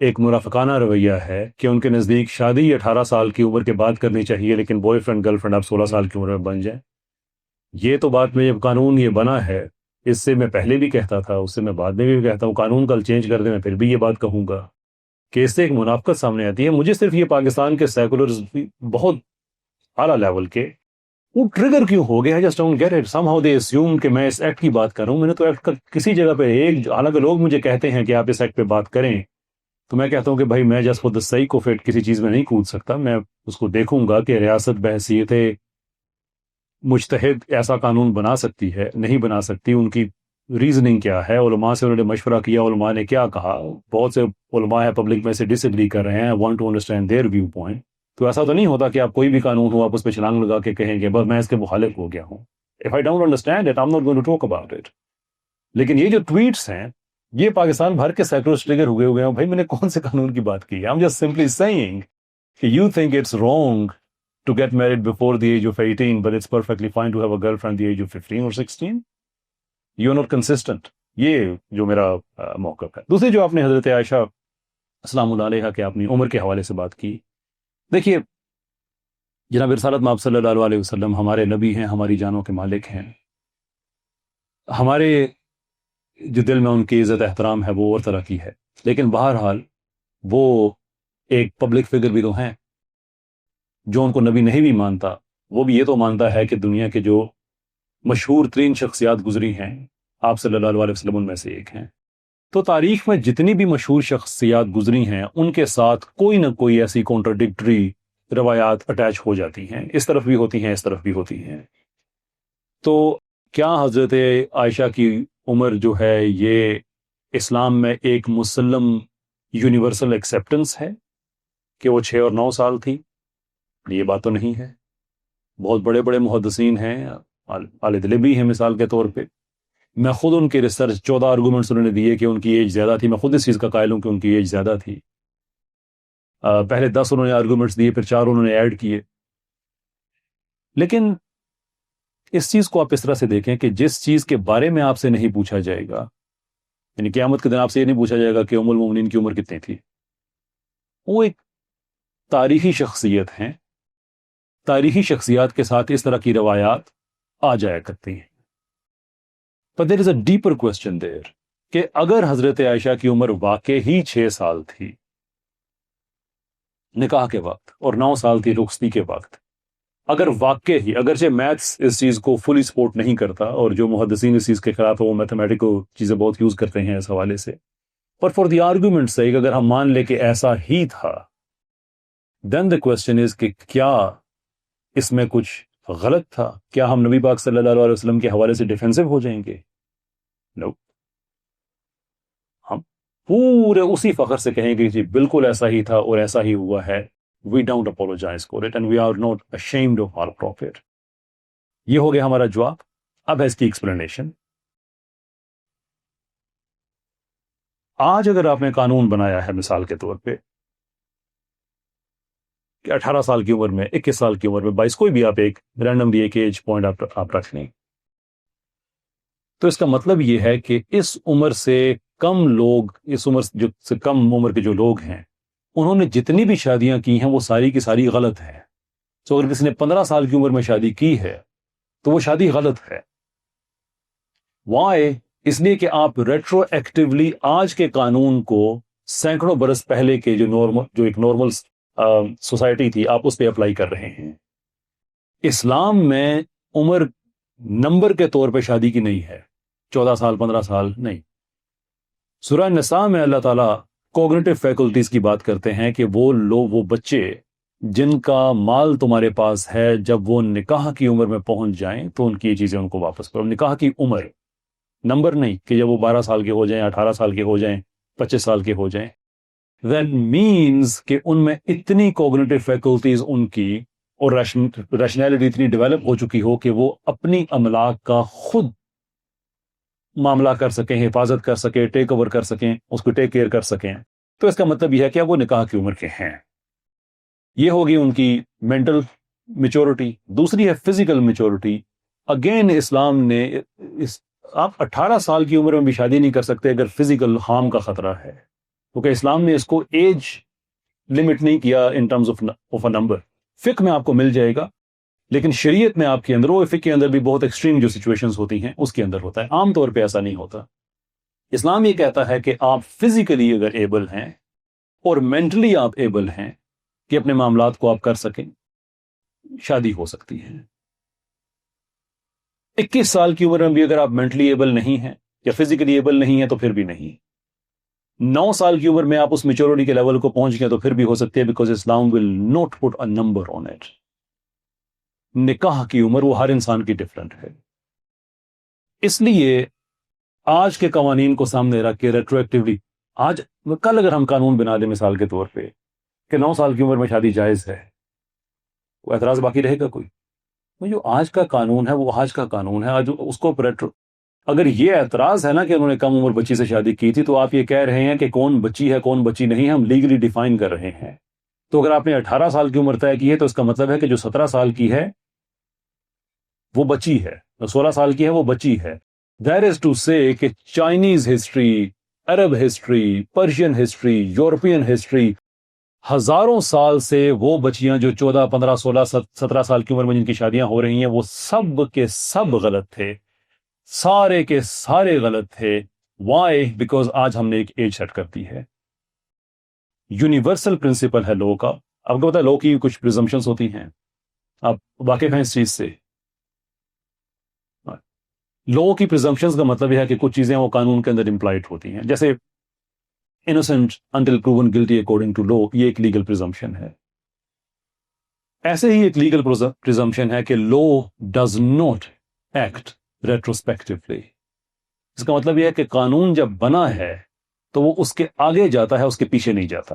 ایک منافقانہ رویہ ہے کہ ان کے نزدیک شادی 18 سال کی عمر کے بعد کرنی چاہیے، لیکن بوائے فرینڈ گرل فرینڈ آپ 16 سال کی عمر میں بن جائیں. یہ تو بات میں جب قانون یہ بنا ہے، اس سے میں پہلے بھی کہتا تھا، اس سے میں بعد میں بھی کہتا ہوں، قانون کل چینج کر دیں میں پھر بھی یہ بات کہوں گا کہ اس سے ایک منافقت سامنے آتی ہے. مجھے صرف یہ پاکستان کے سیکولرز بہت اعلیٰ لیول کے وہ ٹریگر کیوں ہو گیا ہے، just don't get it. Somehow they assume کہ میں اس ایکٹ کی بات کر رہا ہوں. میں نے تو ایکٹ کا کسی جگہ پہ حالانکہ لوگ مجھے کہتے ہیں کہ آپ اس ایکٹ پہ بات کریں، تو میں کہتا ہوں کہ بھائی میں just for the sake of it کسی چیز میں نہیں کود سکتا. میں اس کو دیکھوں گا کہ ریاست بحیثیت مجتہد ایسا قانون بنا سکتی ہے، نہیں بنا سکتی، ان کی ریزننگ کیا ہے، علماء سے انہوں نے مشورہ کیا، علماء نے کیا کہا. بہت سے علماء ہیں پبلک میں سے ڈس ایگری کر رہے ہیں. I want to understand their view point. تو ایسا تو نہیں ہوتا کہ آپ کوئی بھی قانون ہو آپ اس پہ چھلانگ لگا کے کہیں گے بس میں اس کے مخالف ہو گیا ہوں. If I don't understand it, I'm not going to talk about it. لیکن یہ جو ٹویٹس ہیں یہ پاکستان بھر کے سیکولرز ٹریگر ہوئے ہیں. بھائی میں نے کون سے قانون کی بات کی ہے؟ I'm just simply saying کہ you think it's wrong to get married before the age of 18, but it's perfectly fine to have a girlfriend the age of 15 or 16. You're not consistent. یہ جو میرا موقف ہے. دوسری جو آپ نے حضرت عائشہ السلام اللہ علیہا کے اپنی عمر کے حوالے سے بات کی، دیکھیے جناب رسالت مآب صلی اللہ علیہ وسلم ہمارے نبی ہیں، ہماری جانوں کے مالک ہیں. ہمارے جو دل میں ان کی عزت احترام ہے وہ اور طرح کی ہے، لیکن بہرحال وہ ایک پبلک فگر بھی تو ہیں. جو ان کو نبی نہیں بھی مانتا وہ بھی یہ تو مانتا ہے کہ دنیا کے جو مشہور ترین شخصیات گزری ہیں آپ صلی اللہ علیہ وسلم ان میں سے ایک ہیں. تو تاریخ میں جتنی بھی مشہور شخصیات گزری ہیں ان کے ساتھ کوئی نہ کوئی ایسی کانٹرڈکٹری روایات اٹیچ ہو جاتی ہیں، اس طرف بھی ہوتی ہیں اس طرف بھی ہوتی ہیں. تو کیا حضرت عائشہ کی عمر جو ہے یہ اسلام میں ایک مسلم یونیورسل ایکسیپٹنس ہے؟ کہ وہ 6 اور 9 سال تھی، یہ بات تو نہیں ہے. بہت بڑے بڑے محدثین ہیں، الدلبی ہیں مثال کے طور پہ، میں خود ان کے ریسرچ 14 آرگومنٹس انہوں نے دیے کہ ان کی ایج زیادہ تھی. میں خود اس چیز کا قائل ہوں کہ ان کی ایج زیادہ تھی. پہلے 10 انہوں نے آرگومنٹس دیے، پھر 4 انہوں نے ایڈ کیے. لیکن اس چیز کو آپ اس طرح سے دیکھیں کہ جس چیز کے بارے میں آپ سے نہیں پوچھا جائے گا، یعنی قیامت کے دن آپ سے یہ نہیں پوچھا جائے گا کہ ام المومنین کی عمر کتنی تھی. وہ ایک تاریخی شخصیت ہیں، تاریخی شخصیات کے ساتھ اس طرح کی روایات آ جایا کرتی ہیں. But there is a deeper question there کہ اگر حضرت عائشہ کی عمر واقع ہی 6 سال تھی نکاح کے وقت اور 9 سال تھی رخصتی کے وقت، اگر واقع ہی، اگرچہ میتھس اس چیز کو فلی سپورٹ نہیں کرتا اور جو محدثین اس چیز کے خلاف ہے وہ میتھمیٹیکل چیزیں بہت یوز کرتے ہیں اس حوالے سے، پر فار دی آرگومنٹ سے اگر ہم مان لیں کہ ایسا ہی تھا، دین دا کوشچن از کہ کیا اس میں کچھ غلط تھا؟ کیا ہم نبی پاک صلی اللہ علیہ وسلم کے حوالے سے ڈیفینسو ہو جائیں گے؟ نو، ہم پورے اسی فخر سے کہیں گے جی بالکل ایسا ہی تھا اور ایسا ہی ہوا ہے. We don't apologize for it and we are not ashamed of our prophet. یہ ہو گیا ہمارا جواب. اب ہے اس کی ایکسپلینیشن. آج اگر آپ نے قانون بنایا ہے مثال کے طور پہ کہ 18 سال کی عمر میں، 21 سال کی عمر میں، 22، کوئی بھی آپ ایک رینڈملی ایک ایج پوائنٹ آپ رکھ لیں، تو اس کا مطلب یہ ہے کہ اس عمر سے کم لوگ، اس عمر سے کم عمر کے جو لوگ ہیں، انہوں نے جتنی بھی شادیاں کی ہیں وہ ساری کی ساری غلط ہیں. تو اگر کسی نے 15 سال کی عمر میں شادی کی ہے تو وہ شادی غلط ہے. وائی؟ اس لیے کہ آپ ریٹرو ایکٹیولی آج کے قانون کو سینکڑوں برس پہلے کے جو ایک نارمل سوسائٹی تھی، آپ اس پہ اپلائی کر رہے ہیں. اسلام میں عمر نمبر کے طور پہ شادی کی نہیں ہے، 14 سال 15 سال نہیں. سورہ نساء میں اللہ تعالیٰ کوگنیٹو فیکلٹیز کی بات کرتے ہیں کہ وہ بچے جن کا مال تمہارے پاس ہے، جب وہ نکاح کی عمر میں پہنچ جائیں تو ان کی یہ چیزیں ان کو واپس کرو. نکاح کی عمر، نمبر نہیں کہ جب وہ 12 سال کے ہو جائیں، 18 سال کے ہو جائیں، 25 سال کے ہو جائیں. that means کہ ان میں اتنی کوگنیٹو فیکلٹیز ان کی اور ریشنالٹی اتنی ڈیولپ ہو چکی ہو کہ وہ اپنی املاک کا خود معاملہ کر سکیں، حفاظت کر سکیں، ٹیک اوور کر سکیں، اس کو ٹیک کیئر کر سکیں. تو اس کا مطلب یہ ہے کہ اب وہ نکاح کی عمر کے ہیں. یہ ہوگی ان کی مینٹل میچورٹی. دوسری ہے فزیکل میچورٹی. اگین اسلام نے آپ 18 سال کی عمر میں بھی شادی نہیں کر سکتے اگر فزیکل ہارم کا خطرہ ہے، کیونکہ اسلام نے اس کو ایج لمٹ نہیں کیا in terms of a number. فقہ میں آپ کو مل جائے گا، لیکن شریعت میں آپ کے اندر، وہ فقہ کے اندر بھی بہت ایکسٹریم جو سچویشنز ہوتی ہیں اس کے اندر ہوتا ہے. عام طور پہ ایسا نہیں ہوتا. اسلام یہ کہتا ہے کہ آپ فزیکلی اگر ایبل ہیں اور مینٹلی آپ ایبل ہیں کہ اپنے معاملات کو آپ کر سکیں، شادی ہو سکتی ہے. 21 سال کی عمر میں بھی اگر آپ مینٹلی ایبل نہیں ہیں یا فزیکلی ایبل نہیں ہیں تو پھر بھی نہیں. 9 سال کی عمر میں آپ اس میچورٹی کے لیول کو پہنچ گئے تو پھر بھی ہو سکتی ہے، because Islam will not put a number on it. نکاح کی عمر وہ ہر انسان کی ڈفرینٹ ہے. اس لیے آج کے قوانین کو سامنے رکھ کے ریٹرویکٹیولی کل اگر ہم قانون بنا دیں مثال کے طور پہ کہ 9 سال کی عمر میں شادی جائز ہے، کوئی اعتراض باقی رہے گا؟ کوئی؟ جو آج کا قانون ہے وہ آج کا قانون ہے. آج اس کو اگر یہ اعتراض ہے نا کہ انہوں نے کم عمر بچی سے شادی کی تھی، تو آپ یہ کہہ رہے ہیں کہ کون بچی ہے کون بچی نہیں، ہم لیگلی ڈیفائن کر رہے ہیں. تو اگر آپ نے 18 سال کی عمر طے کی ہے تو اس کا مطلب ہے کہ جو 17 سال کی ہے وہ بچی ہے، 16 سال کی ہے وہ بچی ہے. دیٹ از ٹو سے کہ Chinese history, Arab history, Persian history, European history, ہزاروں سال سے وہ بچیاں جو 14 15 16 17 سال کی عمر میں جن کی شادیاں ہو رہی ہیں وہ سب کے سب غلط تھے، سارے کے سارے غلط تھے. وائی؟ بیکاز آج ہم نے ایک ایج سیٹ کر دی ہے. یونیورسل پرنسپل ہے لو کا. آپ کو پتا ہے لو کی کچھ پریزمپشنز ہوتی ہیں، آپ واقف ہیں اس چیز سے؟ لو کی پریزمپشنز کا مطلب یہ ہے کہ کچھ چیزیں وہ قانون کے اندر امپلائڈ ہوتی ہیں، جیسے innocent until proven guilty according to law، یہ ایک لیگل پریزمپشن ہے. ایسے ہی ایک لیگل پریزمپشن ہے کہ law does not act retrospectively. اس کا مطلب یہ ہے کہ قانون جب بنا ہے تو وہ اس کے آگے جاتا ہے، اس کے پیچھے نہیں جاتا.